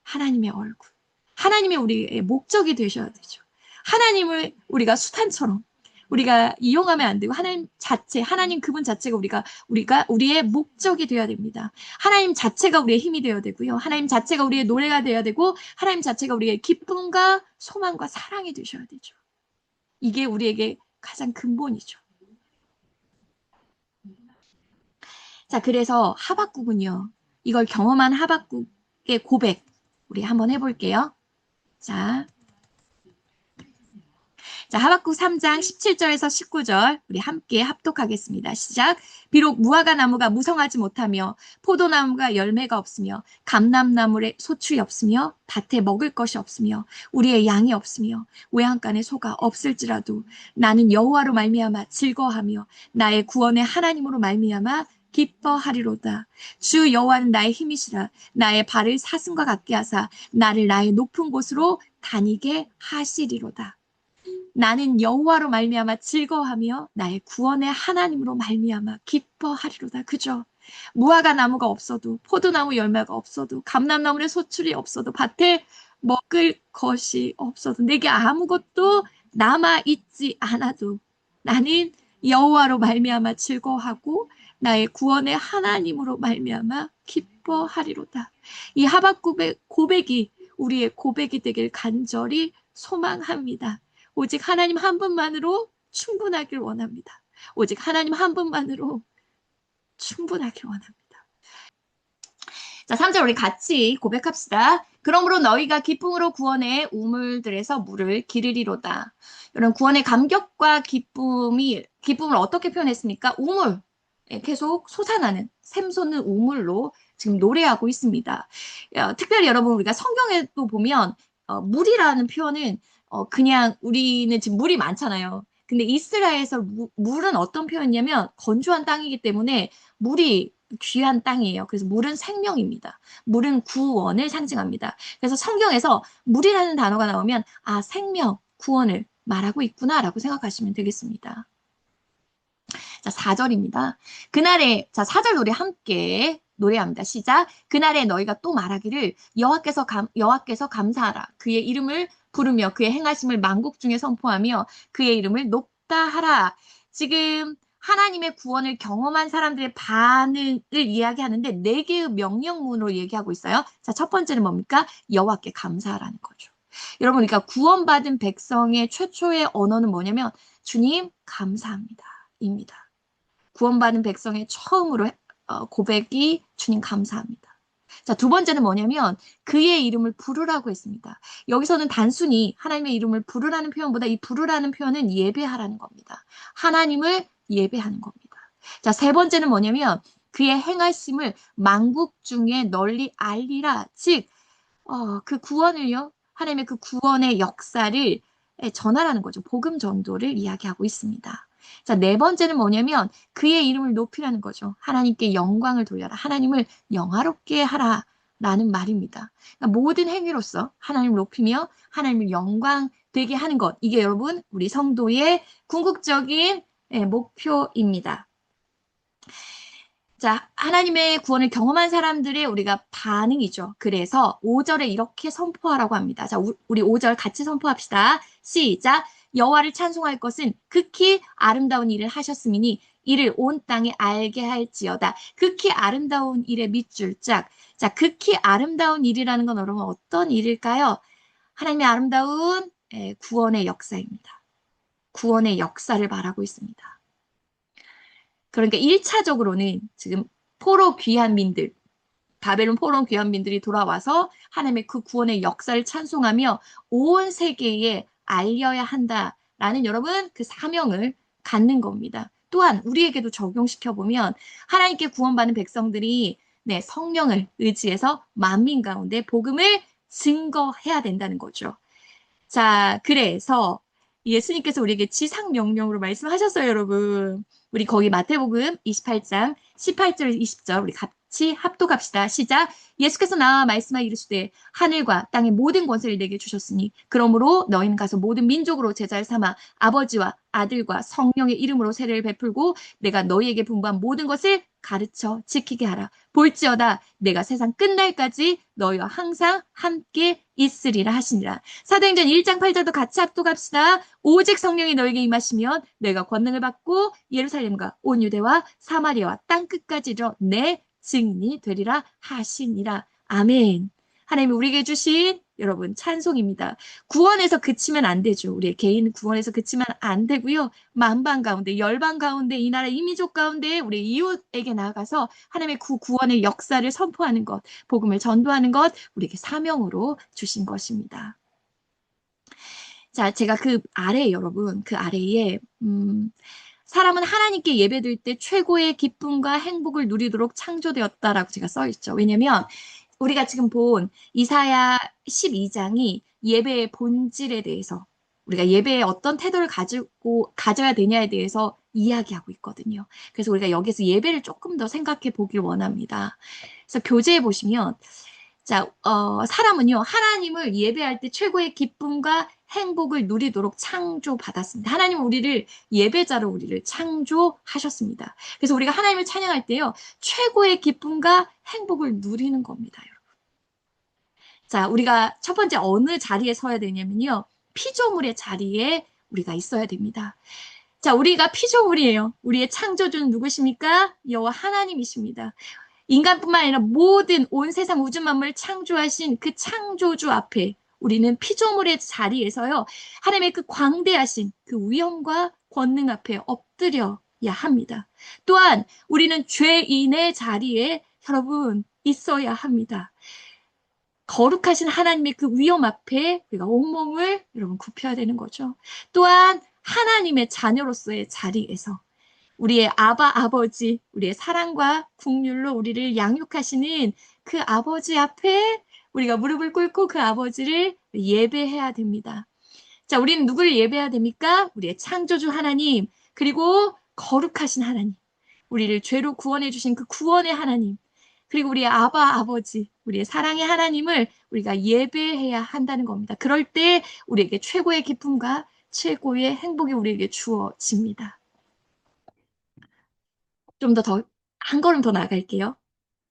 하나님의 얼굴. 하나님이 우리의 목적이 되셔야 되죠. 하나님을 우리가 수단처럼 우리가 이용하면 안 되고 하나님 자체, 하나님 그분 자체가 우리가 우리의 목적이 되어야 됩니다. 하나님 자체가 우리의 힘이 되어야 되고요. 하나님 자체가 우리의 노래가 되어야 되고 하나님 자체가 우리의 기쁨과 소망과 사랑이 되셔야 되죠. 이게 우리에게 가장 근본이죠. 자, 그래서 하박국은요. 이걸 경험한 하박국의 고백 우리 한번 해볼게요. 자, 하박국 3장 17절에서 19절 우리 함께 합독하겠습니다. 시작. 비록 무화과 나무가 무성하지 못하며 포도나무가 열매가 없으며 감람나무에 소출이 없으며 밭에 먹을 것이 없으며 우리의 양이 없으며 외양간에 소가 없을지라도 나는 여호와로 말미암아 즐거워하며 나의 구원의 하나님으로 말미암아 기뻐하리로다. 주 여호와는 나의 힘이시라. 나의 발을 사슴과 같게 하사 나를 나의 높은 곳으로 다니게 하시리로다. 나는 여호와로 말미암아 즐거워하며 나의 구원의 하나님으로 말미암아 기뻐하리로다. 그죠? 무화과 나무가 없어도 포도나무 열매가 없어도 감람나무의 소출이 없어도 밭에 먹을 것이 없어도 내게 아무것도 남아 있지 않아도 나는 여호와로 말미암아 즐거워하고 나의 구원의 하나님으로 말미암아 기뻐하리로다. 이 하박국의 고백이 우리의 고백이 되길 간절히 소망합니다. 오직 하나님 한 분만으로 충분하길 원합니다. 오직 하나님 한 분만으로 충분하길 원합니다. 자, 3절 우리 같이 고백합시다. 그러므로 너희가 기쁨으로 구원의 우물들에서 물을 기르리로다. 이런 구원의 감격과 기쁨을 어떻게 표현했습니까? 우물. 계속 솟아나는 샘솟는 우물로 지금 노래하고 있습니다. 특별히 여러분 우리가 성경에도 보면 물이라는 표현은 그냥 우리는 지금 물이 많잖아요. 근데 이스라엘에서 물은 어떤 표현이냐면 건조한 땅이기 때문에 물이 귀한 땅이에요. 그래서 물은 생명입니다. 물은 구원을 상징합니다. 그래서 성경에서 물이라는 단어가 나오면 아, 생명, 구원을 말하고 있구나라고 생각하시면 되겠습니다. 자, 4절입니다. 그날에, 자, 4절 노래 함께 노래합니다. 시작. 그날에 너희가 또 말하기를 여호와께서 감사하라. 그의 이름을 부르며 그의 행하심을 만국 중에 선포하며 그의 이름을 높다 하라. 지금 하나님의 구원을 경험한 사람들의 반응을 이야기하는데 네 개의 명령문으로 얘기하고 있어요. 자, 첫 번째는 뭡니까? 여호와께 감사하라는 거죠. 여러분, 그러니까 구원받은 백성의 최초의 언어는 뭐냐면 주님 감사합니다. 입니다. 구원받은 백성의 처음으로 고백이 주님 감사합니다. 자, 두 번째는 뭐냐면 그의 이름을 부르라고 했습니다. 여기서는 단순히 하나님의 이름을 부르라는 표현보다 이 부르라는 표현은 예배하라는 겁니다. 하나님을 예배하는 겁니다. 자, 세 번째는 뭐냐면 그의 행하심을 만국 중에 널리 알리라. 즉, 그 구원을요, 하나님의 그 구원의 역사를 전하라는 거죠. 복음 전도를 이야기하고 있습니다. 자, 네 번째는 뭐냐면 그의 이름을 높이라는 거죠. 하나님께 영광을 돌려라. 하나님을 영화롭게 하라. 라는 말입니다. 그러니까 모든 행위로서 하나님을 높이며 하나님을 영광 되게 하는 것. 이게 여러분 우리 성도의 궁극적인 목표입니다. 자, 하나님의 구원을 경험한 사람들의 우리가 반응이죠. 그래서 5절에 이렇게 선포하라고 합니다. 자, 우리 5절 같이 선포합시다. 시작. 여호와를 찬송할 것은 극히 아름다운 일을 하셨음이니 이를 온 땅에 알게 할지어다. 극히 아름다운 일에 밑줄 짝. 자, 극히 아름다운 일이라는 건 여러분 어떤 일일까요? 하나님의 아름다운 구원의 역사입니다. 구원의 역사를 말하고 있습니다. 그러니까 1차적으로는 지금 포로 귀환민들, 바벨론 포로 귀환민들이 돌아와서 하나님의 그 구원의 역사를 찬송하며 온 세계에 알려야 한다라는 여러분 그 사명을 갖는 겁니다. 또한 우리에게도 적용시켜보면 하나님께 구원받은 백성들이 네, 성령을 의지해서 만민 가운데 복음을 증거해야 된다는 거죠. 자, 그래서 예수님께서 우리에게 지상명령으로 말씀하셨어요, 여러분. 우리 거기 마태복음 28장 18절 20절 우리 같이 합독합시다. 시작. 예수께서 나와 말씀하여 이르시되 하늘과 땅의 모든 권세를 내게 주셨으니 그러므로 너희는 가서 모든 민족으로 제자를 삼아 아버지와 아들과 성령의 이름으로 세례를 베풀고 내가 너희에게 분부한 모든 것을 가르쳐 지키게 하라. 볼지어다 내가 세상 끝날까지 너희와 항상 함께 있으리라 하시니라. 사도행전 1장 8절도 같이 합독합시다. 오직 성령이 너에게 임하시면 너희가 권능을 받고 예루살렘과 온 유대와 사마리아와 땅끝까지 이르러 내 증인이 되리라 하시니라. 아멘. 하나님이 우리에게 주신 여러분 찬송입니다. 구원에서 그치면 안 되죠. 우리의 개인 구원에서 그치면 안 되고요. 만방 가운데, 열방 가운데, 이 나라 이민족 가운데 우리 이웃에게 나아가서 하나님의 구원의 역사를 선포하는 것, 복음을 전도하는 것 우리에게 사명으로 주신 것입니다. 자, 제가 그 아래에 여러분, 그 아래에 사람은 하나님께 예배드릴 때 최고의 기쁨과 행복을 누리도록 창조되었다라고 제가 써 있죠. 왜냐면 우리가 지금 본 이사야 12장이 예배의 본질에 대해서 우리가 예배에 어떤 태도를 가져야 되냐에 대해서 이야기하고 있거든요. 그래서 우리가 여기서 예배를 조금 더 생각해 보길 원합니다. 그래서 교재에 보시면 자, 사람은요, 하나님을 예배할 때 최고의 기쁨과 행복을 누리도록 창조받았습니다. 하나님은 우리를 예배자로 우리를 창조하셨습니다. 그래서 우리가 하나님을 찬양할 때요, 최고의 기쁨과 행복을 누리는 겁니다, 여러분. 자, 우리가 첫 번째 어느 자리에 서야 되냐면요, 피조물의 자리에 우리가 있어야 됩니다. 자, 우리가 피조물이에요. 우리의 창조주는 누구십니까? 여호와 하나님이십니다. 인간뿐만 아니라 모든 온 세상 우주 만물을 창조하신 그 창조주 앞에 우리는 피조물의 자리에서요. 하나님의 그 광대하신 그 위엄과 권능 앞에 엎드려야 합니다. 또한 우리는 죄인의 자리에 여러분 있어야 합니다. 거룩하신 하나님의 그 위엄 앞에 우리가 온몸을 여러분 굽혀야 되는 거죠. 또한 하나님의 자녀로서의 자리에서 우리의 아버지, 우리의 사랑과 국률로 우리를 양육하시는 그 아버지 앞에 우리가 무릎을 꿇고 그 아버지를 예배해야 됩니다. 자, 우리는 누구를 예배해야 됩니까? 우리의 창조주 하나님, 그리고 거룩하신 하나님, 우리를 죄로 구원해 주신 그 구원의 하나님, 그리고 우리의 아버지, 우리의 사랑의 하나님을 우리가 예배해야 한다는 겁니다. 그럴 때 우리에게 최고의 기쁨과 최고의 행복이 우리에게 주어집니다. 좀 한 걸음 더 나갈게요.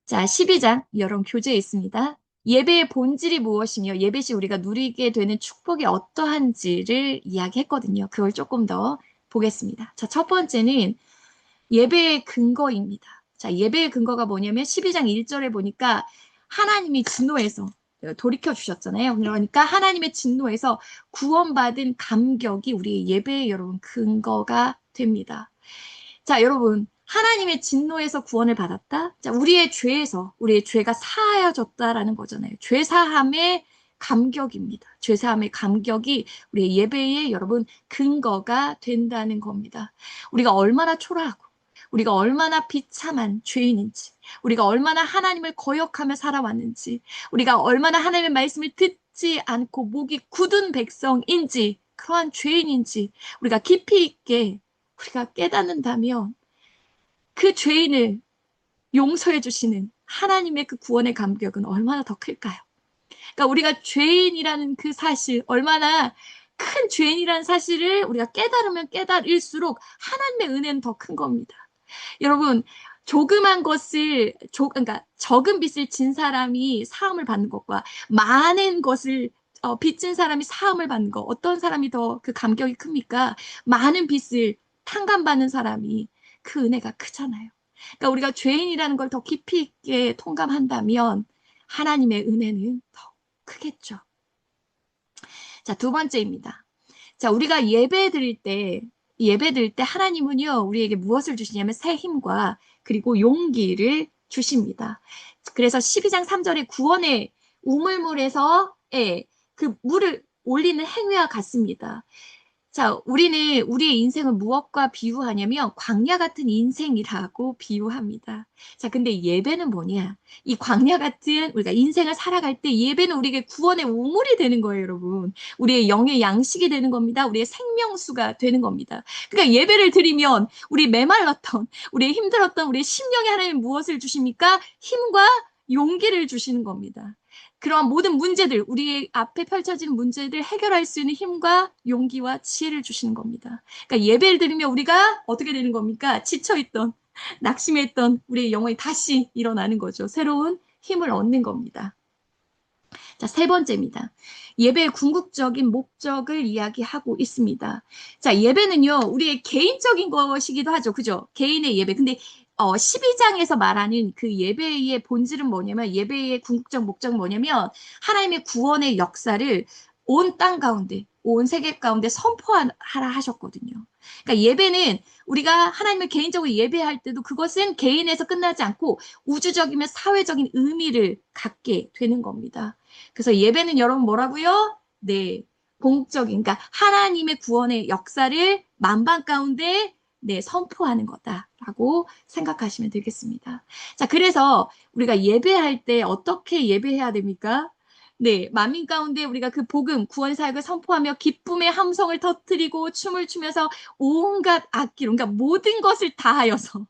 자, 12장, 여러분 교재에 있습니다. 예배의 본질이 무엇이며 예배 시 우리가 누리게 되는 축복이 어떠한지를 이야기했거든요. 그걸 조금 더 보겠습니다. 자, 첫 번째는 예배의 근거입니다. 자, 예배의 근거가 뭐냐면 12장 1절에 보니까 하나님이 진노해서 돌이켜 주셨잖아요. 그러니까 하나님의 진노에서 구원받은 감격이 우리의 예배의 여러분 근거가 됩니다. 자, 여러분, 하나님의 진노에서 구원을 받았다? 자, 우리의 죄가 사하여졌다라는 거잖아요. 죄사함의 감격입니다. 죄사함의 감격이 우리의 예배의 여러분 근거가 된다는 겁니다. 우리가 얼마나 초라하고, 우리가 얼마나 비참한 죄인인지, 우리가 얼마나 하나님을 거역하며 살아왔는지, 우리가 얼마나 하나님의 말씀을 듣지 않고 목이 굳은 백성인지, 그러한 죄인인지, 우리가 깊이 있게 우리가 깨닫는다면 그 죄인을 용서해 주시는 하나님의 그 구원의 감격은 얼마나 더 클까요? 그러니까 우리가 죄인이라는 그 사실, 얼마나 큰 죄인이라는 사실을 우리가 깨달으면 깨달을수록 하나님의 은혜는 더 큰 겁니다. 여러분, 조그만 것을, 그러니까 적은 빚을 진 사람이 사함을 받는 것과 많은 것을 빚진 사람이 사함을 받는 것, 어떤 사람이 더 그 감격이 큽니까? 많은 빚을 탕감받는 사람이 그 은혜가 크잖아요. 그러니까 우리가 죄인이라는 걸 더 깊이 있게 통감한다면 하나님의 은혜는 더 크겠죠. 자, 두 번째입니다. 자, 우리가 예배 드릴 때 하나님은요, 우리에게 무엇을 주시냐면 새 힘과 그리고 용기를 주십니다. 그래서 12장 3절에 구원의 우물물에서 그 물을 올리는 행위와 같습니다. 자, 우리는 우리의 인생을 무엇과 비유하냐면 광야 같은 인생이라고 비유합니다. 자, 근데 예배는 뭐냐? 이 광야 같은 우리가 인생을 살아갈 때 예배는 우리에게 구원의 우물이 되는 거예요, 여러분. 우리의 영의 양식이 되는 겁니다. 우리의 생명수가 되는 겁니다. 그러니까 예배를 드리면 우리 메말랐던, 우리의 힘들었던 우리의 심령에 하나님 무엇을 주십니까? 힘과 용기를 주시는 겁니다. 그러한 모든 문제들, 우리 앞에 펼쳐진 문제들 해결할 수 있는 힘과 용기와 지혜를 주시는 겁니다. 그러니까 예배를 드리면 우리가 어떻게 되는 겁니까? 지쳐있던, 낙심했던 우리의 영혼이 다시 일어나는 거죠. 새로운 힘을 얻는 겁니다. 자, 세 번째입니다. 예배의 궁극적인 목적을 이야기하고 있습니다. 자, 예배는요, 우리의 개인적인 것이기도 하죠. 그죠? 개인의 예배. 근데 12장에서 말하는 그 예배의 본질은 뭐냐면, 예배의 궁극적 목적은 뭐냐면, 하나님의 구원의 역사를 온 땅 가운데, 온 세계 가운데 선포하라 하셨거든요. 그러니까 예배는 우리가 하나님을 개인적으로 예배할 때도 그것은 개인에서 끝나지 않고 우주적이며 사회적인 의미를 갖게 되는 겁니다. 그래서 예배는 여러분 뭐라고요? 네, 공적인, 그러니까 하나님의 구원의 역사를 만방 가운데 네, 선포하는 거다라고 생각하시면 되겠습니다. 자, 그래서 우리가 예배할 때 어떻게 예배해야 됩니까? 네, 만민 가운데 우리가 그 복음, 구원 사역을 선포하며 기쁨의 함성을 터뜨리고 춤을 추면서 온갖 악기로, 그러니까 모든 것을 다하여서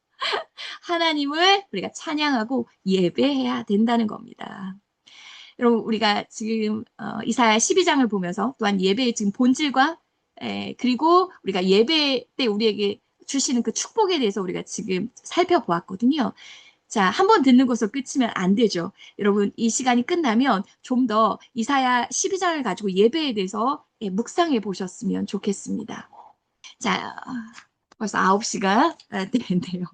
하나님을 우리가 찬양하고 예배해야 된다는 겁니다. 여러분, 우리가 지금 이사야 12장을 보면서 또한 예배의 지금 본질과 그리고 우리가 예배 때 우리에게 주시는 그 축복에 대해서 우리가 지금 살펴보았거든요. 자, 한 번 듣는 것으로 끝이면 안 되죠. 여러분, 이 시간이 끝나면 좀 더 이사야 12장을 가지고 예배에 대해서 묵상해 보셨으면 좋겠습니다. 자, 벌써 9시가 되는데요.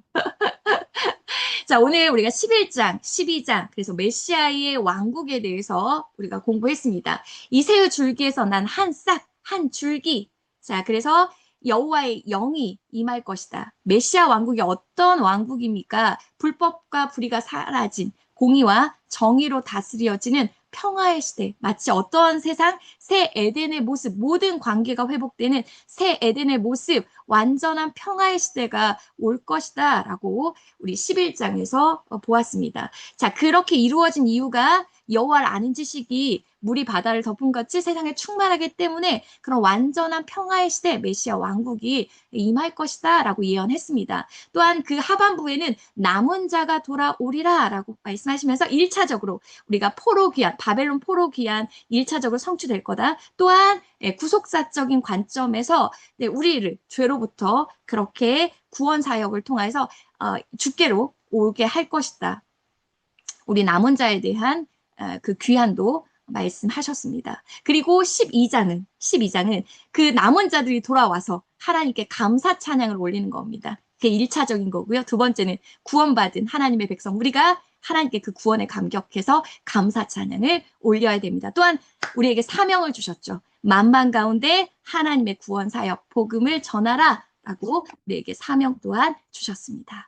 자, 오늘 우리가 11장, 12장, 그래서 메시아의 왕국에 대해서 우리가 공부했습니다. 이새의 줄기에서 난 한 싹, 한 줄기. 자, 그래서 여호와의 영이 임할 것이다. 메시아 왕국이 어떤 왕국입니까? 불법과 불의가 사라진 공의와 정의로 다스려지는 평화의 시대. 마치 어떤 세상? 새 에덴의 모습, 모든 관계가 회복되는 새 에덴의 모습, 완전한 평화의 시대가 올 것이다. 라고 우리 11장에서 보았습니다. 자, 그렇게 이루어진 이유가 여호와를 아는 지식이 물이 바다를 덮은 같이 세상에 충만하기 때문에 그런 완전한 평화의 시대 메시아 왕국이 임할 것이다 라고 예언했습니다. 또한 그 하반부에는 남은 자가 돌아오리라 라고 말씀하시면서 1차적으로 우리가 포로귀환, 바벨론 포로귀환 1차적으로 성취될 거다. 또한 구속사적인 관점에서 우리를 죄로부터 그렇게 구원 사역을 통해서 주께로 오게 할 것이다. 우리 남은 자에 대한 그 귀환도 말씀하셨습니다. 그리고 12장은 그 남은 자들이 돌아와서 하나님께 감사 찬양을 올리는 겁니다. 그게 1차적인 거고요. 두 번째는 구원받은 하나님의 백성, 우리가 하나님께 그 구원에 감격해서 감사 찬양을 올려야 됩니다. 또한 우리에게 사명을 주셨죠. 만방 가운데 하나님의 구원 사역, 복음을 전하라 라고 우리에게 사명 또한 주셨습니다.